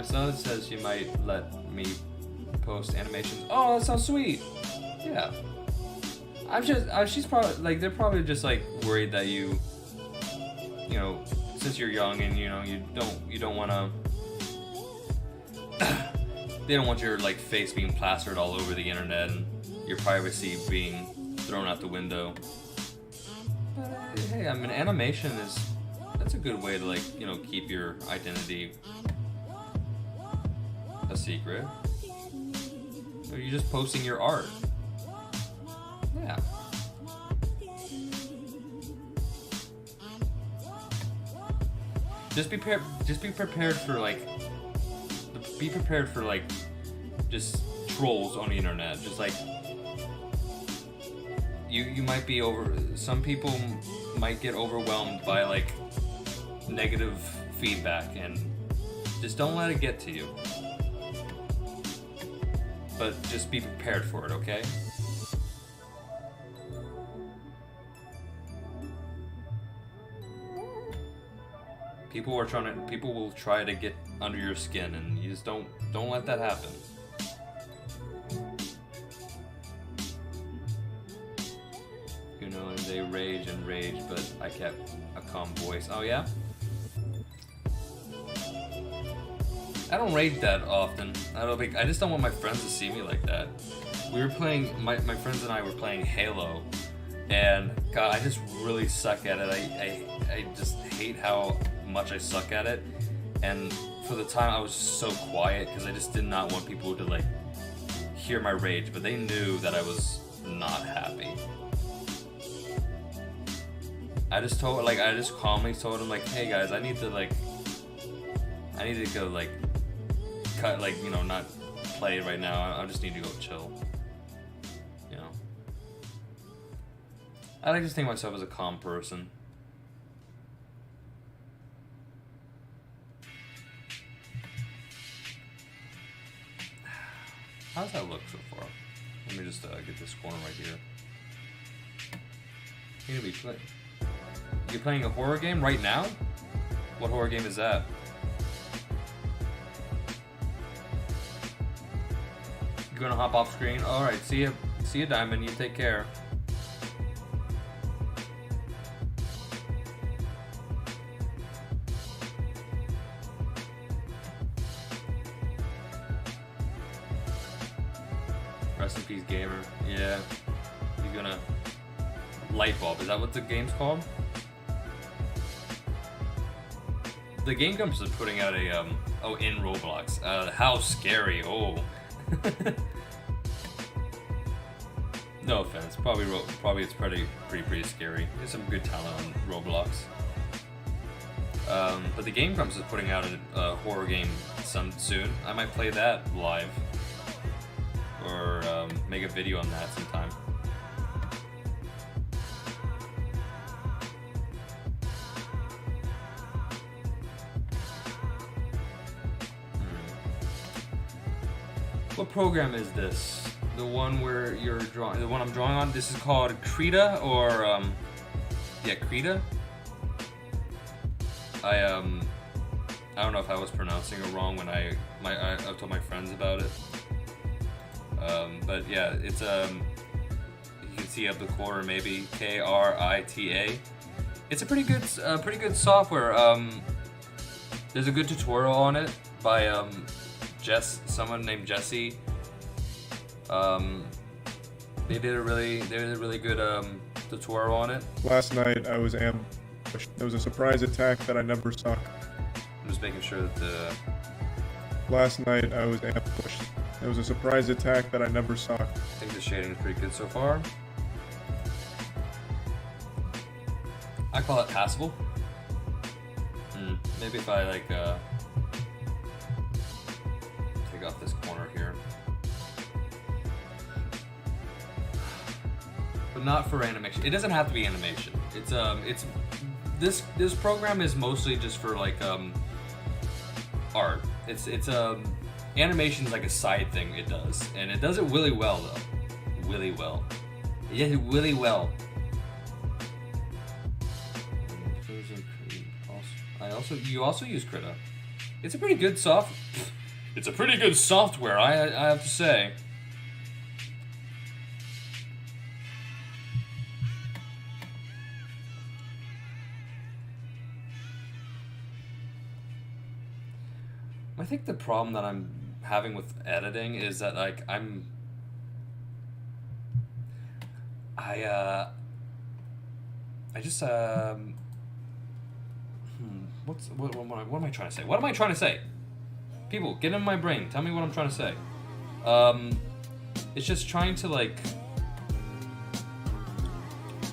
Son says she might let me post animations. Oh, that's so sweet. Yeah. She's probably like, they're probably just like worried that you know, since you're young and you know you don't want to. They don't want your like face being plastered all over the internet and your privacy being thrown out the window. But hey, I mean, animation that's a good way to like, you know, keep your identity a secret. Or you're just posting your art. Yeah. Just be prepared for like. Be prepared for like just trolls on the internet. Just like you might be some people might get overwhelmed by like negative feedback, and just don't let it get to you. But just be prepared for it, okay? People will try to get under your skin, and you just don't let that happen. You know, and they rage, but I kept a calm voice. Oh yeah? I don't rage that often. I just don't want my friends to see me like that. We were playing, my friends and I were playing Halo, and God, I just really suck at it. I just hate how much I suck at it, and for the time I was so quiet because I just did not want people to like hear my rage, but they knew that I was not happy. I just calmly told them like, hey guys, I need to go like cut, like, you know, not play right now. I just need to go chill. You know, I like to think of myself as a calm person. How's that look so far? Let me just get this corner right here. You're playing a horror game right now? What horror game is that? You're gonna hop off screen? Alright, see ya, Diamond. You take care. Rest in peace, gamer. Yeah. He's gonna... Light bulb. Is that what the game's called? The Game Grumps is putting out a, in Roblox. How scary. Oh. No offense. Probably it's pretty scary. There's some good talent on Roblox. But the Game Grumps is putting out a horror game soon. I might play that live. Or make a video on that sometime. What program is this? The one where you're drawing, the one I'm drawing on? This is called Krita, or yeah, Krita. I don't know if I was pronouncing it wrong when I told my friends about it. But yeah, it's you can see up the corner maybe Krita. It's a pretty good software. There's a good tutorial on it by someone named Jesse. They did a really good tutorial on it. Last night I was ambushed. There was a surprise attack that I never saw. I'm just making sure that the... Last night I was ambushed. There was a surprise attack that I never saw. I think the shading is pretty good so far. I call it passable. Maybe if I like take off this corner here. But not for animation. It doesn't have to be animation. It's this program is mostly just for like art. It's animation is like a side thing it does, and it does it really well though. Really well. Yeah, really well. You also use Krita. It's a pretty good It's a pretty good software, I have to say. I think the problem that I'm having with editing is that like I just what am I trying to say? What am I trying to say? People, get in my brain. Tell me what I'm trying to say. It's just trying to like.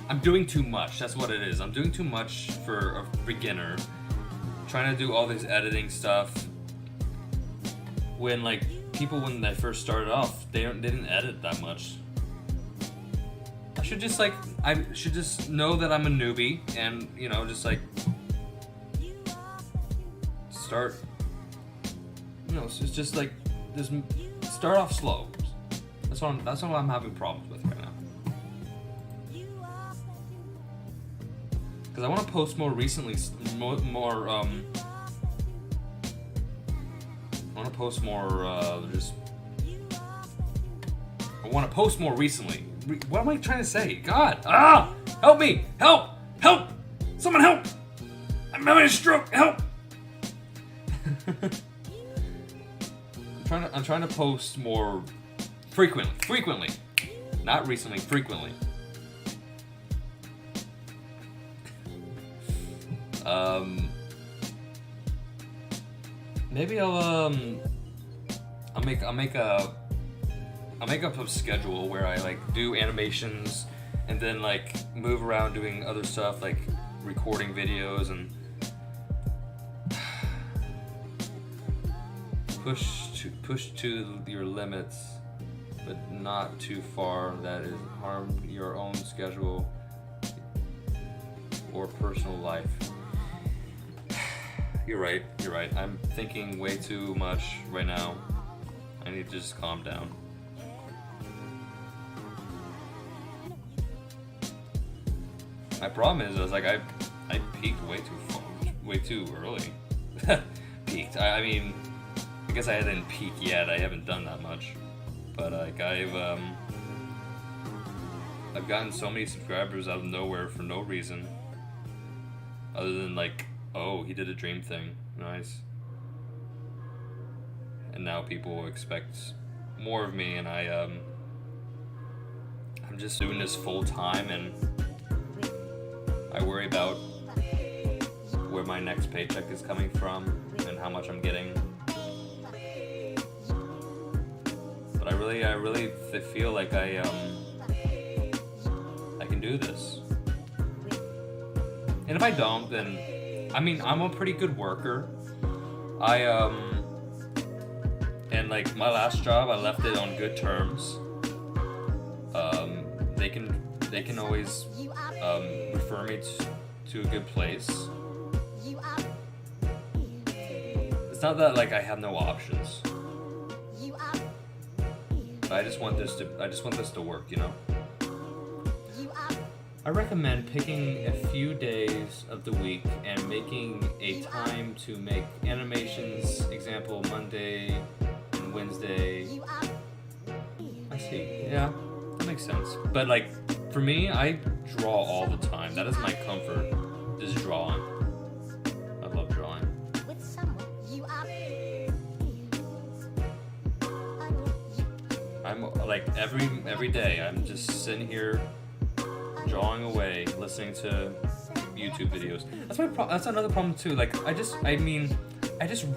I'm doing too much. That's what it is. I'm doing too much for a beginner. Trying to do all this editing stuff. When like people, when they first started off, they didn't edit that much. I should just know that I'm a newbie and just like start. It's just like just start off slow. That's what I'm having problems with right now. Because I want to post more recently, more. I want to post more. I want to post more recently. What am I trying to say? God, help me! Help! Help! Someone help! I'm having a stroke. Help! I'm trying to post more frequently, not recently. Frequently. Maybe I'll make up a schedule where I like do animations and then like move around doing other stuff like recording videos and push to your limits, but not too far that is harm your own schedule or personal life. You're right. I'm thinking way too much right now. I need to just calm down. My problem is I peaked way too early. Peaked. I mean, I guess I didn't peak yet. I haven't done that much, but like I've gotten so many subscribers out of nowhere for no reason, other than like, oh, he did a dream thing, nice. And now people expect more of me, and I'm just doing this full time, and I worry about where my next paycheck is coming from and how much I'm getting. But I really feel like I can do this. And if I don't, then I mean, I'm a pretty good worker. And like my last job, I left it on good terms. They can always refer me to a good place. It's not that like I have no options. But I just want this to work, I recommend picking a few days of the week and making a time to make animations, example Monday and Wednesday. I see. Yeah, that makes sense. But like for me, I draw all the time. That is my comfort, is drawing. I love drawing. I'm like every day I'm just sitting here drawing away, listening to YouTube videos. That's my that's another problem too. Like I just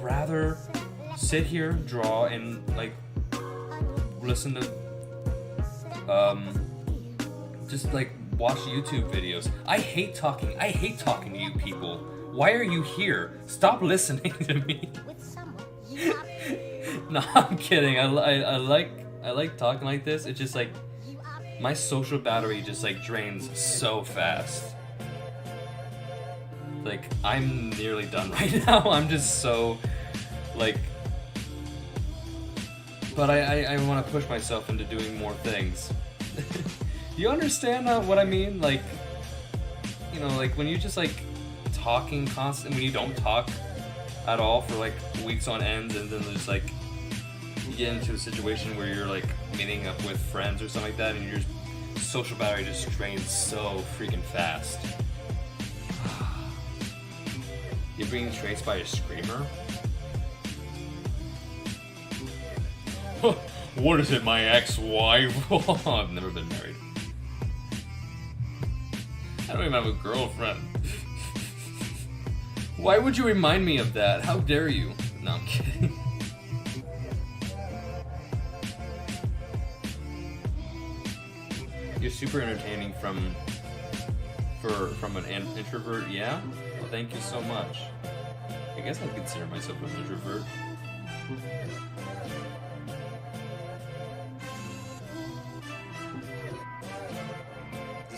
rather sit here, draw, and like listen to just like watch YouTube videos. I hate talking to you people. Why are you here? Stop listening to me. No, I'm kidding. I like talking like this. It's just like my social battery just like drains so fast. Like I'm nearly done right now. I'm just so like, but I want to push myself into doing more things. You understand what I mean? Like, like when you just like talking constantly, when you don't talk at all for like weeks on end, and then just like you get into a situation where you're like meeting up with friends or something like that, and your social battery just drains so freaking fast. You're being chased by a screamer? What is it, my ex-wife? I've never been married. I don't even have a girlfriend. Why would you remind me of that? How dare you? No, I'm kidding. You're super entertaining from an introvert, yeah? Well, thank you so much. I guess I consider myself an introvert.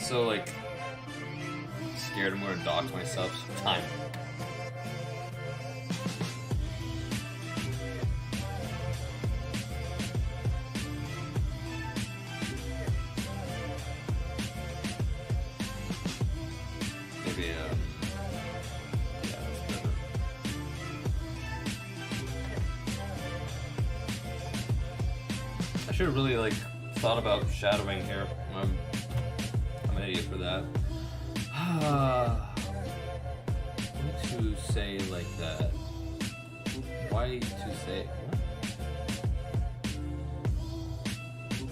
So, like, scared I'm gonna dox myself. Time. Maybe, yeah, that's better. I should have really, like, thought about shadowing here. I'm an idiot for that. Why to say like that? Why to say what?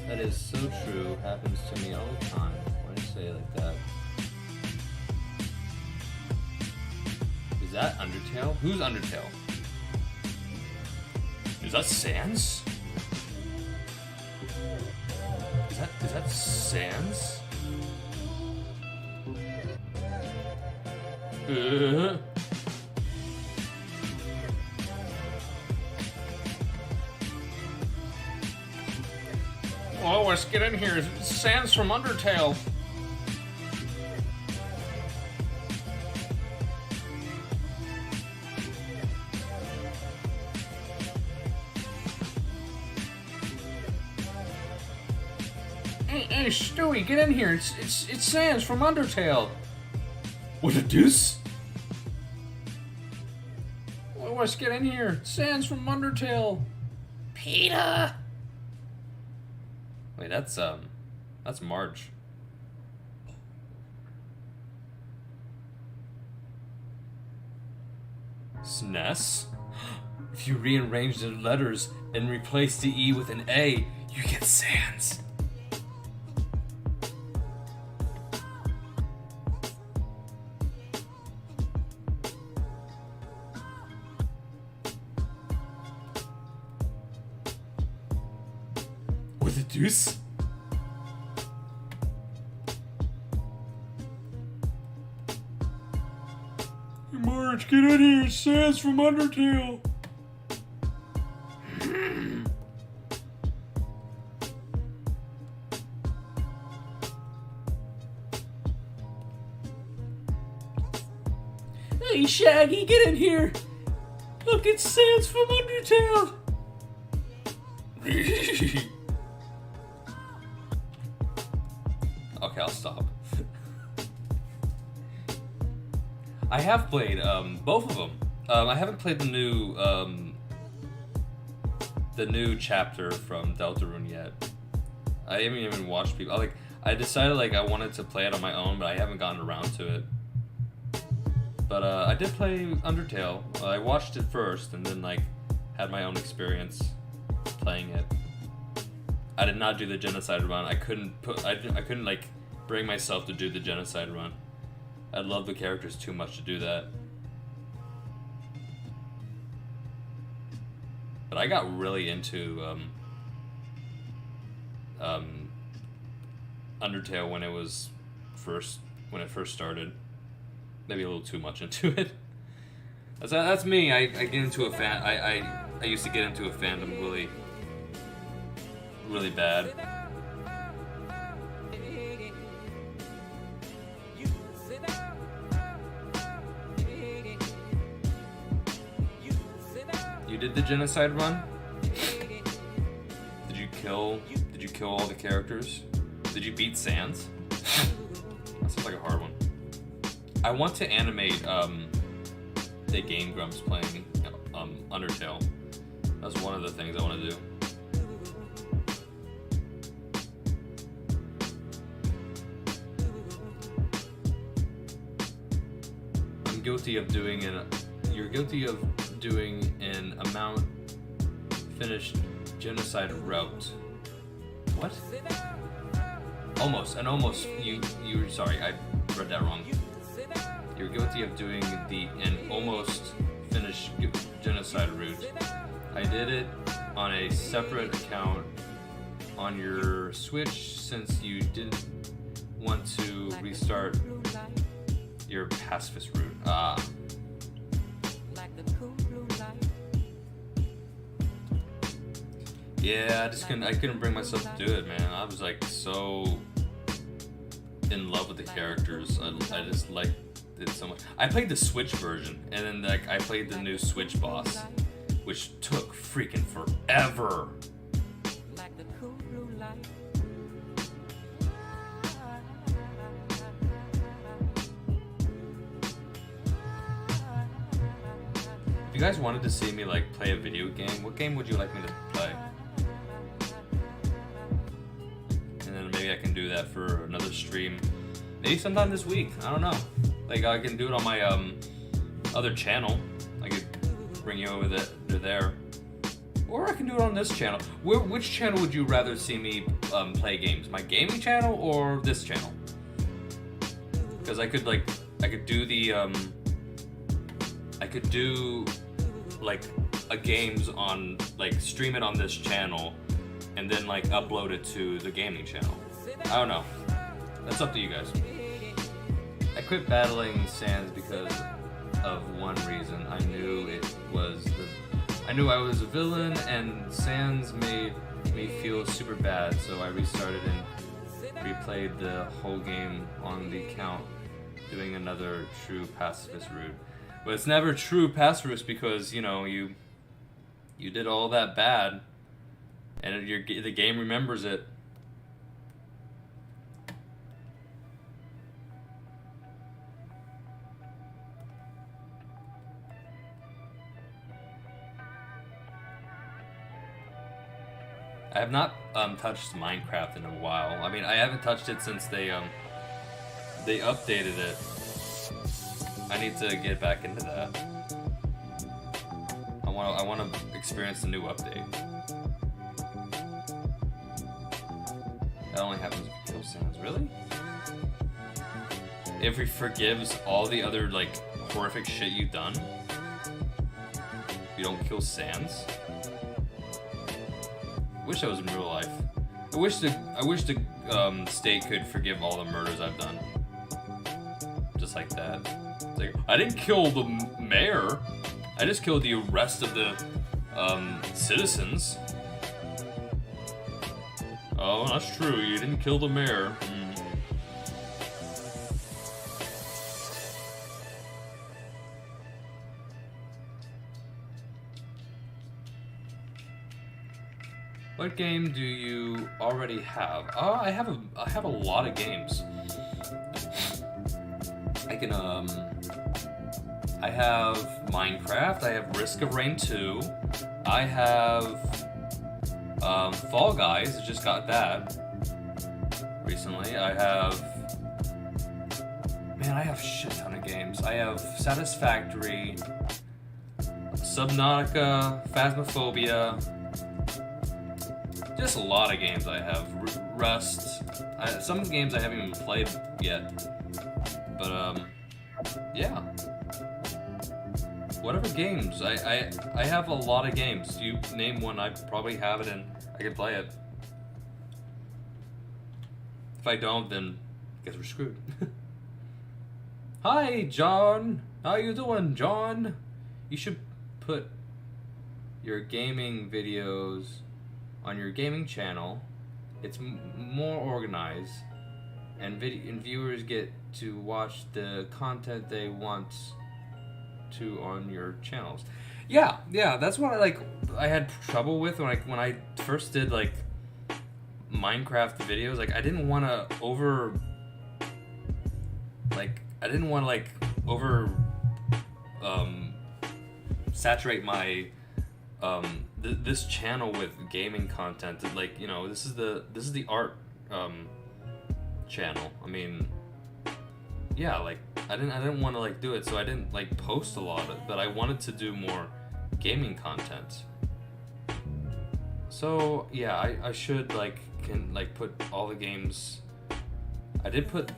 That is so true. Happens to me all the time. Why do you say it like that? Is that Undertale? Who's Undertale? Is that Sans? Is that Sans? Oh, let's get in here. It's Sans from Undertale. Hey, Stewie, get in here. It's Sans from Undertale. What the deuce? Well, let's get in here. Sans from Undertale. Peter. Wait, that's Marge. SNES? If you rearrange the letters and replace the E with an A, you get Sans. With a deuce? Hey Marge, get in here! It's Sans from Undertale! Hey Shaggy, get in here! Look, it's Sans from Undertale! Okay, I'll stop. I have played both of them. I haven't played the new chapter from Deltarune yet. I haven't even watched people. I decided I wanted to play it on my own, but I haven't gotten around to it. But I did play Undertale. I watched it first, and then had my own experience playing it. I did not do the genocide run. I couldn't bring myself to do the genocide run. I love the characters too much to do that. But I got really into Undertale when it first started. Maybe a little too much into it. That's me. I get into a fan. I used to get into a fandom really bad. You did the genocide run? Did you kill all the characters? Did you beat Sans? That sounds like a hard one. I want to animate the Game Grumps playing Undertale. That's one of the things I want to do. I'm guilty of doing you're guilty of doing an amount finished genocide route. What? Almost, sorry, I read that wrong. You're guilty of doing an almost finished genocide route. I did it on a separate account on your Switch since you didn't want to restart your pacifist route. Yeah, I couldn't bring myself to do it, man. I was like so in love with the characters. I just liked it so much. I played the Switch version, and then like I played the new Switch boss, which took freaking forever. If you guys wanted to see me like play a video game, what game would you like me to play? And then maybe I can do that for another stream. Maybe sometime this week. I don't know. Like I can do it on my other channel. I could bring you over there. Or I can do it on this channel. Which channel would you rather see me play games? My gaming channel or this channel? Because I could do like a games on like stream it on this channel and then like upload it to the gaming channel. I don't know. That's up to you guys. I quit battling Sans because of one reason. I knew I was a villain and Sans made me feel super bad, so I restarted and replayed the whole game on the account, doing another true pacifist route. But it's never true pacifist because, you know, you did all that bad and the game remembers it. I have not touched Minecraft in a while. I mean, I haven't touched it since they updated it. I need to get back into that. I want to experience the new update. That only happens with kill Sans, really? If he forgives all the other like horrific shit you've done, you don't kill Sans. Wish I was in real life. I wish the state could forgive all the murders I've done. Just like that. It's like, I didn't kill the mayor. I just killed the rest of the citizens. Oh, that's true. You didn't kill the mayor. What game do you already have? Oh, I have a lot of games. I have Minecraft, I have Risk of Rain 2, I have Fall Guys, I just got that recently. I have a shit ton of games. I have Satisfactory, Subnautica, Phasmophobia, just a lot of games I have. Rust. Some games I haven't even played yet. But, yeah. Whatever games. I have a lot of games. You name one, I probably have it and I can play it. If I don't, then I guess we're screwed. Hi, John. How you doing, John? You should put your gaming videos on your gaming channel. It's more organized, and viewers get to watch the content they want to on your channels. Yeah, that's what I had trouble with when I first did like Minecraft videos. Like I didn't want to saturate my this channel with gaming content. Like, you know, this is the art channel. I mean, yeah, like I didn't want to like do it, so I didn't like post a lot of it, but I wanted to do more gaming content. So yeah, I should can put all the games. I did put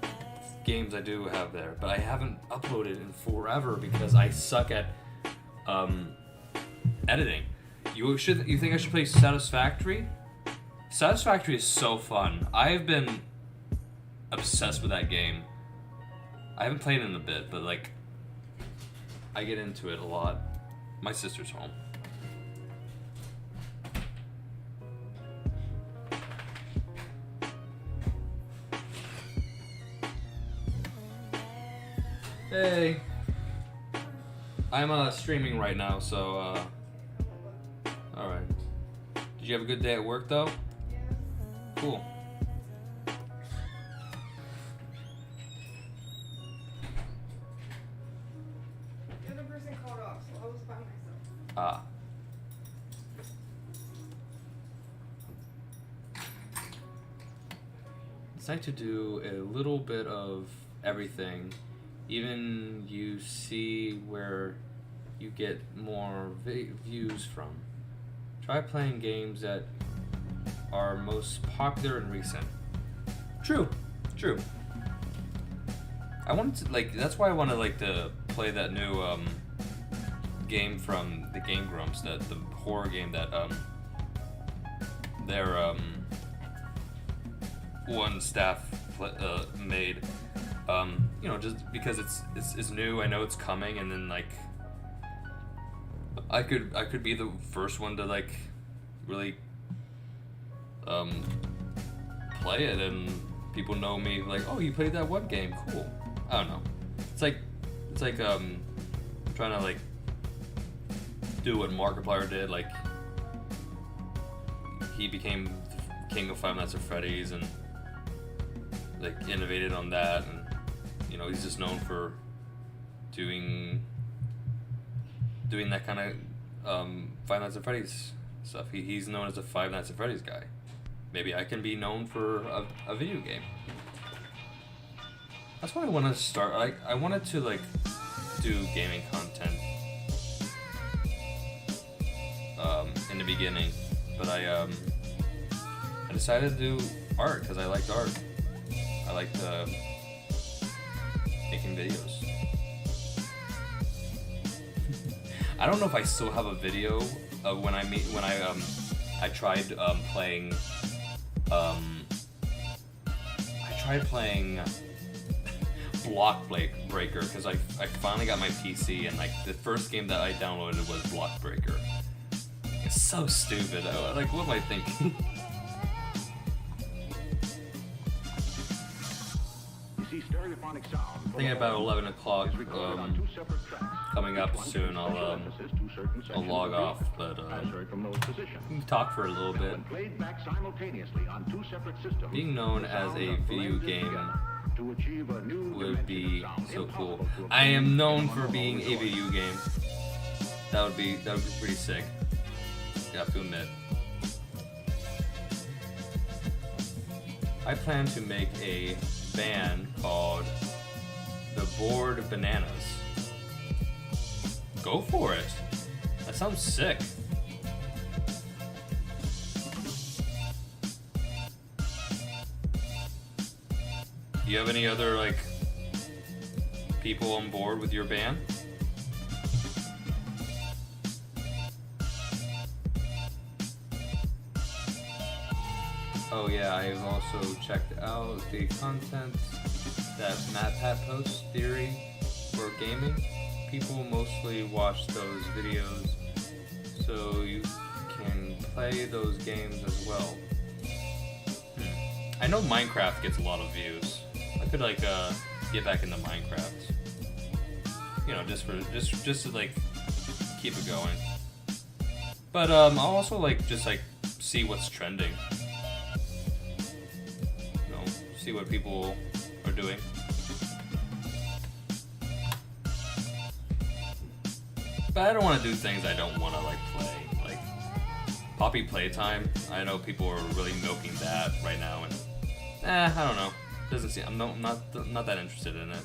games I do have there, but I haven't uploaded in forever because I suck at editing. You think I should play Satisfactory? Satisfactory is so fun. I've been obsessed with that game. I haven't played it in a bit, but like I get into it a lot. My sister's home. Hey. I'm streaming right now, so alright. Did you have a good day at work though? Yeah. Cool. The other person called off, so I was by myself. Ah. It's nice to do a little bit of everything. Even you see where you get more views from. Try playing games that are most popular and recent. True. I wanted to that's why I wanted to play that new game from the Game Grumps, the horror game that their one staff made. Just because it's new, I know it's coming, and then I could be the first one to really play it, and people know me oh, you played that one game, cool. I don't know. It's like trying to do what Markiplier did. He became king of Five Nights at Freddy's and innovated on that, and he's just known for doing that kind of Five Nights at Freddy's stuff. He's known as a Five Nights at Freddy's guy. Maybe I can be known for a video game. That's why I want to start. I wanted to do gaming content in the beginning, but I decided to do art because I liked art. I liked making videos. I don't know if I still have a video of when I tried playing Block Breaker because I finally got my PC, and the first game that I downloaded was Block Breaker. It's so stupid. What am I thinking? I think about 11 o'clock coming up soon. I'll log off, but we can talk for a little bit. Being known as a video game would be so cool. I am known for being a video game. That would be pretty sick. I have to admit. I plan to make a band called The Bored Bananas. Go for it. That sounds sick. Do you have any other people on board with your band? Oh yeah, I've also checked out the content that MatPat posts, Theory for Gaming. People mostly watch those videos, so you can play those games as well. I know Minecraft gets a lot of views. I could get back into Minecraft. Just to keep it going. But I'll also see what's trending. See what people are doing. But I don't want to do things I don't want to play. Poppy Playtime. I know people are really milking that right now, and I don't know. Doesn't seem I'm not that interested in it.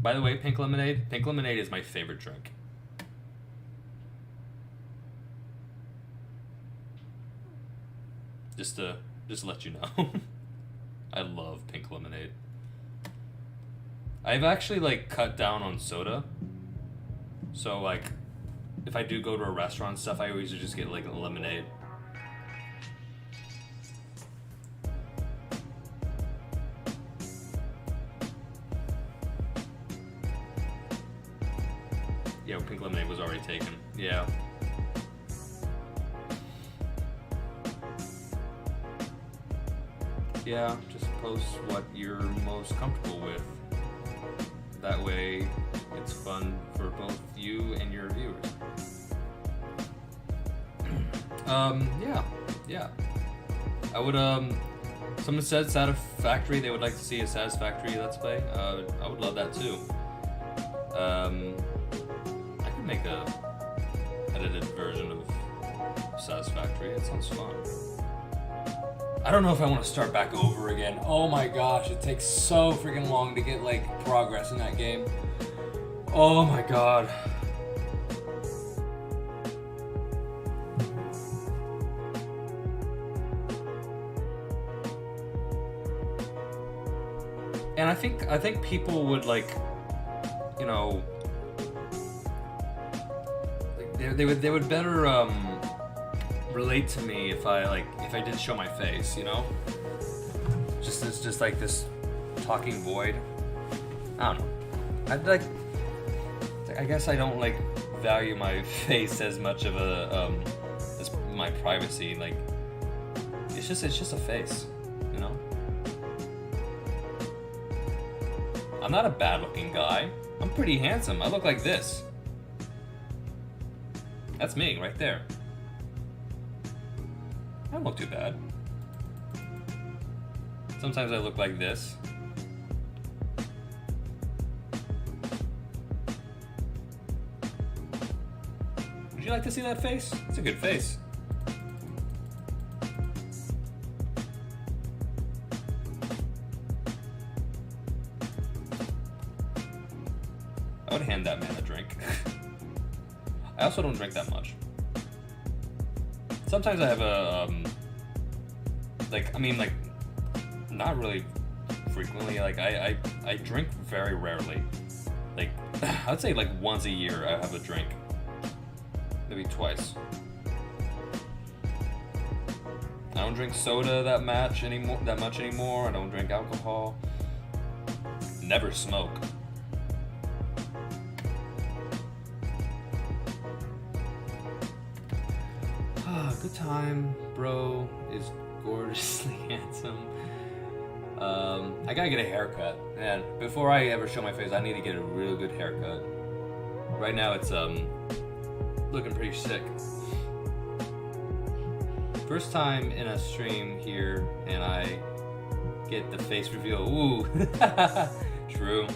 By the way, pink lemonade. Pink lemonade is my favorite drink. Just to let you know. I love pink lemonade. I've actually like cut down on soda. So like if I do go to a restaurant and stuff, I always just get like a lemonade. Yeah, pink lemonade was already taken. Yeah. Yeah, just post what you're most comfortable with. That way, it's fun for both you and your viewers. Yeah. I would, someone said Satisfactory, they would like to see a Satisfactory Let's Play. I would love that too. I could make a edited version of Satisfactory. It sounds fun. I don't know if I want to start back over again. Oh my gosh, it takes so freaking long to get like progress in that game. Oh my god. And I think people would like, you know, like they would better relate to me if I did show my face, you know? It's just like this talking void. I don't know. I guess I don't like value my face as much of a as my privacy. Like it's just a face, you know? I'm not a bad looking guy. I'm pretty handsome. I look like this. That's me right there. I don't look too bad. Sometimes I look like this. Would you like to see that face? It's a good face. I would hand that man a drink. I also don't drink that much. Sometimes I have a, not really frequently. Like, I drink very rarely. Like, I'd say like once a year I have a drink. Maybe twice. I don't drink soda that much anymore. I don't drink alcohol. Never smoke. Good time, bro is gorgeously handsome. I gotta get a haircut. Man, before I ever show my face, I need to get a real good haircut. Right now it's looking pretty sick. First time in a stream here and I get the face reveal. Ooh. True.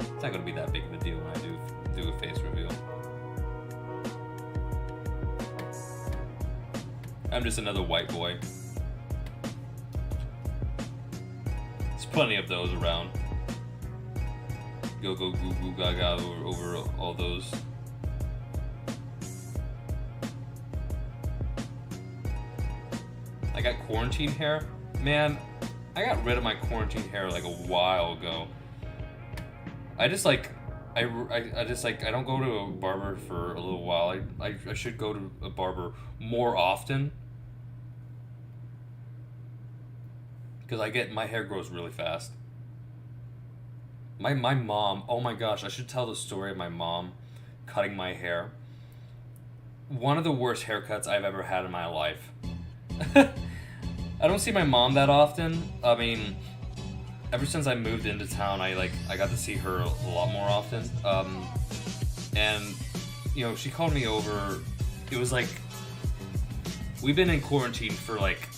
It's not gonna be that big of a deal when I do a face reveal. I'm just another white boy. There's plenty of those around. Go goo goo gaga over all those. I got quarantine hair. Man, I got rid of my quarantine hair like a while ago. I just like I don't go to a barber for a little while. I should go to a barber more often. Because my hair grows really fast. My mom, oh my gosh, I should tell the story of my mom cutting my hair. One of the worst haircuts I've ever had in my life. I don't see my mom that often. I mean, ever since I moved into town, I got to see her a lot more often. And you know, she called me over. It was like we've been in quarantine for like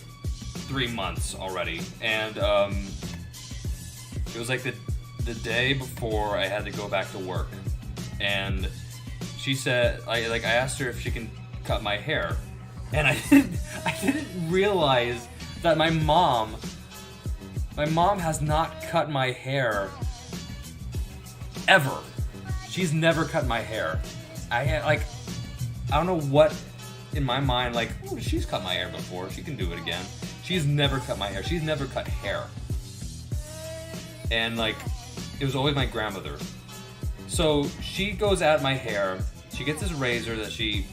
3 months already, and it was like the day before I had to go back to work, and she said I asked her if she can cut my hair, and I didn't realize that my mom My mom has not cut my hair ever. She's never cut my hair. I don't know what in my mind, like, oh, she's cut my hair before. She can do it again. She's never cut my hair. She's never cut hair. And like, it was always my grandmother. So she goes at my hair. She gets this razor that she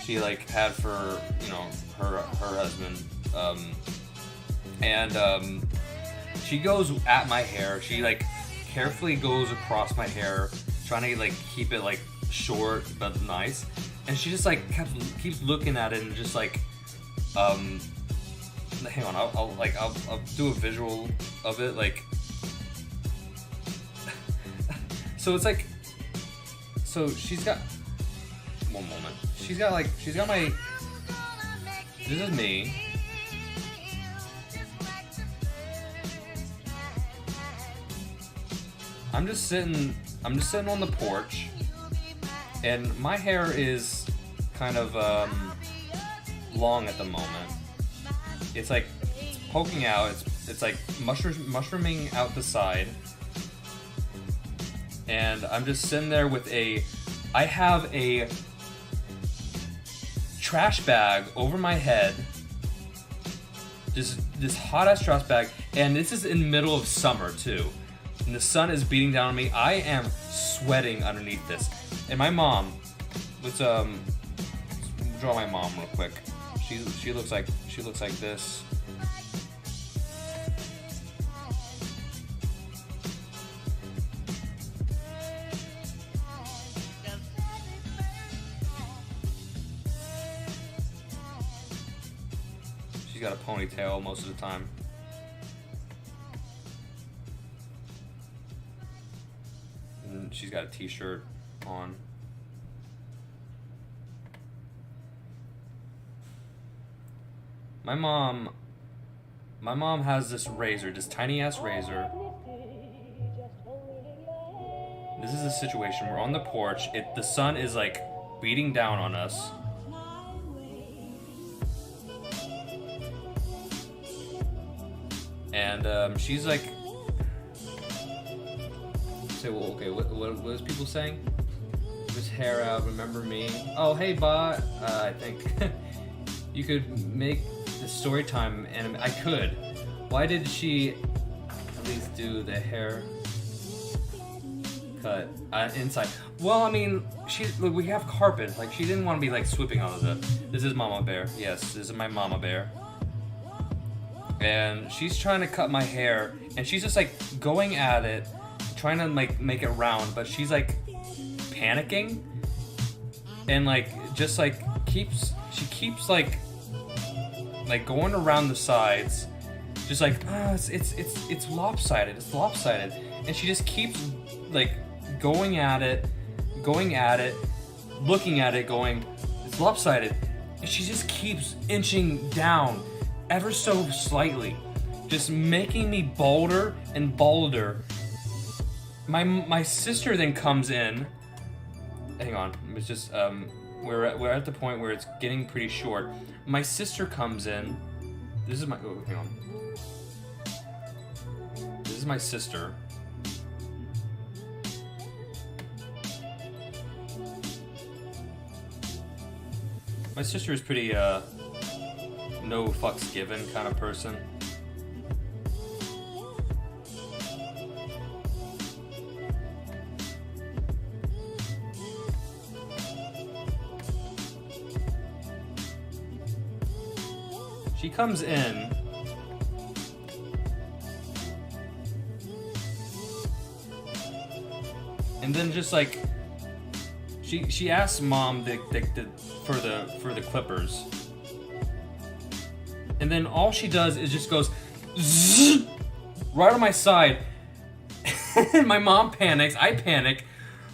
like had for, you know, her husband. She goes at my hair. She like carefully goes across my hair, trying to like keep it like short but nice. And she just like keeps looking at it and just like, hang on, I'll do a visual of it, like. So it's like, so she's got, one moment. She's got my, this is me. I'm just sitting on the porch, and my hair is kind of long at the moment. It's like it's poking out. It's like mushrooming out the side, and I'm just sitting there with I have a trash bag over my head. This hot ass trash bag, and this is in the middle of summer too. And the sun is beating down on me. I am sweating underneath this. And my mom, let's draw my mom real quick. She looks like this. She's got a ponytail most of the time. She's got a t-shirt on. My mom has this razor, this tiny ass razor. This is a situation. We're on the porch. The sun is like beating down on us. And she's like, well, okay, what is people saying? This hair out, remember me? Oh, hey, bot. I think you could make the story time anime. I could. Why did she at least do the hair cut inside? Well, I mean, we have carpet. Like, she didn't want to be like sweeping all of it. This is Mama Bear. Yes, this is my Mama Bear. And she's trying to cut my hair, and she's just like going at it, trying to like make it round, but she's like panicking, and like just like keeps like going around the sides, just like it's lopsided, and she just keeps like going at it, looking at it, going, it's lopsided, and she just keeps inching down ever so slightly, just making me bolder and bolder. My sister then comes in. Hang on, it's just we're at the point where it's getting pretty short. My sister comes in. This is my hang on. This is my sister. My sister is pretty no fucks given kind of person. She comes in, and then just like she asks Mom for the clippers, and then all she does is just goes zzz, right on my side. And my mom panics. I panic.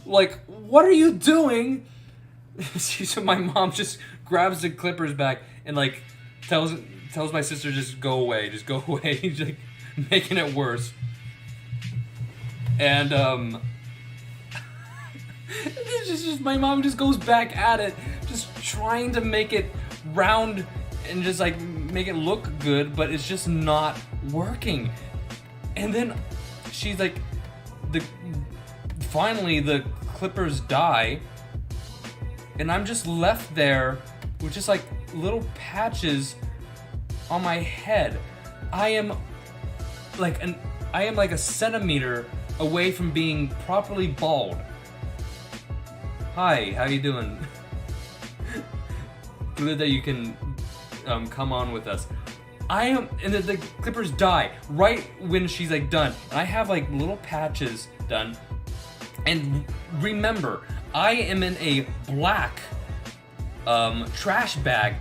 Like, what are you doing? So my mom just grabs the clippers back and like tells my sister, just go away. She's like making it worse. And it's just my mom just goes back at it, just trying to make it round and just like make it look good, but it's just not working. And then she's like, finally the clippers die, and I'm just left there with just like little patches on my head. I am like a centimeter away from being properly bald. Hi, how you doing? Good that you can come on with us. I am, and the clippers die right when she's like done, and I have like little patches done. And remember, I am in a black trash bag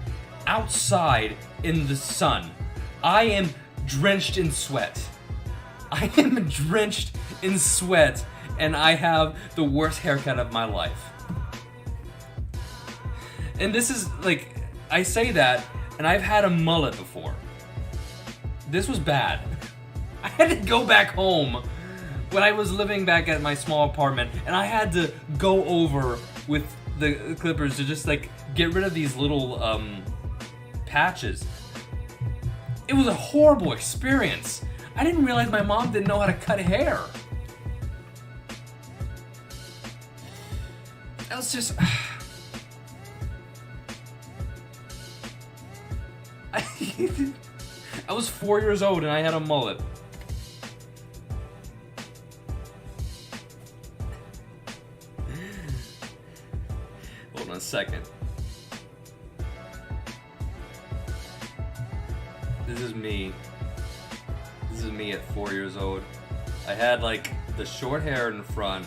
outside in the sun. I am drenched in sweat. I am drenched in sweat, and I have the worst haircut of my life. And this is like, I say that, and I've had a mullet before. This was bad. I had to go back home when I was living back at my small apartment, and I had to go over with the clippers to just like get rid of these little patches. It was a horrible experience. I didn't realize my mom didn't know how to cut hair. That was just... I was 4 years old and I had a mullet. Hold on a second. This is me. This is me at 4 years old. I had like the short hair in front,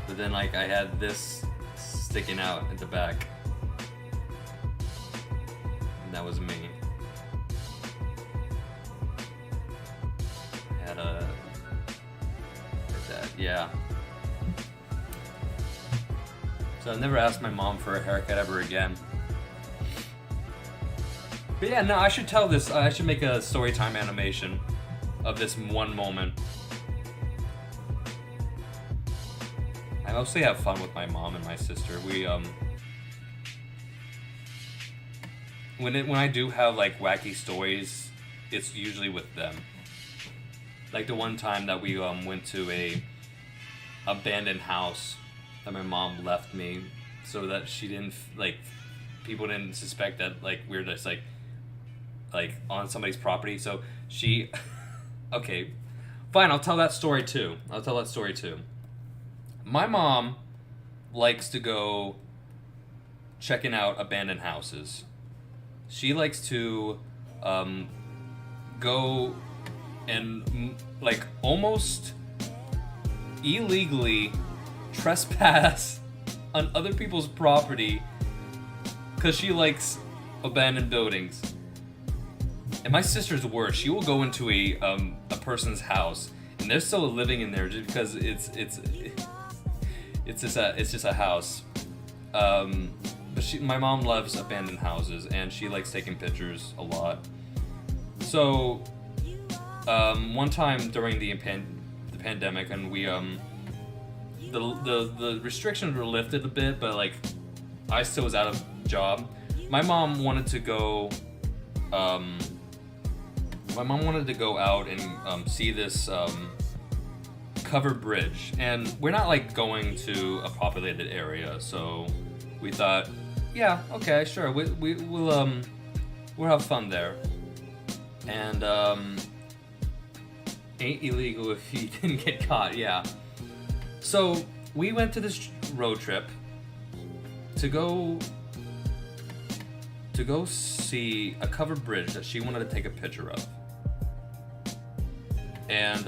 but then like I had this sticking out at the back. And that was me. Had a... like that, yeah. So I've never asked my mom for a haircut ever again. But yeah, no, I should tell this. I should make a storytime animation of this one moment. I mostly have fun with my mom and my sister. We when I do have like wacky stories, it's usually with them. Like the one time that we went to a abandoned house that my mom left me so that she didn't like people didn't suspect that like we're just like on somebody's property. So she okay, fine, I'll tell that story too. My mom likes to go checking out abandoned houses. She likes to go and like almost illegally trespass on other people's property because she likes abandoned buildings. And my sister's worse. She will go into a person's house and they're still living in there just because it's just a house. But my mom loves abandoned houses and she likes taking pictures a lot. So one time during the pandemic, and we the restrictions were lifted a bit, but like I still was out of job. My mom wanted to go out and see this covered bridge, and we're not like going to a populated area, so we thought, yeah, okay, sure, we'll have fun there, and ain't illegal if you didn't get caught, yeah. So we went to this road trip to go see a covered bridge that she wanted to take a picture of. And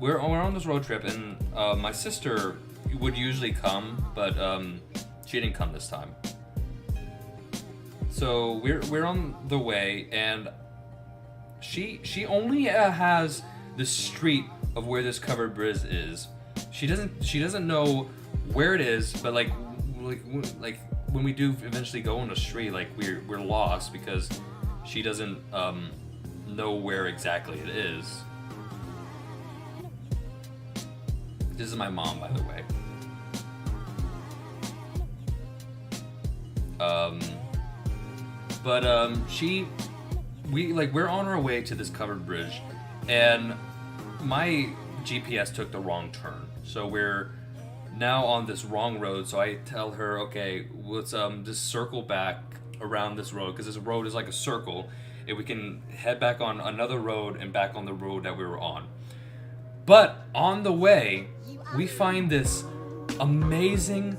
we're on this road trip, and my sister would usually come, but she didn't come this time. So we're on the way, and she only has the street of where this covered bridge is. She doesn't know where it is, but like when we do eventually go on the street, like we're lost because she doesn't know where exactly it is. This is my mom, by the way. But we're on our way to this covered bridge, and my GPS took the wrong turn. So we're now on this wrong road. So I tell her, okay, let's just circle back around this road, because this road is like a circle, and we can head back on another road and back on the road that we were on. But on the way, we find this amazing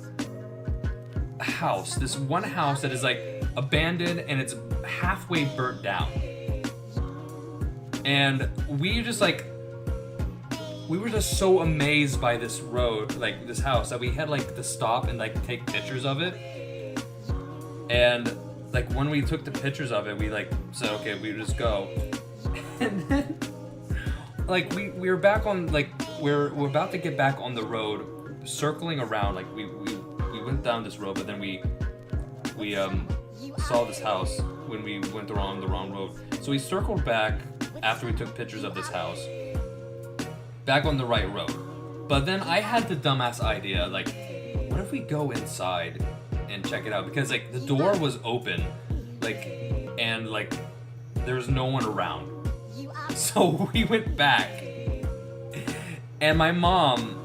house, this one house that is like abandoned and it's halfway burnt down. And we were just so amazed by this road, like this house, that we had like to stop and like take pictures of it. And like when we took the pictures of it, we like said, okay, we just go. And then like we were back on, like we're about to get back on the road, circling around, like we went down this road, but then we saw this house when we went the wrong road. So we circled back after we took pictures of this house, back on the right road. But then I had the dumbass idea, like, what if we go inside and check it out? Because like the door was open, like, and like there was no one around. So we went back, and my mom.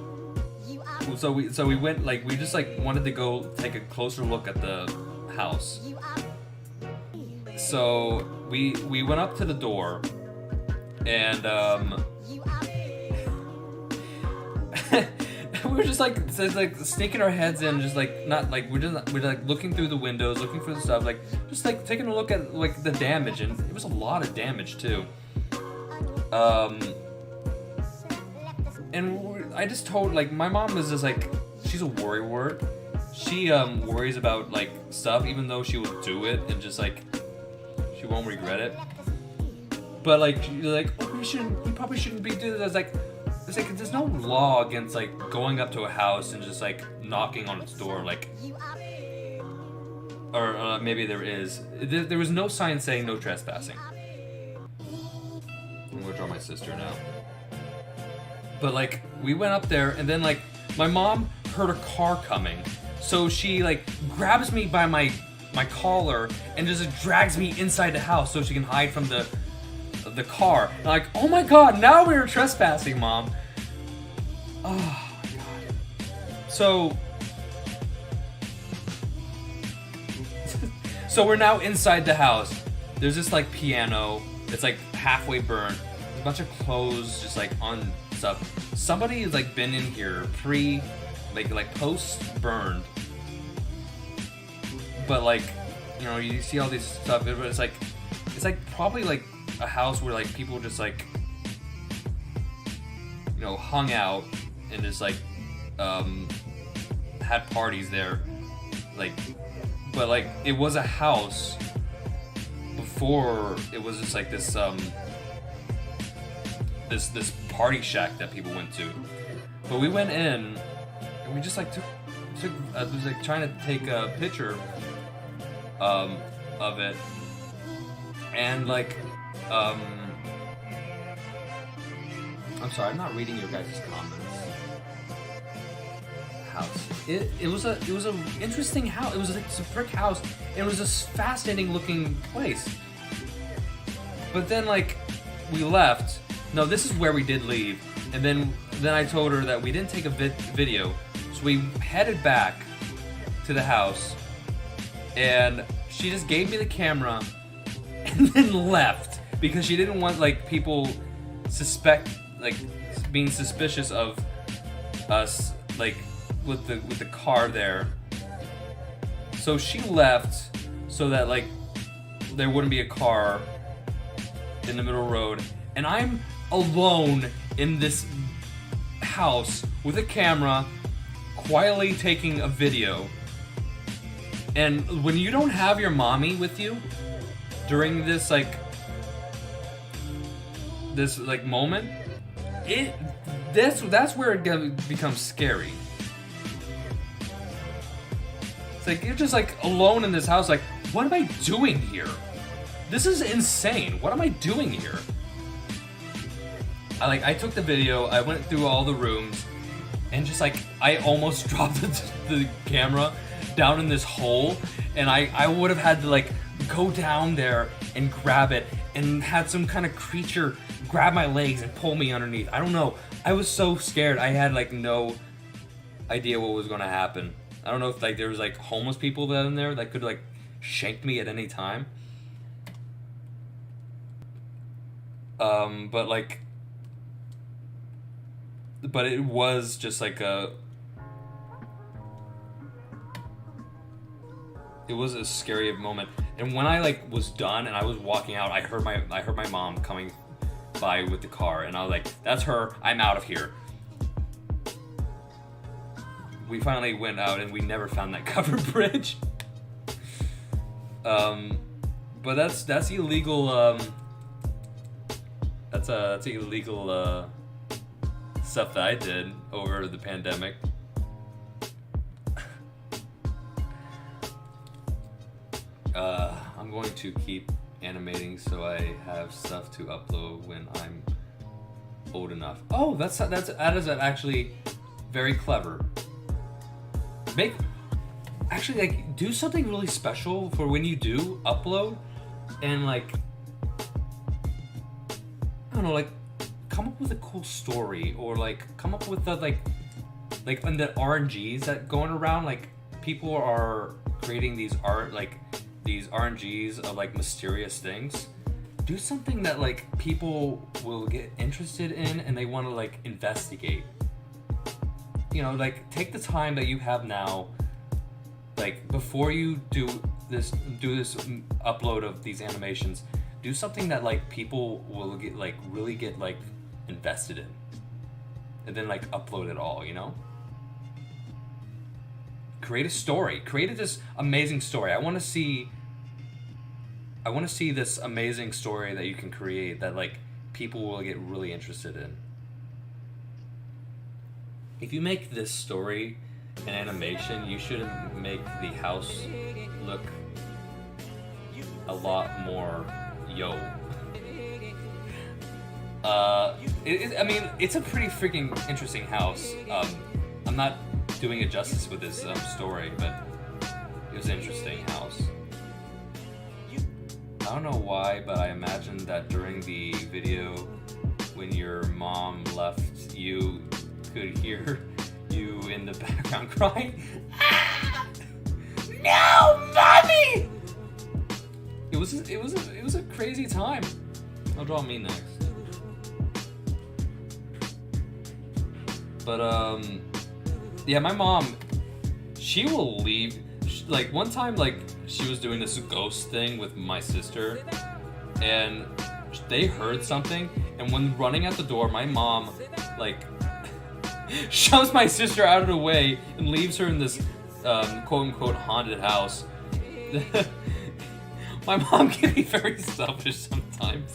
So we went, like, we just like wanted to go take a closer look at the house. So we went up to the door, and we were just like sneaking our heads in, just like not like we're like looking through the windows, looking for the stuff, like just like taking a look at like the damage, and it was a lot of damage too. And I just told, like, my mom is just like, she's a worrywart. She worries about like stuff, even though she will do it and just like she won't regret it. But like she's like, oh, we probably shouldn't be doing this. It's like there's no law against like going up to a house and just like knocking on its door, like, or maybe there is. There was no sign saying no trespassing. I'm gonna draw my sister now. But like we went up there, and then like my mom heard a car coming, so she like grabs me by my collar and just drags me inside the house so she can hide from the car. And I'm like, oh my god, now we're trespassing, Mom. Oh my god. So we're now inside the house. There's this like piano. It's like halfway burnt. There's a bunch of clothes just like on stuff. Somebody has like been in here post burned, but like, you know, you see all this stuff, but it's like probably like a house where like people just like, you know, hung out and just like had parties there, like, but like it was a house before it was just like this this party shack that people went to. But we went in and we just like took was like trying to take a picture of it, and like I'm sorry, I'm not reading your guys' comments. House. It was a interesting house. It was like a brick house. And it was this fascinating looking place. But then like we left. No, this is where we did leave. And then I told her that we didn't take a video. So we headed back to the house, and she just gave me the camera and then left because she didn't want like people being suspicious of us, like with the car there. So she left so that like there wouldn't be a car in the middle of the road, and I'm alone in this house with a camera, quietly taking a video. And when you don't have your mommy with you during this moment, that's where it becomes scary. It's like you're just like alone in this house, like, what am I doing here? This is insane. What am I doing here? I took the video, I went through all the rooms, and just like I almost dropped the camera down in this hole, and I would have had to like go down there and grab it, and had some kind of creature grab my legs and pull me underneath. I don't know. I was so scared. I had like no idea what was gonna happen. I don't know if like there was like homeless people down there that could like shank me at any time. But it was just like it was a scary moment. And when I like was done and I was walking out, I heard my mom coming by with the car, and I was like, that's her, I'm out of here. We finally went out and we never found that covered bridge. But that's illegal. That's illegal stuff that I did over the pandemic. I'm going to keep animating so I have stuff to upload when I'm old enough. Oh, that is actually very clever. Actually, like, do something really special for when you do upload, and like, I don't know, like, come up with a cool story, or like come up with the like in the RNGs that going around, like people are creating these RNGs of like mysterious things. Do something that like people will get interested in and they want to like investigate. You know, like take the time that you have now, like before you do this upload of these animations, do something that like people will get like really get like invested in, and then like upload it all, you know? Create a story. Create this amazing story. I want to see this amazing story that you can create that like people will get really interested in. If you make this story an animation, you should make the house look a lot more yo. I mean, it's a pretty freaking interesting house. I'm not doing it justice with this story, but it was an interesting house. I don't know why, but I imagined that during the video, when your mom left, you could hear you in the background crying. Ah! No, mommy! It was a crazy time. I'll draw me next. But yeah, my mom, she will leave. Like one time, like she was doing this ghost thing with my sister, and they heard something. And when running out the door, my mom like shoves my sister out of the way and leaves her in this quote unquote haunted house. My mom can be very selfish sometimes.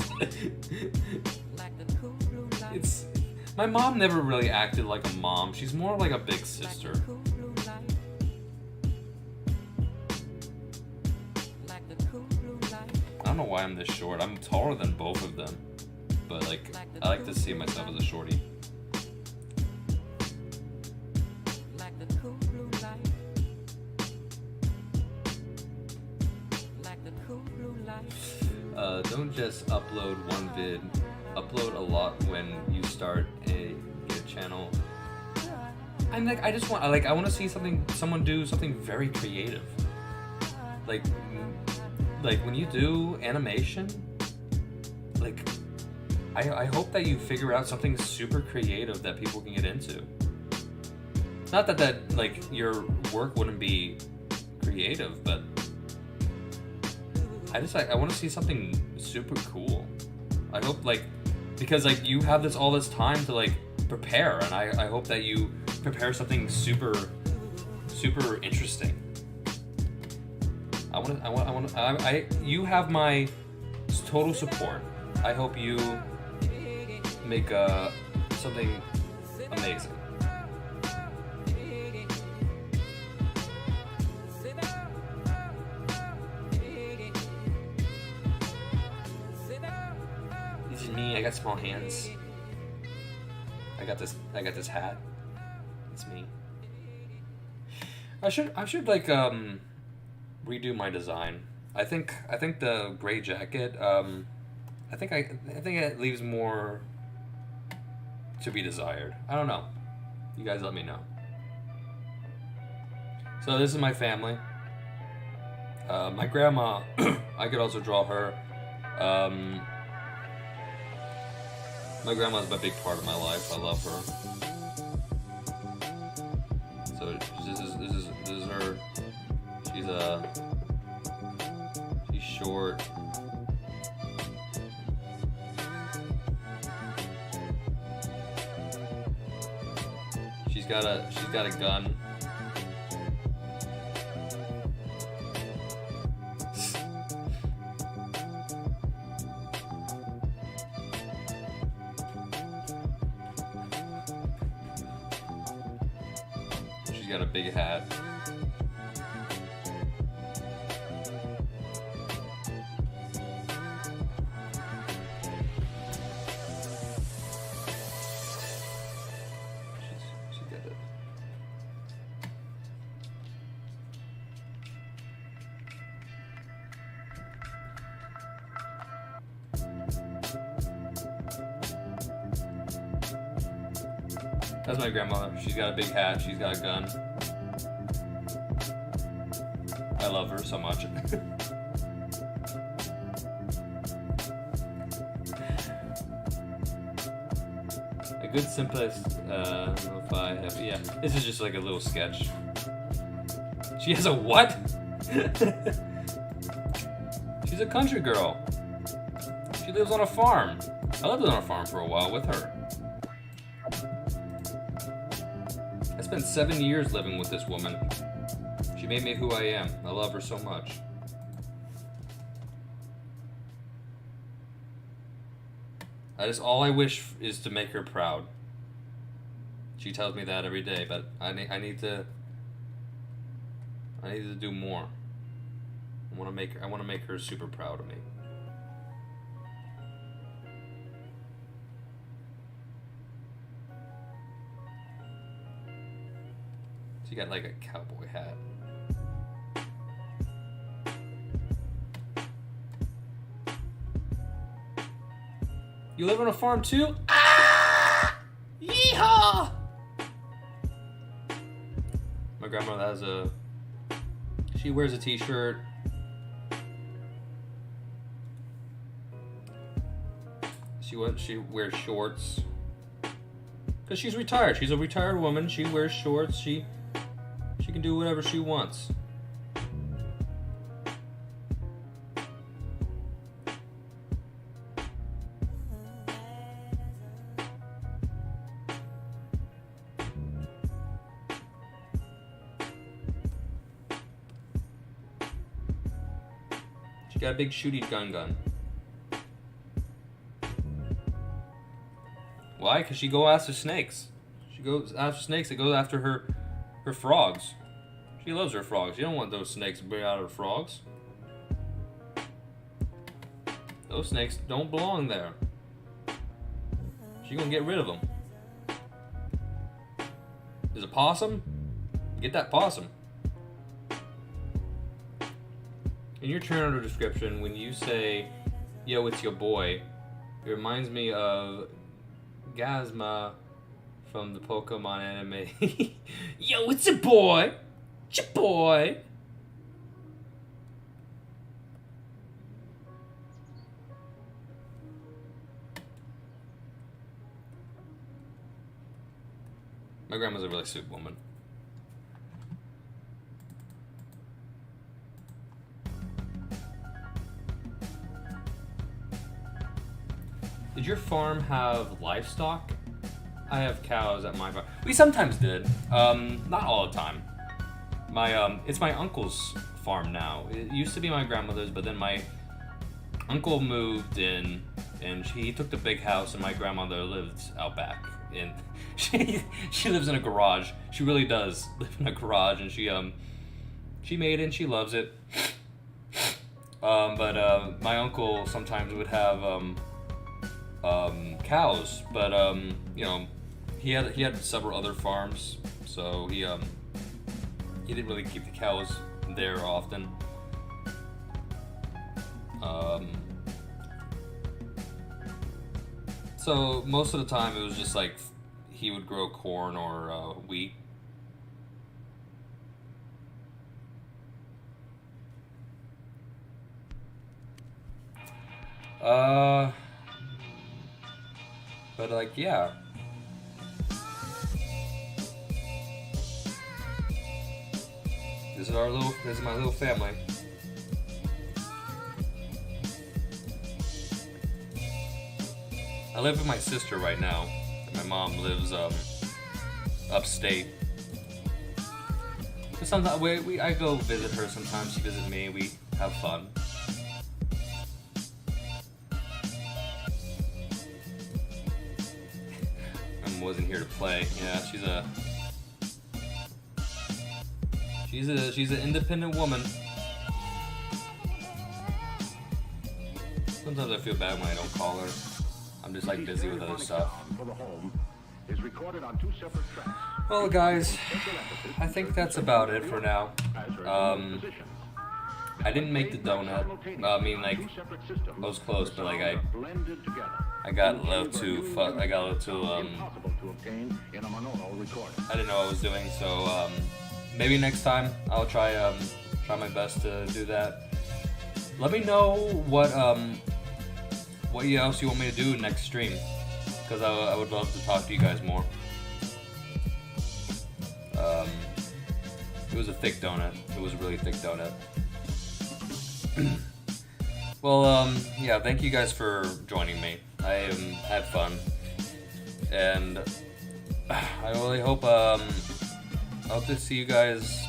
My mom never really acted like a mom. She's more like a big sister. I don't know why I'm this short. I'm taller than both of them. But like, I like to see myself as a shorty. Don't just upload one vid. Upload a lot when you start a channel. I'm like, I want to see someone do something very creative. Like when you do animation, like I hope that you figure out something super creative that people can get into. Not that like your work wouldn't be creative, but I want to see something super cool. I hope because like you have all this time to like prepare, and I hope that you prepare something super interesting. You have my total support. I hope you make something amazing. This is me. I got small hands. I got this hat. It's me. I should like redo my design. I think the gray jacket. I think it leaves more to be desired. I don't know. You guys let me know. So this is my family. My grandma. I could also draw her. My grandma's a big part of my life. I love her. So this is her. She's short. She's got a gun. She's got a big hat. She did it. That's my grandmother. She's got a big hat. She's got a gun. I love her so much. A good simplest. I don't know if I have. Yeah, this is just like a little sketch. She has a what? She's a country girl. She lives on a farm. I lived on a farm for a while with her. I spent 7 years living with this woman. She made me who I am. I love her so much. All I wish is to make her proud. She tells me that every day, but I need to do more. I want to make her super proud of me. She got like a cowboy hat. You live on a farm too? Ah! Yeehaw! My grandmother she wears a t-shirt. She wears shorts. Because she's retired. She's a retired woman. She wears shorts. She can do whatever she wants. She got a big shooty gun. Why? Because she goes after snakes. She goes after snakes that go after her frogs. She loves her frogs. You don't want those snakes to bring out her frogs. Those snakes don't belong there. She's gonna get rid of them. There's a possum? Get that possum. In your channel description, when you say, yo, it's your boy, it reminds me of Gazma from the Pokemon anime. Yo, it's your boy! It's your boy! My grandma's a really sweet woman. Did your farm have livestock? I have cows at my farm. We sometimes did. Not all the time. It's my uncle's farm now. It used to be my grandmother's, but then my uncle moved in, and he took the big house, and my grandmother lived out back. And she lives in a garage. She really does live in a garage, and she made it, and she loves it. But my uncle sometimes would have cows, but you know, he had several other farms, so he didn't really keep the cows there often. So most of the time it was just like he would grow corn or wheat. But like, yeah. This is my little family. I live with my sister right now. My mom lives upstate. But sometimes I go visit her. Sometimes she visits me. We have fun. I wasn't here to play. Yeah, she's an independent woman. Sometimes I feel bad when I don't call her. I'm just like busy with other stuff. Well, guys, I think that's about it for now. I didn't make the donut. I mean, like, I was close, but like I got a little too I didn't know what I was doing. So maybe next time I'll try my best to do that. Let me know what else you want me to do next stream, because I would love to talk to you guys more. It was a thick donut. It was a really thick donut. Well, yeah, thank you guys for joining me. I had fun, and I really hope to see you guys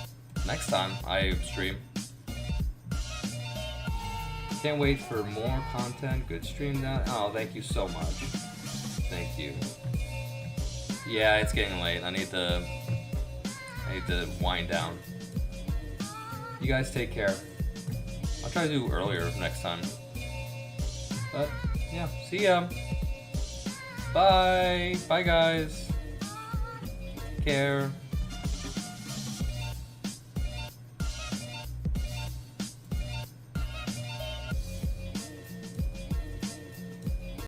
next time I stream. Can't wait for more content. Good stream now. Oh, thank you so much. Thank you. Yeah, it's getting late. I need to wind down. You guys take care. I'll try to do earlier next time. But yeah, see ya. Bye. Bye, guys. Take care.